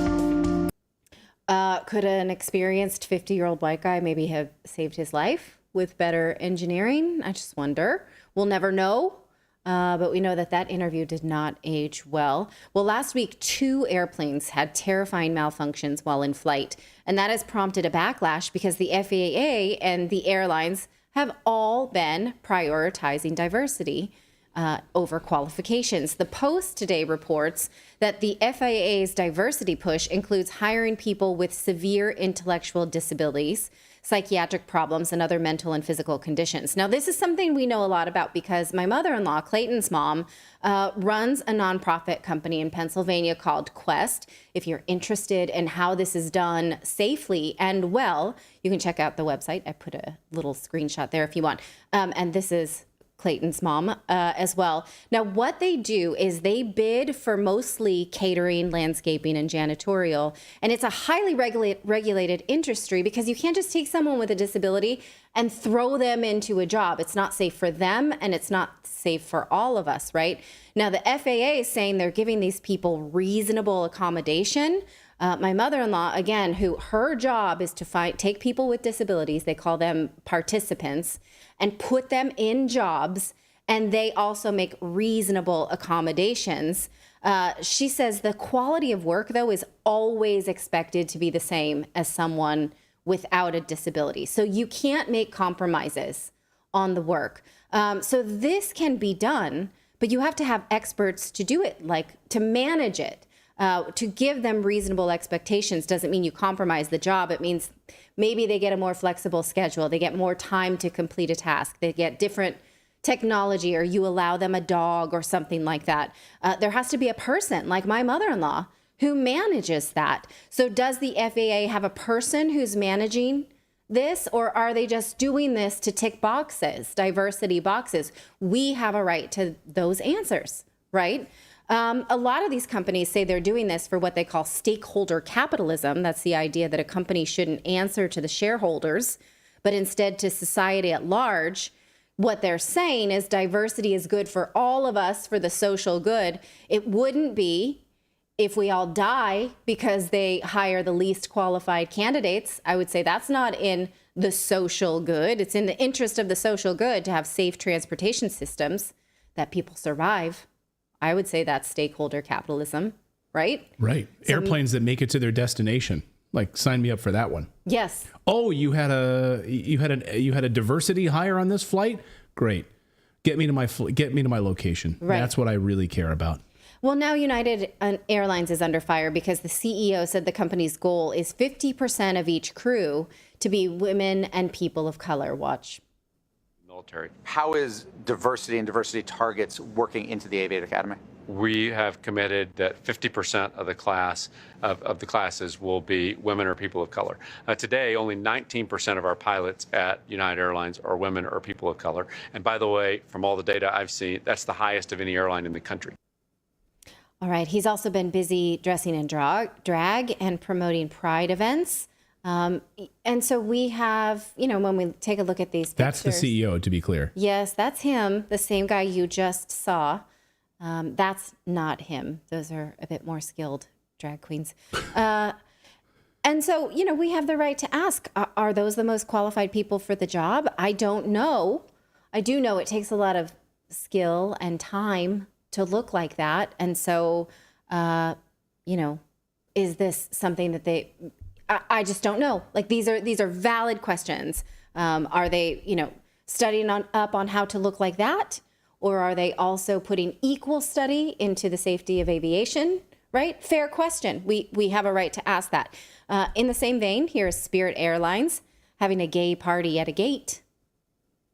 Could an experienced 50-year-old white guy maybe have saved his life with better engineering? I just wonder. We'll never know. But we know that that interview did not age well. Well, last week, 2 airplanes had terrifying malfunctions while in flight. And that has prompted a backlash because the FAA and the airlines have all been prioritizing diversity over qualifications. The Post today reports that the FAA's diversity push includes hiring people with severe intellectual disabilities, psychiatric problems, and other mental and physical conditions. Now, this is something we know a lot about because my mother-in-law, Clayton's mom, runs a nonprofit company in Pennsylvania called Quest. If you're interested in how this is done safely and well, you can check out the website. I put a little screenshot there if you want. And this is Clayton's mom as well. Now, what they do is they bid for mostly catering, landscaping, and janitorial. And it's a highly regulated industry because you can't just take someone with a disability and throw them into a job. It's not safe for them and it's not safe for all of us, right? Now, the FAA is saying they're giving these people reasonable accommodation. My mother-in-law, again, who her job is to take people with disabilities, they call them participants, and put them in jobs, and they also make reasonable accommodations. She says the quality of work, though, is always expected to be the same as someone without a disability. So you can't make compromises on the work. So this can be done, but you have to have experts to do it, like to manage it. To give them reasonable expectations doesn't mean you compromise the job. It means maybe they get a more flexible schedule. They get more time to complete a task. They get different technology, or you allow them a dog or something like that. There has to be a person like my mother-in-law who manages that. So does the FAA have a person who's managing this, or are they just doing this to tick boxes, diversity boxes? We have a right to those answers, right? A lot of these companies say they're doing this for what they call stakeholder capitalism. That's the idea that a company shouldn't answer to the shareholders, but instead to society at large. What they're saying is diversity is good for all of us, for the social good. It wouldn't be if we all die because they hire the least qualified candidates. I would say that's not in the social good. It's in the interest of the social good to have safe transportation systems that people survive. I would say that's stakeholder capitalism, right? Right. So airplanes that make it to their destination. Like, sign me up for that one. Yes. Oh, you had a diversity hire on this flight? Great. Get me to my location. Right. That's what I really care about. Well, now United Airlines is under fire because the CEO said the company's goal is 50% of each crew to be women and people of color. Watch. Military. How is diversity and diversity targets working into the Aviate Academy? We have committed that 50% of the class of the classes will be women or people of color. Today, only 19% of our pilots at United Airlines are women or people of color. And by the way, from all the data I've seen, that's the highest of any airline in the country. All right. He's also been busy dressing in drag and promoting pride events. And so we have, when we take a look at these pictures. That's the CEO, to be clear. Yes, that's him, the same guy you just saw. That's not him. Those are a bit more skilled drag queens. And so, we have the right to ask, are those the most qualified people for the job? I don't know. I do know it takes a lot of skill and time to look like that. And so, is this something that I just don't know. Like, these are valid questions. Are they, studying up on how to look like that? Or are they also putting equal study into the safety of aviation? Right? Fair question. We have a right to ask that. In the same vein, here's Spirit Airlines having a gay party at a gate.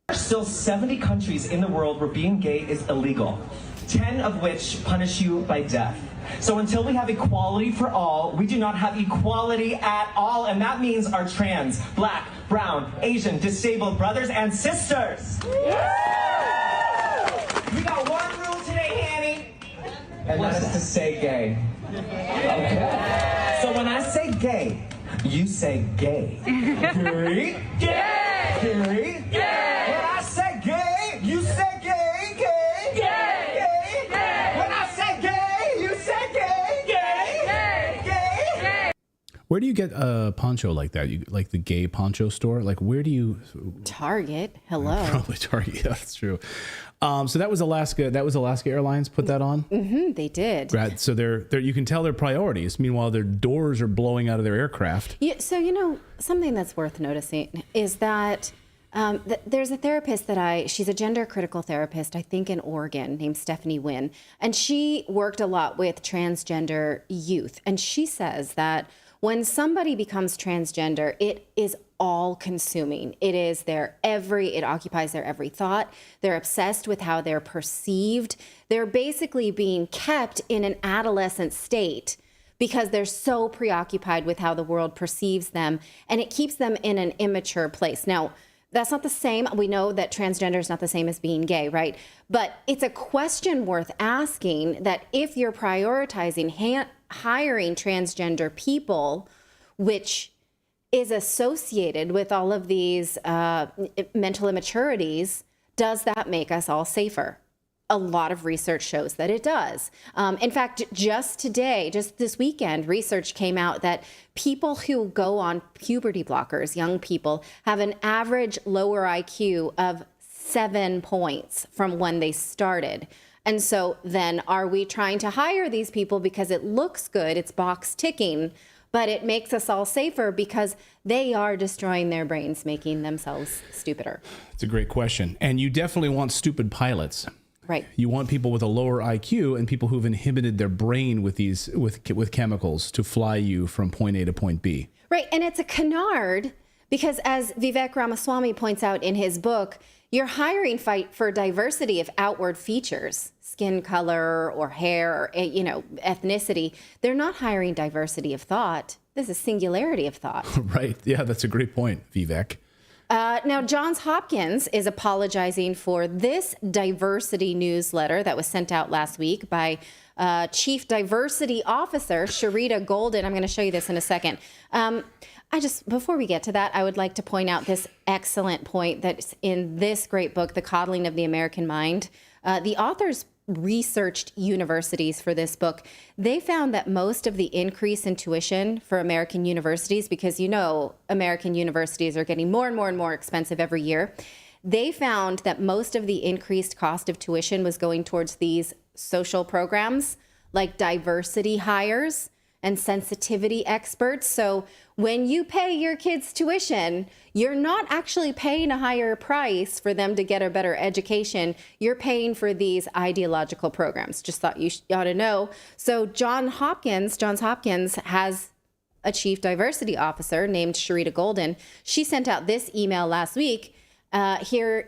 There are still 70 countries in the world where being gay is illegal, 10 of which punish you by death. So until we have equality for all, we do not have equality at all. And that means our trans, black, brown, Asian, disabled brothers and sisters. We got one rule today, Annie. and that is to say gay. Okay. So when I say gay, you say gay. Gay. Gay. Gay. Gay. When I say gay, you say gay. Gay. Gay. Gay. When I say gay, you say gay. Gay. Gay. Gay. Where do you get a poncho like that? You like the gay poncho store? Like, where do you? Target. Hello. Probably Target. Yeah, that's true. So that was Alaska. That was Alaska Airlines put that on. Mm-hmm, they did. Right. So they're you can tell their priorities. Meanwhile, their doors are blowing out of their aircraft. Yeah, so, something that's worth noticing is that there's a therapist she's a gender critical therapist, I think in Oregon, named Stephanie Wynn. And she worked a lot with transgender youth. And she says that when somebody becomes transgender, it is all consuming. It occupies their every thought. They're obsessed with how they're perceived. They're basically being kept in an adolescent state because they're so preoccupied with how the world perceives them, and it keeps them in an immature place. Now, that's not the same. We know that transgender is not the same as being gay, right? But it's a question worth asking that if you're prioritizing hiring transgender people, which is associated with all of these mental immaturities, does that make us all safer? A lot of research shows that it does. In fact, just this weekend, research came out that people who go on puberty blockers, young people, have an average lower IQ of 7 points from when they started. And so then are we trying to hire these people because it looks good, it's box ticking, but it makes us all safer because they are destroying their brains, making themselves stupider? It's a great question. And you definitely want stupid pilots. Right. You want people with a lower IQ and people who've inhibited their brain with chemicals to fly you from point A to point B. Right. And it's a canard because, as Vivek Ramaswamy points out in his book, you're hiring for diversity of outward features, skin color or hair or, ethnicity. They're not hiring diversity of thought. This is singularity of thought. Right. Yeah, that's a great point, Vivek. Now, Johns Hopkins is apologizing for this diversity newsletter that was sent out last week by Chief Diversity Officer Sharita Golden. I'm going to show you this in a second. Before we get to that, I would like to point out this excellent point that's in this great book, The Coddling of the American Mind. The authors researched universities for this book. They found that most of the increase in tuition for American universities, because American universities are getting more and more and more expensive every year, they found that most of the increased cost of tuition was going towards these social programs like diversity hires and sensitivity experts. So when you pay your kids tuition, you're not actually paying a higher price for them to get a better education. You're paying for these ideological programs. Just thought you ought to know. So Johns Hopkins has a chief diversity officer named Sharita Golden. She sent out this email last week. Here's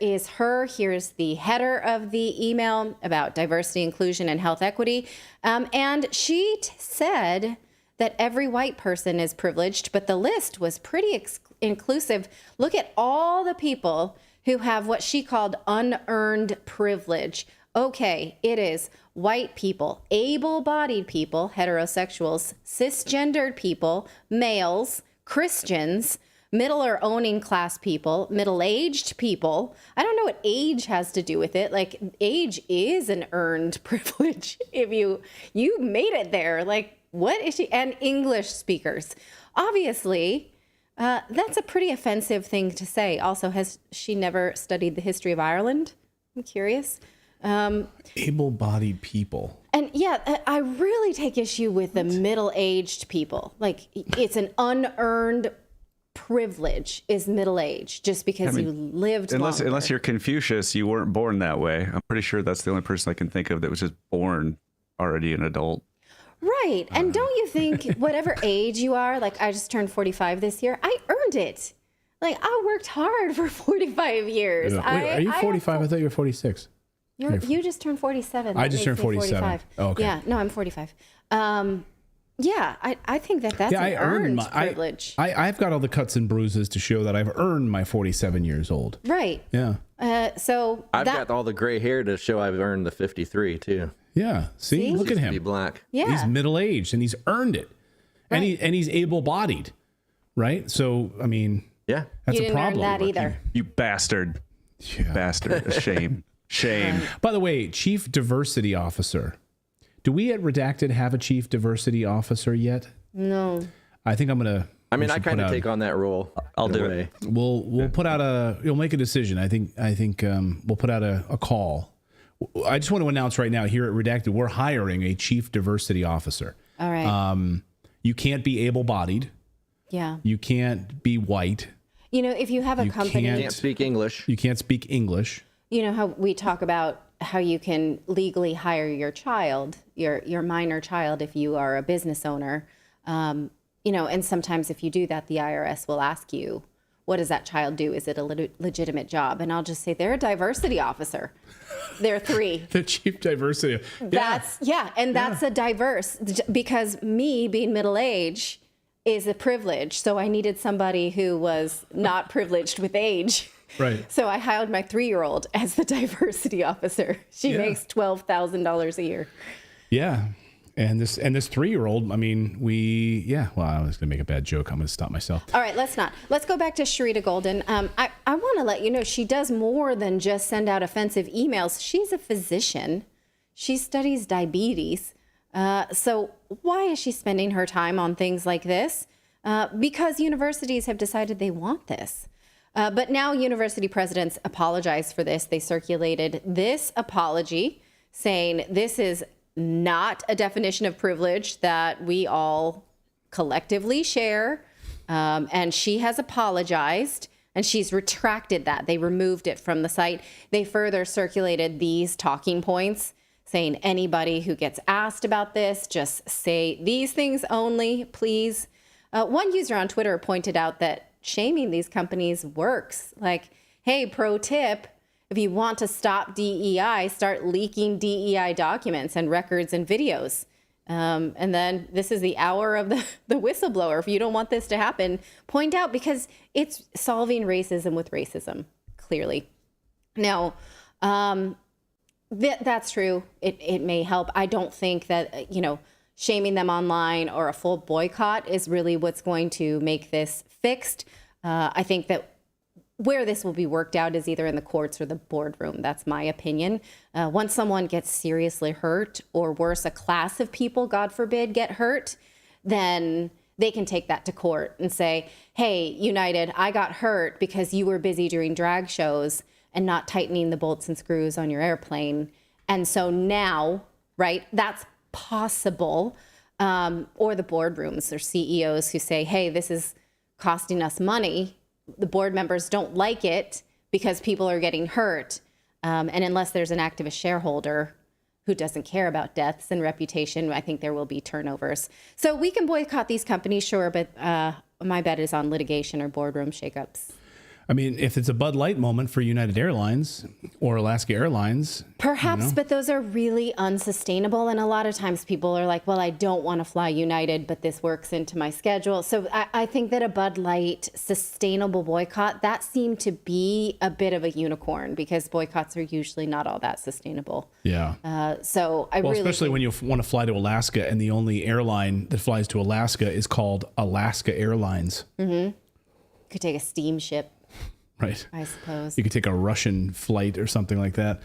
the header of the email about diversity, inclusion, and health equity. And she said that every white person is privileged, but the list was pretty inclusive. Look at all the people who have what she called unearned privilege. Okay, it is white people, able-bodied people, heterosexuals, cisgendered people, males, Christians, middle or owning class people, middle-aged people. I don't know what age has to do with it. Like, age is an earned privilege. If you made it there, like, what is she? And English speakers. Obviously, that's a pretty offensive thing to say. Also, has she never studied the history of Ireland? I'm curious. Able-bodied people. And yeah, I really take issue with the middle-aged people. Like, it's an unearned privilege is middle age just because you lived longer. Unless you're Confucius, you weren't born that way. I'm pretty sure that's the only person I can think of that was just born already an adult. Right. And don't you think whatever age you are, like I just turned 45 this year, I earned it. Like I worked hard for 45 years. Yeah. Wait, are you 45? I thought you were 46. You just turned 47. I just turned 47. Oh, okay. Yeah, no, I'm 45. Yeah, I think that's an earned privilege. I've got all the cuts and bruises to show that I've earned my 47 years old. Right. Yeah. So I've got all the gray hair to show I've earned the 53 too. Yeah. See? Look at him. Be black. Yeah. He's middle-aged and he's earned it. Right. And he's able-bodied. Right? So, I mean, yeah, that's You a didn't earn problem. that either. You bastard. Bastard. Shame. Shame. By the way, Chief Diversity Officer. Do we at Redacted have a Chief Diversity Officer yet? No. I think I'm going to... I mean, I kind of take on that role. I'll do it. We'll put out you'll make a decision. I think we'll put out a call. I just want to announce right now here at Redacted, we're hiring a Chief Diversity Officer. All right. You can't be able-bodied. Yeah. You can't be white. You know, if you have a company... You can't speak English. You can't speak English. You know how we talk about how you can legally hire your child, your minor child, if you are a business owner. You know, and sometimes if you do that, the IRS will ask you, what does that child do? Is it a legitimate job? And I'll just say, they're a diversity officer. They're 3. The Chief Diversity. That's a diverse, because me being middle-aged is a privilege. So I needed somebody who was not privileged with age. Right. So I hired my 3-year-old as the diversity officer. She makes $12,000 a year. Yeah. And this 3-year-old, I mean, well, I was going to make a bad joke. I'm going to stop myself. All right, let's not. Let's go back to Sharita Golden. I want to let you know she does more than just send out offensive emails. She's a physician. She studies diabetes. So why is she spending her time on things like this? Because universities have decided they want this. But now university presidents apologize for this. They circulated this apology saying this is not a definition of privilege that we all collectively share. And she has apologized and she's retracted that. They removed it from the site. They further circulated these talking points saying anybody who gets asked about this, just say these things only, please. One user on Twitter pointed out that shaming these companies works. Like, hey, pro tip, if you want to stop DEI, start leaking DEI documents and records and videos. And then this is the hour of the whistleblower. If you don't want this to happen, point out, because it's solving racism with racism, clearly. Now, that's true. It may help. I don't think that, shaming them online or a full boycott is really what's going to make this fixed. I think that where this will be worked out is either in the courts or the boardroom. That's my opinion. Once someone gets seriously hurt, or worse, a class of people, God forbid, get hurt, then they can take that to court and say, hey, United, I got hurt because you were busy doing drag shows and not tightening the bolts and screws on your airplane. And so now, right, that's possible. Or the boardrooms or CEOs who say, hey, this is costing us money. The board members don't like it because people are getting hurt. And unless there's an activist shareholder who doesn't care about deaths and reputation, I think there will be turnovers. So we can boycott these companies, sure, but my bet is on litigation or boardroom shakeups. I mean, if it's a Bud Light moment for United Airlines or Alaska Airlines. Perhaps, but those are really unsustainable. And a lot of times people are like, well, I don't want to fly United, but this works into my schedule. So I think that a Bud Light sustainable boycott, that seemed to be a bit of a unicorn, because boycotts are usually not all that sustainable. Yeah. Especially when you want to fly to Alaska and the only airline that flies to Alaska is called Alaska Airlines. Mm-hmm. Could take a steamship. Right. I suppose. You could take a Russian flight or something like that.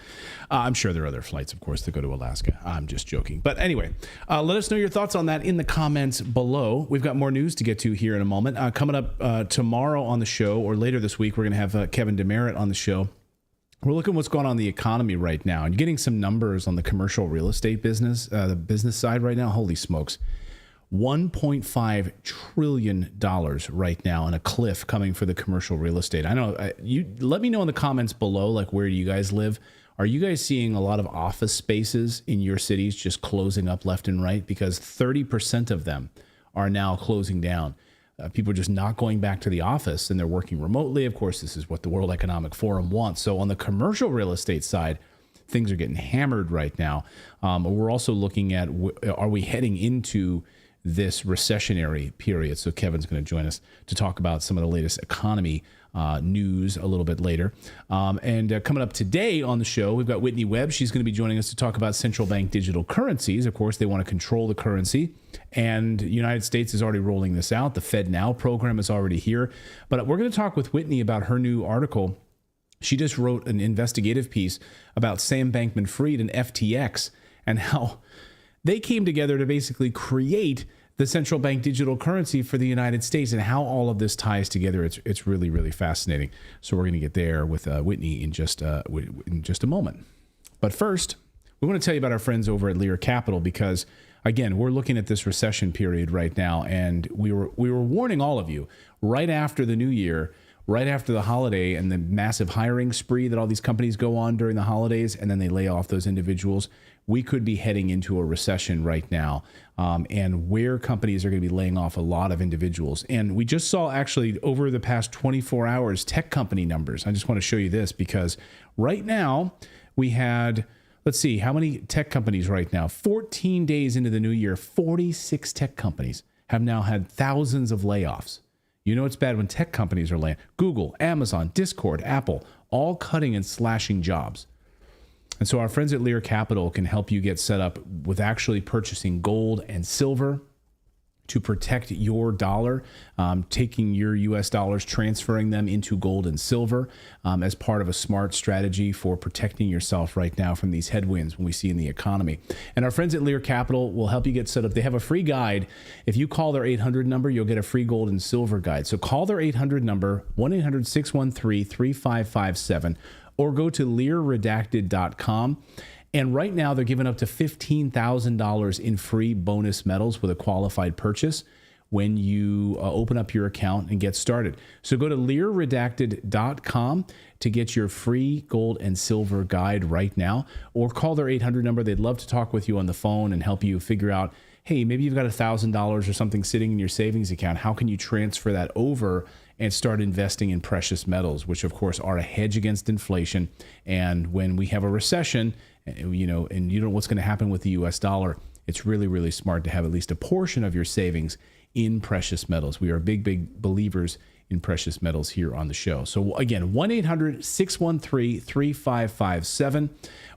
I'm sure there are other flights, of course, that go to Alaska. I'm just joking. But anyway, let us know your thoughts on that in the comments below. We've got more news to get to here in a moment. Coming up tomorrow on the show, or later this week, we're going to have Kevin Demerit on the show. We're looking at what's going on in the economy right now and getting some numbers on the commercial real estate business, the business side right now. Holy smokes. $1.5 trillion right now, and a cliff coming for the commercial real estate. I know you let me know in the comments below, like, where do you guys live? Are you guys seeing a lot of office spaces in your cities just closing up left and right? Because 30% of them are now closing down. People are just not going back to the office, and they're working remotely. Of course, this is what the World Economic Forum wants. So on the commercial real estate side, things are getting hammered right now. We're also looking at, are we heading into this recessionary period? So Kevin's going to join us to talk about some of the latest economy news a little bit later. And coming up today on the show, we've got Whitney Webb. She's going to be joining us to talk about central bank digital currencies. Of course, they want to control the currency. And the United States is already rolling this out. The Fed Now program is already here. But we're going to talk with Whitney about her new article. She just wrote an investigative piece about Sam Bankman-Fried and FTX and how they came together to basically create the central bank digital currency for the United States and how all of this ties together. It's really, really fascinating. So we're going to get there with Whitney in just a moment. But first, we want to tell you about our friends over at Lear Capital because, again, we're looking at this recession period right now, and we were warning all of you right after the new year, right after the holiday and the massive hiring spree that all these companies go on during the holidays, and then they lay off those individuals. We could be heading into a recession right now, and where companies are going to be laying off a lot of individuals. And we just saw actually over the past 24 hours, tech company numbers. I just want to show you this because right now we had, let's see, how many tech companies right now? 14 days into the new year, 46 tech companies have now had thousands of layoffs. You know it's bad when tech companies are laying. Google, Amazon, Discord, Apple, all cutting and slashing jobs. And so our friends at Lear Capital can help you get set up with actually purchasing gold and silver to protect your dollar, taking your U.S. dollars, transferring them into gold and silver as part of a smart strategy for protecting yourself right now from these headwinds when we see in the economy. And our friends at Lear Capital will help you get set up. They have a free guide. If you call their 800 number, you'll get a free gold and silver guide. So call their 800 number, 1-800-613-3557, or go to LearRedacted.com. And right now, they're giving up to $15,000 in free bonus metals with a qualified purchase when you open up your account and get started. So go to LearRedacted.com to get your free gold and silver guide right now, or call their 800 number. They'd love to talk with you on the phone and help you figure out, hey, maybe you've got $1,000 or something sitting in your savings account. How can you transfer that over and start investing in precious metals, which of course are a hedge against inflation? And when we have a recession, and you don't know what's going to happen with the US dollar, it's really, really smart to have at least a portion of your savings in precious metals. We are big, big believers in precious metals here on the show. So again, 1-800-613-3557,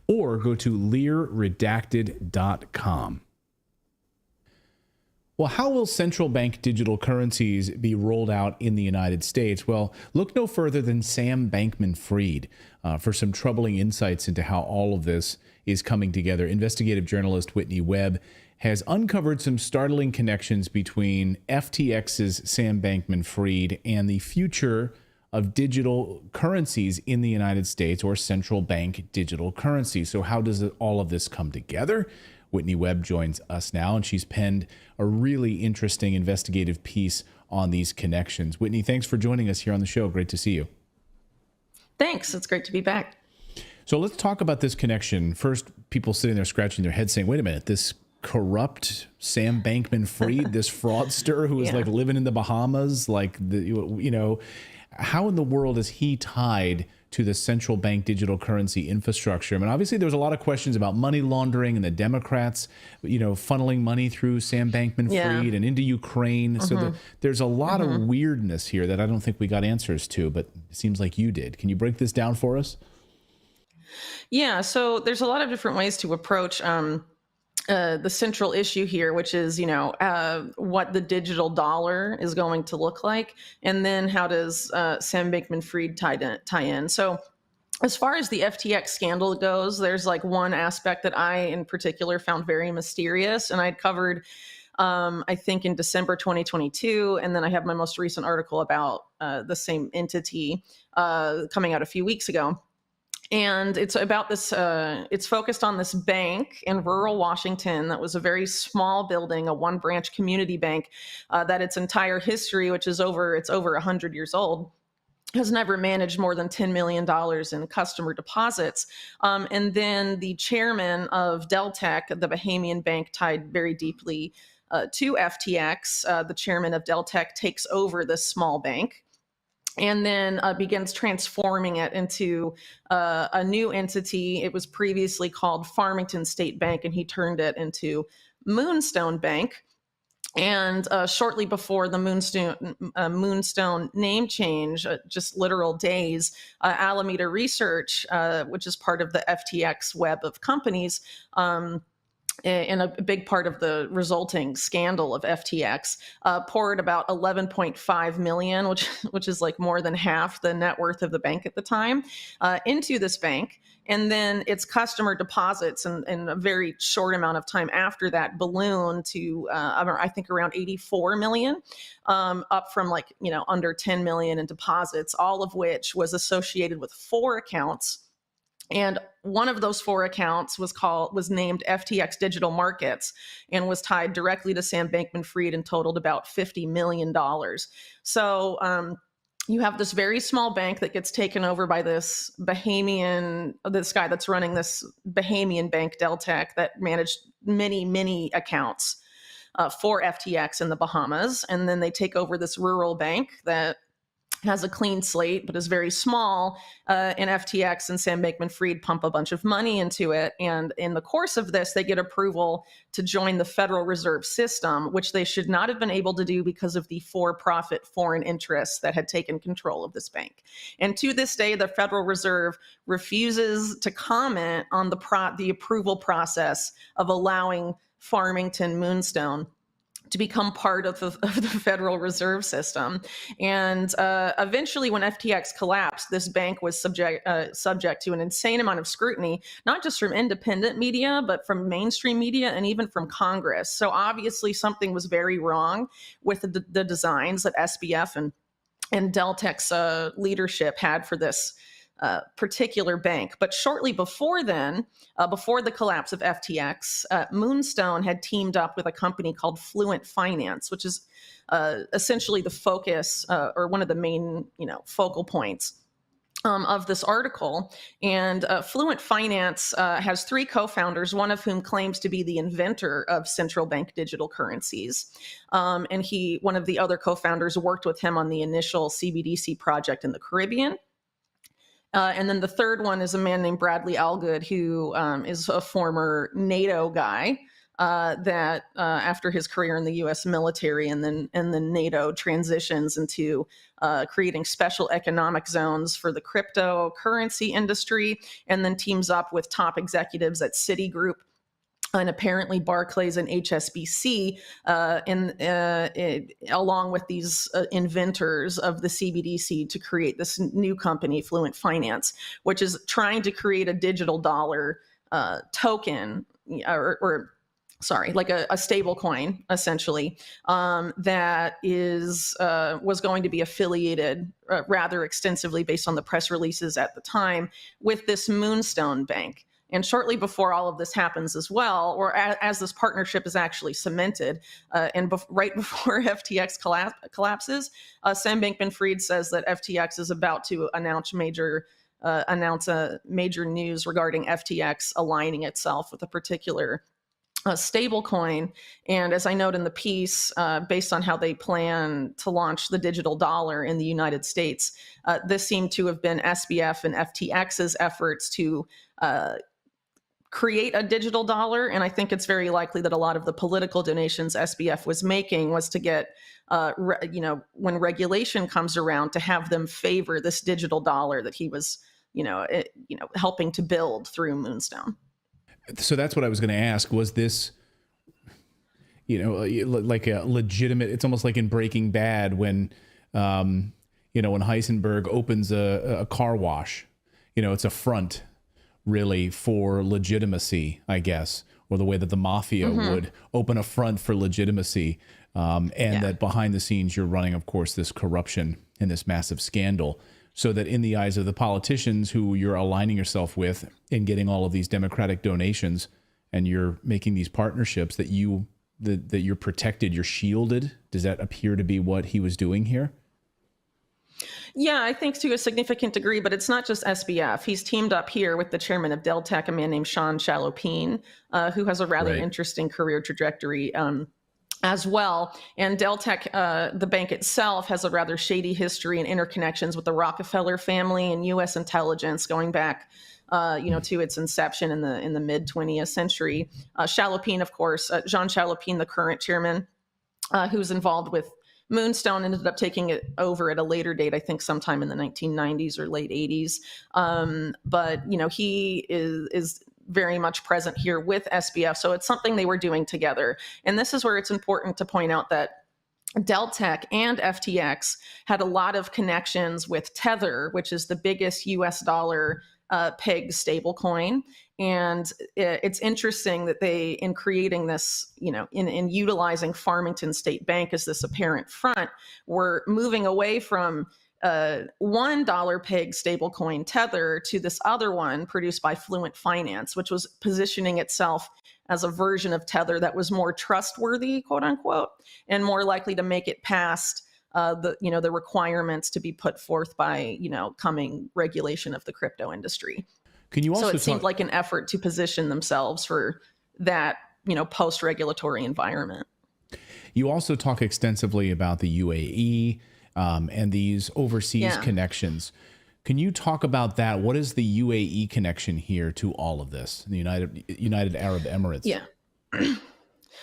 or go to LearRedacted.com. Well, how will central bank digital currencies be rolled out in the United States? Well, look no further than Sam Bankman-Fried for some troubling insights into how all of this is coming together. Investigative journalist Whitney Webb has uncovered some startling connections between FTX's Sam Bankman-Fried and the future of digital currencies in the United States, or central bank digital currencies. So how does all of this come together? Whitney Webb joins us now, and she's penned a really interesting investigative piece on these connections. Whitney, thanks for joining us here on the show. Great to see you. Thanks. It's great to be back. So let's talk about this connection. First, people sitting there scratching their heads saying, wait a minute, this corrupt Sam Bankman-Fried, this fraudster who is like living in the Bahamas, how in the world is he tied to the central bank digital currency infrastructure? I mean, obviously, there's a lot of questions about money laundering and the Democrats, funneling money through Sam Bankman-Fried and into Ukraine. Mm-hmm. So there's a lot of weirdness here that I don't think we got answers to, but it seems like you did. Can you break this down for us? Yeah, so there's a lot of different ways to approach the central issue here, which is, what the digital dollar is going to look like. And then how does Sam Bankman-Fried tie in? So as far as the FTX scandal goes, there's one aspect that I in particular found very mysterious. And I'd covered, I think, in December 2022. And then I have my most recent article about the same entity coming out a few weeks ago. And it's about this, it's focused on this bank in rural Washington that was a very small building, a one branch community bank that its entire history, which is over 100 years old, has never managed more than $10 million in customer deposits. And then the chairman of Deltec, the Bahamian bank tied very deeply to FTX, the chairman of Deltec takes over this small bank and then begins transforming it into a new entity. It was previously called Farmington State Bank, and he turned it into Moonstone Bank. And shortly before the Moonstone name change, just literal days, Alameda Research, which is part of the FTX web of companies, and a big part of the resulting scandal of FTX, poured about $11.5 million, which is like more than half the net worth of the bank at the time, into this bank. And then its customer deposits in a very short amount of time after that ballooned to, I think, around 84 million, up from under 10 million in deposits, all of which was associated with 4 accounts. And one of those 4 accounts was named FTX Digital Markets and was tied directly to Sam Bankman-Fried and totaled about $50 million. So you have this very small bank that gets taken over by this guy that's running this Bahamian bank, Deltec, that managed many, many accounts for FTX in the Bahamas. And then they take over this rural bank that has a clean slate, but is very small, and FTX and Sam Bankman-Fried pump a bunch of money into it. And in the course of this, they get approval to join the Federal Reserve System, which they should not have been able to do because of the for-profit foreign interests that had taken control of this bank. And to this day, the Federal Reserve refuses to comment on the approval process of allowing Farmington Moonstone to become part of the Federal Reserve System. And eventually, when FTX collapsed, this bank was subject to an insane amount of scrutiny, not just from independent media, but from mainstream media and even from Congress. So obviously something was very wrong with the designs that SBF and Deltec's leadership had for this particular bank. But shortly before then, before the collapse of FTX, Moonstone had teamed up with a company called Fluent Finance, which is essentially the focus or one of the main focal points of this article. And Fluent Finance has 3 co-founders, one of whom claims to be the inventor of central bank digital currencies. And one of the other co-founders worked with him on the initial CBDC project in the Caribbean. And then the third one is a man named Bradley Allgood, who is a former NATO guy that after his career in the U.S. military and then NATO transitions into creating special economic zones for the cryptocurrency industry, and then teams up with top executives at Citigroup and apparently Barclays and HSBC, along with these inventors of the CBDC to create this new company, Fluent Finance, which is trying to create a digital dollar token, like a stable coin, essentially, that was going to be affiliated rather extensively based on the press releases at the time with this Moonstone bank. And shortly before all of this happens as well, or as this partnership is actually cemented, right before FTX collapses, Sam Bankman-Fried says that FTX is about to announce major news regarding FTX aligning itself with a particular stable coin. And as I note in the piece, based on how they plan to launch the digital dollar in the United States, this seemed to have been SBF and FTX's efforts to create a digital dollar. And I think it's very likely that a lot of the political donations SBF was making was to get, when regulation comes around, to have them favor this digital dollar that he was, helping to build through Moonstone. So that's what I was going to ask. Was this, like a legitimate? It's almost like in Breaking Bad when, when Heisenberg opens a car wash. It's a front, really, for legitimacy, I guess, or the way that the mafia would open a front for legitimacy, that behind the scenes you're running, of course, this corruption and this massive scandal, so that in the eyes of the politicians who you're aligning yourself with in getting all of these democratic donations, and you're making these partnerships, that you're protected, you're shielded. Does that appear to be what he was doing here? Yeah, I think to a significant degree, but it's not just SBF. He's teamed up here with the chairman of Deltec, a man named Sean Chalopin, who has a rather interesting career trajectory as well. And Deltec, the bank itself, has a rather shady history and interconnections with the Rockefeller family and U.S. intelligence going back to its inception in the mid 20th century. Chalopin, of course, Jean Chalopin, the current chairman who's involved with Moonstone, ended up taking it over at a later date, I think sometime in the 1990s or late 80s. But, he is very much present here with SBF. So it's something they were doing together. And this is where it's important to point out that Deltec and FTX had a lot of connections with Tether, which is the biggest US dollar peg stablecoin. And it's interesting that they, in creating this, in utilizing Farmington State Bank as this apparent front, were moving away from $1 peg stablecoin Tether to this other one produced by Fluent Finance, which was positioning itself as a version of Tether that was more trustworthy, quote unquote, and more likely to make it past the requirements to be put forth by, coming regulation of the crypto industry. Can you also so it seemed like an effort to position themselves for that, post-regulatory environment. You also talk extensively about the UAE and these overseas connections. Can you talk about that? What is the UAE connection here to all of this? The United Arab Emirates. Yeah.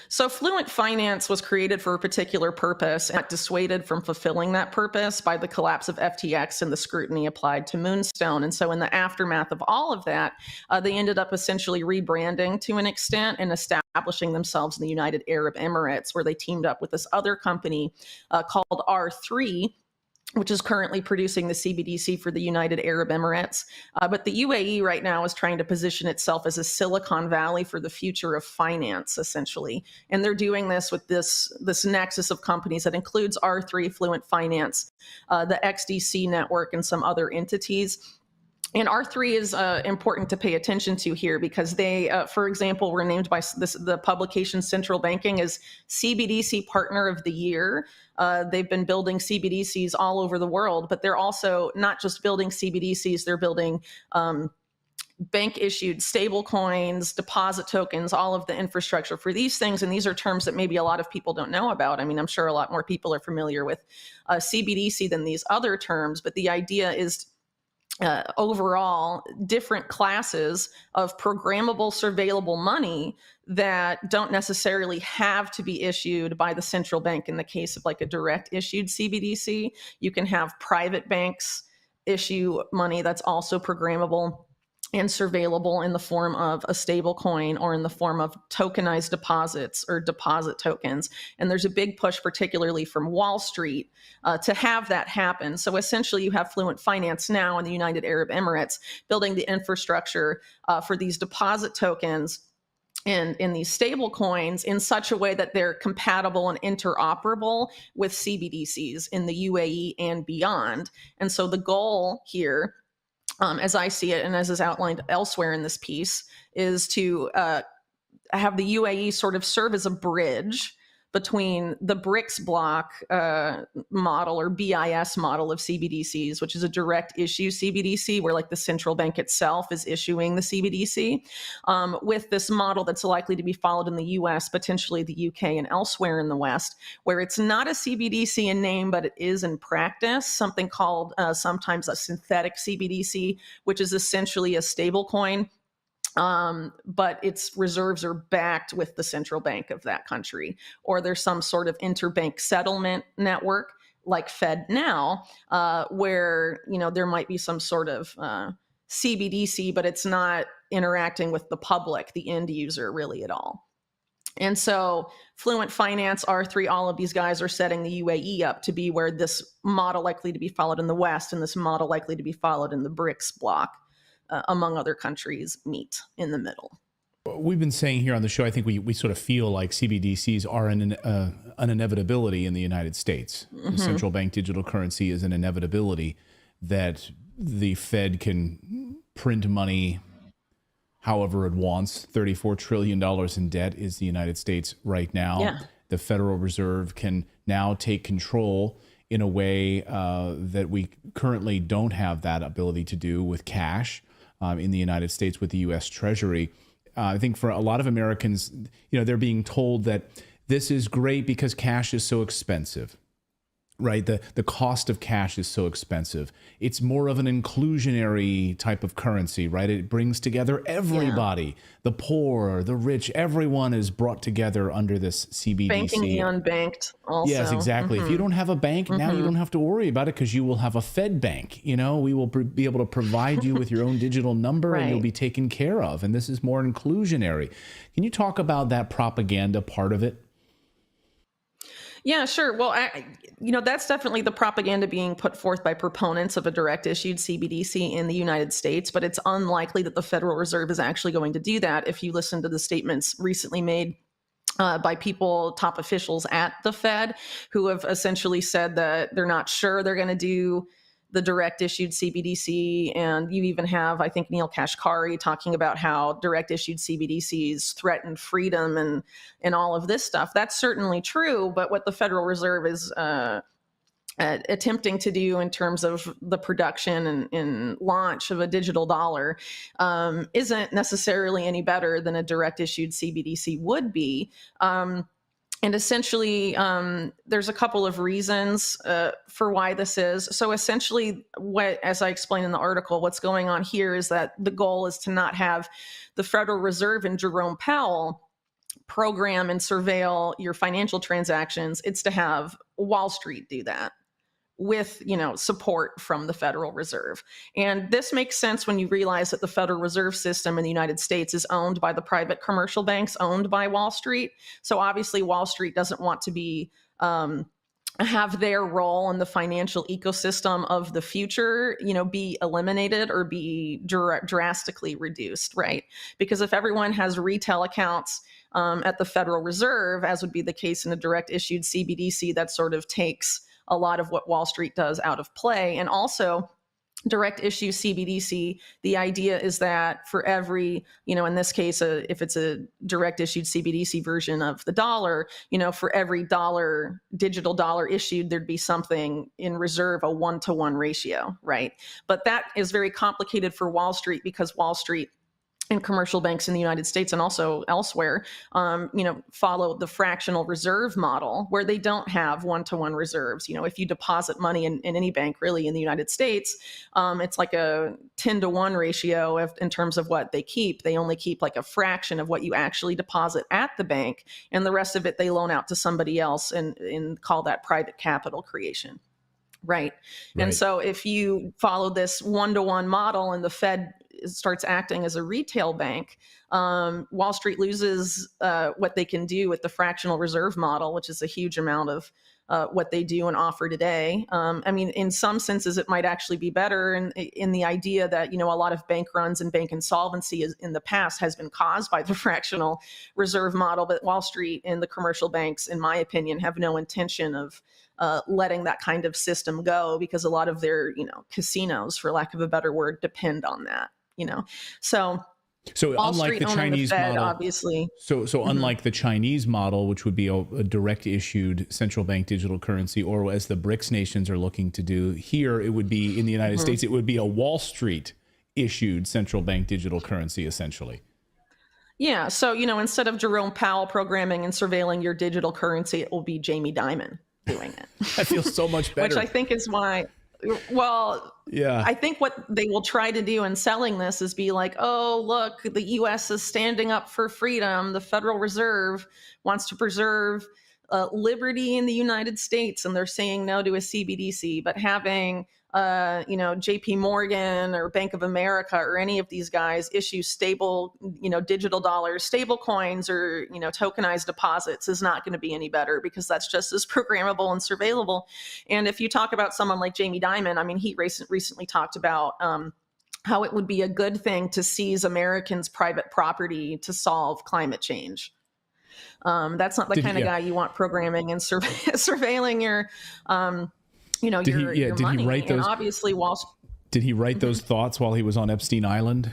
So Fluent Finance was created for a particular purpose and dissuaded from fulfilling that purpose by the collapse of FTX and the scrutiny applied to Moonstone. And so in the aftermath of all of that, they ended up essentially rebranding to an extent and establishing themselves in the United Arab Emirates, where they teamed up with this other company called R3, which is currently producing the CBDC for the United Arab Emirates. But the UAE right now is trying to position itself as a Silicon Valley for the future of finance, essentially. And they're doing this with this nexus of companies that includes R3, Fluent Finance, the XDC network, and some other entities. And R3 is important to pay attention to here because they, for example, were named by the publication Central Banking as CBDC Partner of the Year. They've been building CBDCs all over the world, but they're also not just building CBDCs, they're building bank-issued stable coins, deposit tokens, all of the infrastructure for these things. And these are terms that maybe a lot of people don't know about. I mean, I'm sure a lot more people are familiar with CBDC than these other terms, but the idea is overall different classes of programmable surveillable money that don't necessarily have to be issued by the central bank. In the case of like a direct issued CBDC, you can have private banks issue money that's also programmable and surveillable in the form of a stable coin or in the form of tokenized deposits or deposit tokens. And there's a big push, particularly from Wall Street, to have that happen. So essentially you have Fluent Finance now in the United Arab Emirates building the infrastructure for these deposit tokens and in these stable coins in such a way that they're compatible and interoperable with CBDCs in the UAE and beyond. And so the goal here, as I see it, and as is outlined elsewhere in this piece, is to have the UAE sort of serve as a bridge between the BRICS block model or BIS model of CBDCs, which is a direct issue CBDC, where like the central bank itself is issuing the CBDC, with this model that's likely to be followed in the US, potentially the UK and elsewhere in the West, where it's not a CBDC in name, but it is in practice, something called sometimes a synthetic CBDC, which is essentially a stable coin. But its reserves are backed with the central bank of that country, or there's some sort of interbank settlement network like FedNow, where there might be some sort of CBDC, but it's not interacting with the public, the end user, really at all. And so Fluent Finance, R3, all of these guys are setting the UAE up to be where this model likely to be followed in the West and this model likely to be followed in the BRICS bloc. Among other countries, meet in the middle. We've been saying here on the show, I think we sort of feel like CBDCs are an inevitability in the United States. Mm-hmm. The central bank digital currency is an inevitability that the Fed can print money however it wants. $34 trillion in debt is the United States right now. Yeah. The Federal Reserve can now take control in a way that we currently don't have that ability to do with cash. In the United States with the U.S. Treasury. I think for a lot of Americans, they're being told that this is great because cash is so expensive. right? The cost of cash is so expensive. It's more of an inclusionary type of currency, right? It brings together everybody, the poor, the rich, everyone is brought together under this CBDC. Banking the unbanked also. Yes, exactly. If you don't have a bank, now you don't have to worry about it because you will have a Fed bank. You know, we will be able to provide you with your own digital number and you'll be taken care of. And this is more inclusionary. Can you talk about that propaganda part of it? Yeah, sure. Well, that's definitely the propaganda being put forth by proponents of a direct issued CBDC in the United States, but it's unlikely that the Federal Reserve is actually going to do that. If you listen to the statements recently made by people, top officials at the Fed, who have essentially said that they're not sure they're going to do the direct issued CBDC. And you even have, I think, Neil Kashkari talking about how direct issued CBDCs threaten freedom and all of this stuff. That's certainly true. But what the Federal Reserve is attempting to do in terms of the production and launch of a digital dollar isn't necessarily any better than a direct issued CBDC would be. And essentially, there's a couple of reasons for why this is. So essentially, as I explained in the article, what's going on here is that the goal is to not have the Federal Reserve and Jerome Powell program and surveil your financial transactions. It's to have Wall Street do that with, support from the Federal Reserve. And this makes sense when you realize that the Federal Reserve System in the United States is owned by the private commercial banks owned by Wall Street. So obviously Wall Street doesn't want to be have their role in the financial ecosystem of the future, be eliminated or be drastically reduced, right? Because if everyone has retail accounts at the Federal Reserve, as would be the case in a direct issued CBDC, that sort of takes a lot of what Wall Street does out of play. And also direct issue CBDC, the idea is that for every, in this case, if it's a direct issued CBDC version of the dollar, for every digital dollar issued, there'd be something in reserve, a 1-to-1 ratio, right? But that is very complicated for Wall Street because Wall Street and commercial banks in the United States and also elsewhere, follow the fractional reserve model where they don't have 1-to-1 reserves. If you deposit money in any bank really in the United States, it's like a 10-to-1 ratio in terms of what they keep. They only keep like a fraction of what you actually deposit at the bank, and the rest of it they loan out to somebody else and call that private capital creation. Right. And so if you follow this 1-to-1 model and the Fed starts acting as a retail bank, Wall Street loses what they can do with the fractional reserve model, which is a huge amount of what they do and offer today. In some senses, it might actually be better in the idea that, a lot of bank runs and bank insolvency in the past has been caused by the fractional reserve model. But Wall Street and the commercial banks, in my opinion, have no intention of letting that kind of system go because a lot of their, casinos, for lack of a better word, depend on that. So Wall unlike Street the Chinese Fed, model, obviously. So unlike the Chinese model, which would be a direct issued central bank digital currency, or as the BRICS nations are looking to do here, it would be in the United States, it would be a Wall Street issued central bank digital currency, essentially. Yeah. So, instead of Jerome Powell programming and surveilling your digital currency, it will be Jamie Dimon doing it. That feels so much better. Which I think is why. Well, yeah, I think what they will try to do in selling this is be like, oh, look, the U.S. is standing up for freedom. The Federal Reserve wants to preserve liberty in the United States, and they're saying no to a CBDC. But having, JP Morgan or Bank of America or any of these guys issue stable, digital dollars, stable coins, or, tokenized deposits is not going to be any better because that's just as programmable and surveillable. And if you talk about someone like Jamie Dimon, he recently talked about how it would be a good thing to seize Americans' private property to solve climate change. That's not the kind of guy you want programming and surveilling your your money. He write those, and obviously did he write those thoughts while he was on Epstein Island,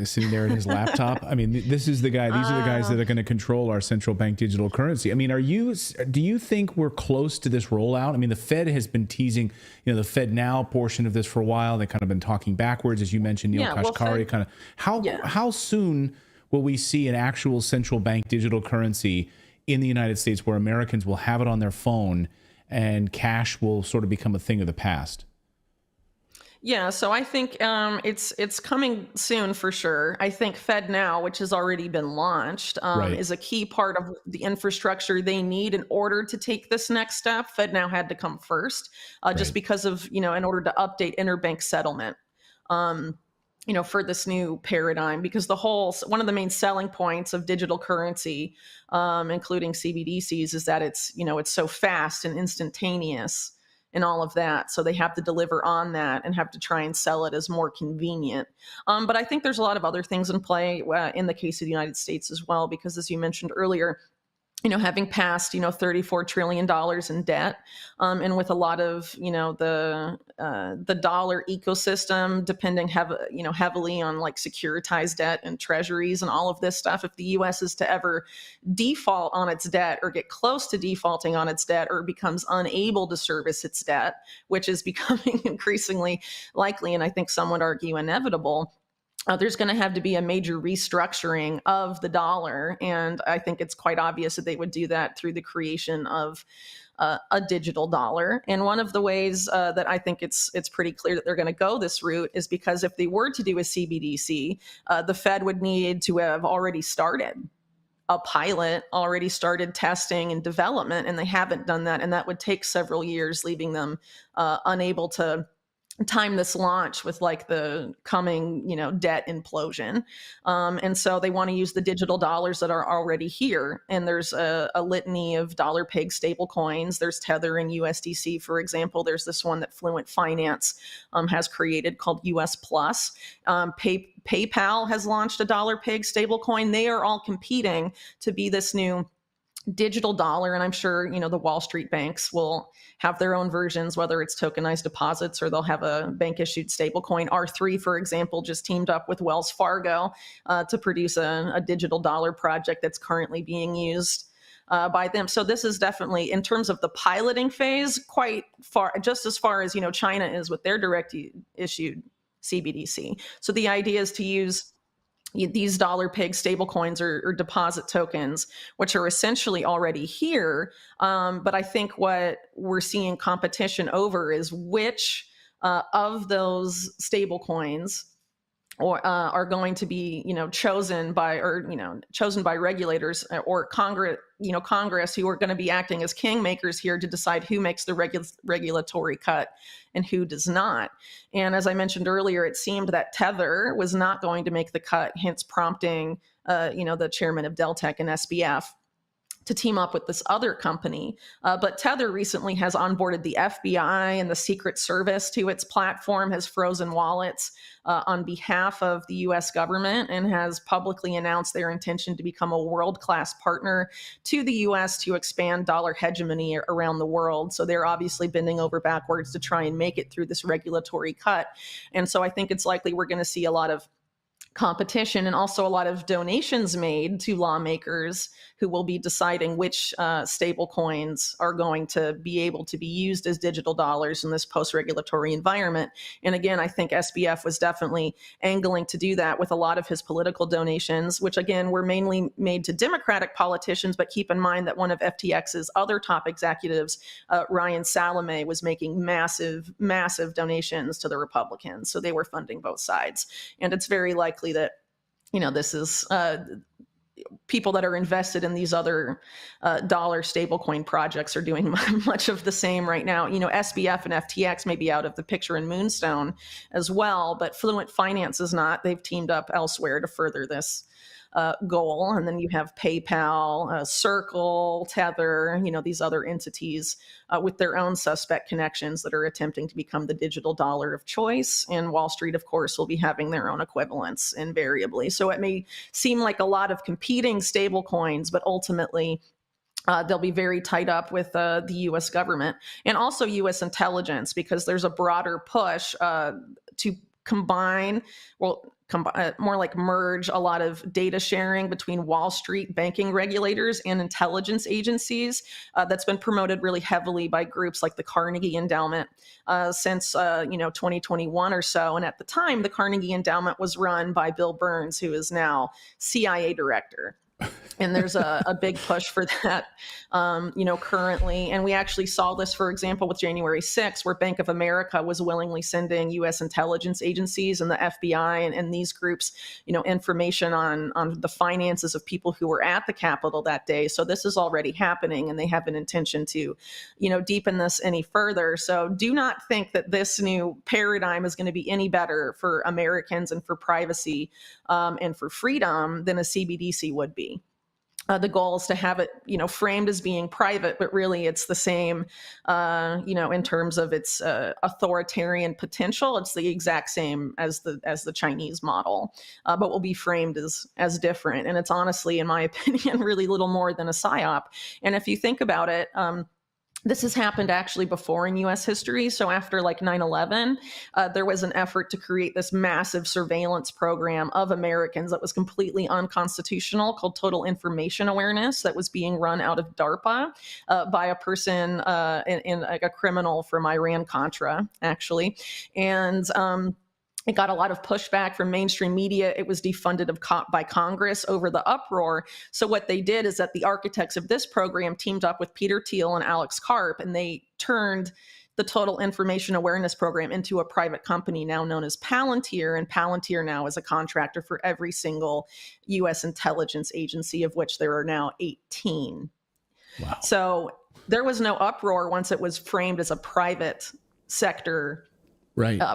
sitting there at his laptop? This is the guy, these are the guys that are going to control our central bank digital currency. Do you think we're close to this rollout? The Fed has been teasing, the Fed Now portion of this for a while. They kind of been talking backwards, as you mentioned, Neil Kashkari, how soon will we see an actual central bank digital currency in the United States where Americans will have it on their phone and cash will sort of become a thing of the past? Yeah, so I think it's coming soon for sure. I think FedNow, which has already been launched, Right. is a key part of the infrastructure they need in order to take this next step. FedNow had to come first, just Right. because of, in order to update interbank settlement. For this new paradigm, because one of the main selling points of digital currency, including CBDCs, is that it's so fast and instantaneous and all of that. So they have to deliver on that and have to try and sell it as more convenient. But I think there's a lot of other things in play in the case of the United States as well, because as you mentioned earlier, having passed, $34 trillion in debt, and with a lot of, the dollar ecosystem depending heavily on like securitized debt and treasuries and all of this stuff. If the U.S. is to ever default on its debt or get close to defaulting on its debt or becomes unable to service its debt, which is becoming increasingly likely, and I think some would argue inevitable, there's going to have to be a major restructuring of the dollar. And I think it's quite obvious that they would do that through the creation of a digital dollar. And one of the ways that I think it's pretty clear that they're going to go this route is because if they were to do a CBDC, the Fed would need to have already started a pilot, already started testing and development, and they haven't done that. And that would take several years, leaving them unable to time this launch with like the coming, debt implosion. And so they want to use the digital dollars that are already here. And there's a litany of dollar peg stable coins. There's Tether and USDC, for example. There's this one that Fluent Finance has created called US Plus. PayPal has launched a dollar peg stable coin. They are all competing to be this new digital dollar. And I'm sure, the Wall Street banks will have their own versions, whether it's tokenized deposits or they'll have a bank issued stablecoin. R3, for example, just teamed up with Wells Fargo to produce a digital dollar project that's currently being used by them. So this is definitely, in terms of the piloting phase, quite far, just as far as, China is with their direct issued CBDC. So the idea is to use these dollar peg stablecoins or deposit tokens, which are essentially already here. But I think what we're seeing competition over is which of those stablecoins are going to be, chosen by regulators or Congress, who are going to be acting as kingmakers here to decide who makes the regulatory cut and who does not. And as I mentioned earlier, it seemed that Tether was not going to make the cut, hence prompting, the chairman of Deltec and SBF to team up with this other company. But Tether recently has onboarded the FBI and the Secret Service to its platform, has frozen wallets on behalf of the US government, and has publicly announced their intention to become a world-class partner to the US to expand dollar hegemony around the world. So they're obviously bending over backwards to try and make it through this regulatory cut. And so I think it's likely we're going to see a lot of competition and also a lot of donations made to lawmakers who will be deciding which stable coins are going to be able to be used as digital dollars in this post-regulatory environment. And again, I think SBF was definitely angling to do that with a lot of his political donations, which again were mainly made to Democratic politicians. But keep in mind that one of FTX's other top executives, Ryan Salame, was making massive, massive donations to the Republicans. So they were funding both sides. And it's very likely that, this is people that are invested in these other dollar stablecoin projects are doing much of the same right now. SBF and FTX may be out of the picture in Moonstone as well, but Fluent Finance is not. They've teamed up elsewhere to further this goal. And then you have PayPal, Circle, Tether, these other entities with their own suspect connections that are attempting to become the digital dollar of choice. And Wall Street, of course, will be having their own equivalents invariably. So it may seem like a lot of competing stable coins, but ultimately they'll be very tied up with the U.S. government and also U.S. intelligence, because there's a broader push to combine, more like merge a lot of data sharing between Wall Street banking regulators and intelligence agencies. That's been promoted really heavily by groups like the Carnegie Endowment since 2021 or so. And at the time, the Carnegie Endowment was run by Bill Burns, who is now CIA director. And there's a big push for that, currently. And we actually saw this, for example, with January 6th, where Bank of America was willingly sending U.S. intelligence agencies and the FBI and these groups, information on the finances of people who were at the Capitol that day. So this is already happening, and they have an intention to, deepen this any further. So do not think that this new paradigm is going to be any better for Americans and for privacy and for freedom than a CBDC would be. The goal is to have it, framed as being private, but really it's the same, in terms of its authoritarian potential. It's the exact same as the Chinese model, but will be framed as different. And it's honestly, in my opinion, really little more than a psyop. And if you think about it, this has happened actually before in U.S. history. So after like 9/11, there was an effort to create this massive surveillance program of Americans that was completely unconstitutional, called Total Information Awareness, that was being run out of DARPA by a person in like a criminal from Iran-Contra, actually. And it got a lot of pushback from mainstream media. It was defunded by Congress over the uproar. So what they did is that the architects of this program teamed up with Peter Thiel and Alex Karp, and they turned the Total Information Awareness Program into a private company now known as Palantir. And Palantir now is a contractor for every single U.S. intelligence agency, of which there are now 18. Wow. So there was no uproar once it was framed as a private sector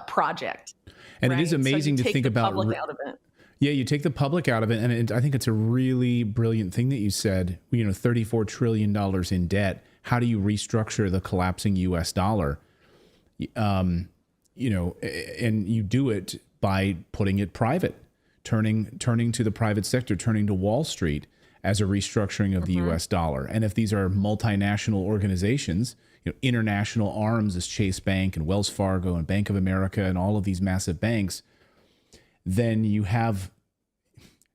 project. And it is amazing so to think about. Public out of it. Yeah, you take the public out of it, and I think it's a really brilliant thing that you said. $34 trillion in debt. How do you restructure the collapsing U.S. dollar? And you do it by putting it private, turning to the private sector, turning to Wall Street as a restructuring of the U.S. dollar. And if these are multinational organizations, international arms as Chase Bank and Wells Fargo and Bank of America and all of these massive banks, then you have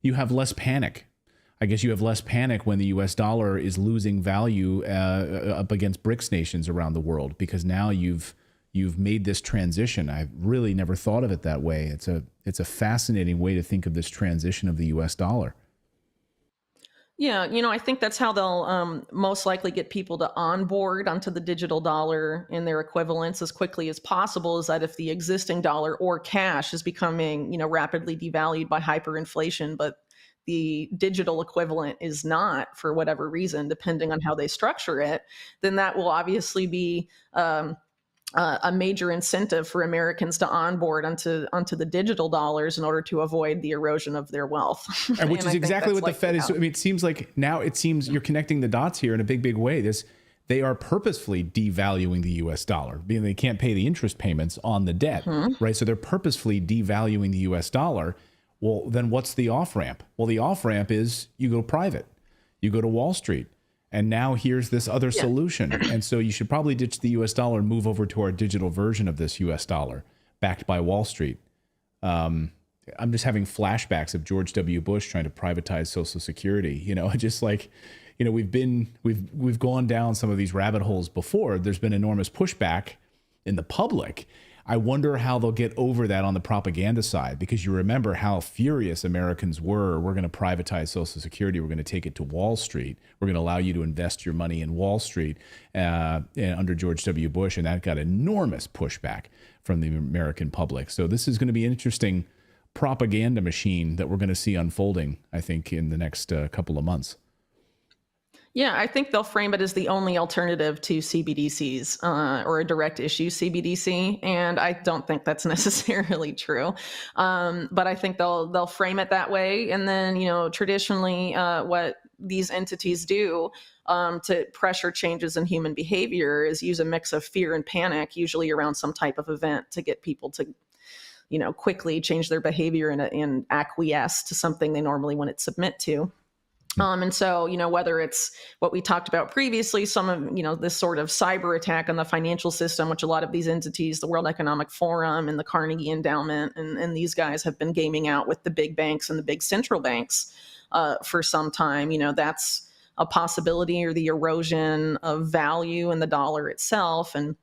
less panic. I guess you have less panic when the U.S. dollar is losing value up against BRICS nations around the world, because now you've made this transition. I've really never thought of it that way. It's a fascinating way to think of this transition of the U.S. dollar. Yeah, I think that's how they'll most likely get people to onboard onto the digital dollar in their equivalents as quickly as possible, is that if the existing dollar or cash is becoming, rapidly devalued by hyperinflation, but the digital equivalent is not, for whatever reason, depending on how they structure it, then that will obviously be a major incentive for Americans to onboard onto the digital dollars in order to avoid the erosion of their wealth. And which is exactly what the Fed is. I mean, it seems like now you're connecting the dots here in a big way. They are purposefully devaluing the U.S. dollar, being they can't pay the interest payments on the debt, right? So they're purposefully devaluing the U.S. dollar. Well, then what's the off-ramp? Well, the off-ramp is you go private, you go to Wall Street. And now here's this other solution. And so you should probably ditch the U.S. dollar and move over to our digital version of this U.S. dollar backed by Wall Street. I'm just having flashbacks of George W. Bush trying to privatize Social Security. Just like, we've gone down some of these rabbit holes before. There's been enormous pushback in the public. I wonder how they'll get over that on the propaganda side, because you remember how furious Americans were. We're going to privatize Social Security. We're going to take it to Wall Street. We're going to allow you to invest your money in Wall Street under George W. Bush. And that got enormous pushback from the American public. So this is going to be an interesting propaganda machine that we're going to see unfolding, I think, in the next couple of months. Yeah, I think they'll frame it as the only alternative to CBDCs or a direct issue CBDC, and I don't think that's necessarily true. But I think they'll frame it that way, and then traditionally, what these entities do to pressure changes in human behavior is use a mix of fear and panic, usually around some type of event, to get people to quickly change their behavior and acquiesce to something they normally wouldn't submit to. And so, whether it's what we talked about previously, some of, this sort of cyber attack on the financial system, which a lot of these entities, the World Economic Forum and the Carnegie Endowment, and these guys have been gaming out with the big banks and the big central banks for some time, that's a possibility, or the erosion of value in the dollar itself. And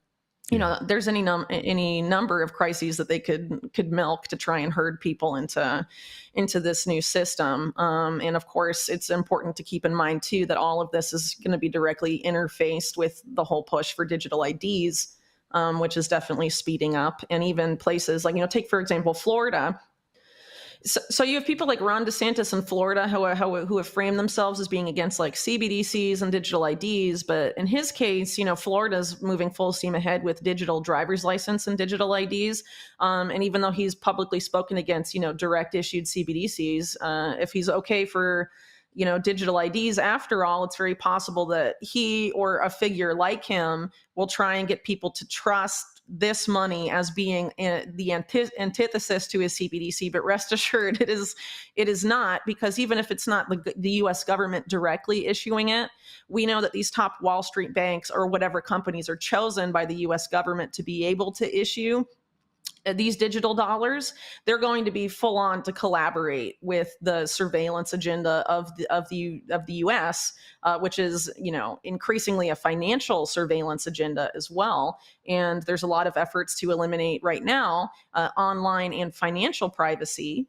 there's any number of crises that they could milk to try and herd people into this new system. And of course, it's important to keep in mind too that all of this is going to be directly interfaced with the whole push for digital IDs, which is definitely speeding up. And even places like, take for example Florida. So you have people like Ron DeSantis in Florida who have framed themselves as being against like CBDCs and digital IDs. But in his case, Florida's moving full steam ahead with digital driver's license and digital IDs. And even though he's publicly spoken against, direct issued CBDCs, if he's okay for, digital IDs, after all, it's very possible that he or a figure like him will try and get people to trust this money as being the antithesis to his CBDC, but rest assured it is not, because even if it's not the U.S. government directly issuing it, we know that these top Wall Street banks or whatever companies are chosen by the U.S. government to be able to issue these digital dollars, they're going to be full on to collaborate with the surveillance agenda of the U.S., which is increasingly a financial surveillance agenda as well. And there's a lot of efforts to eliminate right now online and financial privacy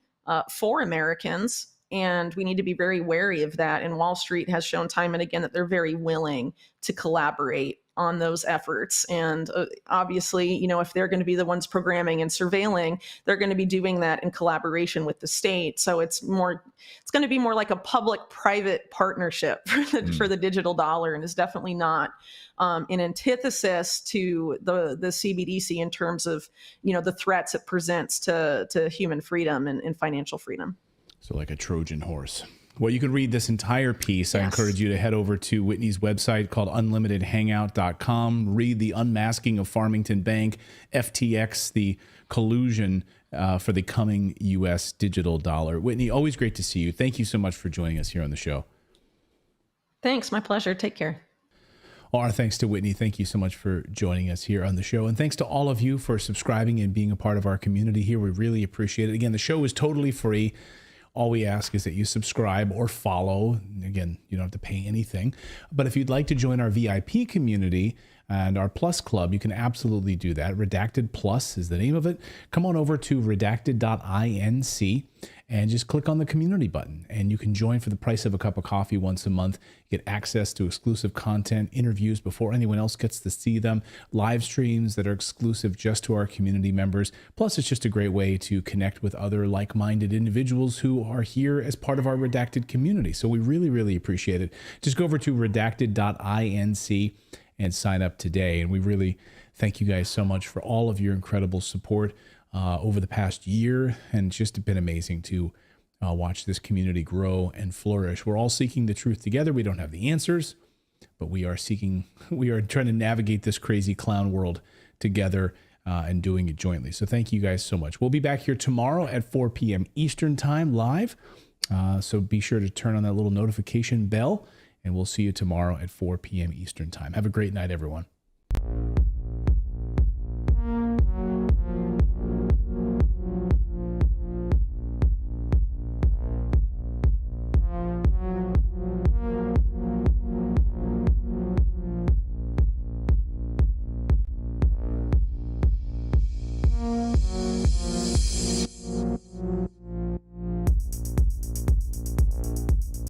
for Americans. And we need to be very wary of that. And Wall Street has shown time and again that they're very willing to collaborate on those efforts. And obviously, if they're going to be the ones programming and surveilling, they're going to be doing that in collaboration with the state. So it's going to be more like a public-private partnership for the digital dollar, and is definitely not an antithesis to the CBDC in terms of, the threats it presents to human freedom and financial freedom. So like a Trojan horse. Well, you can read this entire piece. Yes. I encourage you to head over to Whitney's website called unlimitedhangout.com. Read The Unmasking of Farmington Bank, FTX, the collusion for the coming U.S. digital dollar. Whitney, always great to see you. Thank you so much for joining us here on the show. Thanks. My pleasure. Take care. Our thanks to Whitney. Thank you so much for joining us here on the show. And thanks to all of you for subscribing and being a part of our community here. We really appreciate it. Again, the show is totally free. All we ask is that you subscribe or follow. Again, you don't have to pay anything. But if you'd like to join our VIP community and our Plus Club, you can absolutely do that. Redacted Plus is the name of it. Come on over to redacted.inc and just click on the community button. And you can join for the price of a cup of coffee once a month. Get access to exclusive content, interviews before anyone else gets to see them, live streams that are exclusive just to our community members. Plus, it's just a great way to connect with other like-minded individuals who are here as part of our Redacted community. So we really, really appreciate it. Just go over to redacted.inc and sign up today. And we really thank you guys so much for all of your incredible support over the past year. And it's just been amazing to watch this community grow and flourish. We're all seeking the truth together. We don't have the answers, but we are trying to navigate this crazy clown world together and doing it jointly. So thank you guys so much. We'll be back here tomorrow at 4 p.m. Eastern time live. So be sure to turn on that little notification bell, and we'll see you tomorrow at 4 p.m. Eastern time. Have a great night, everyone.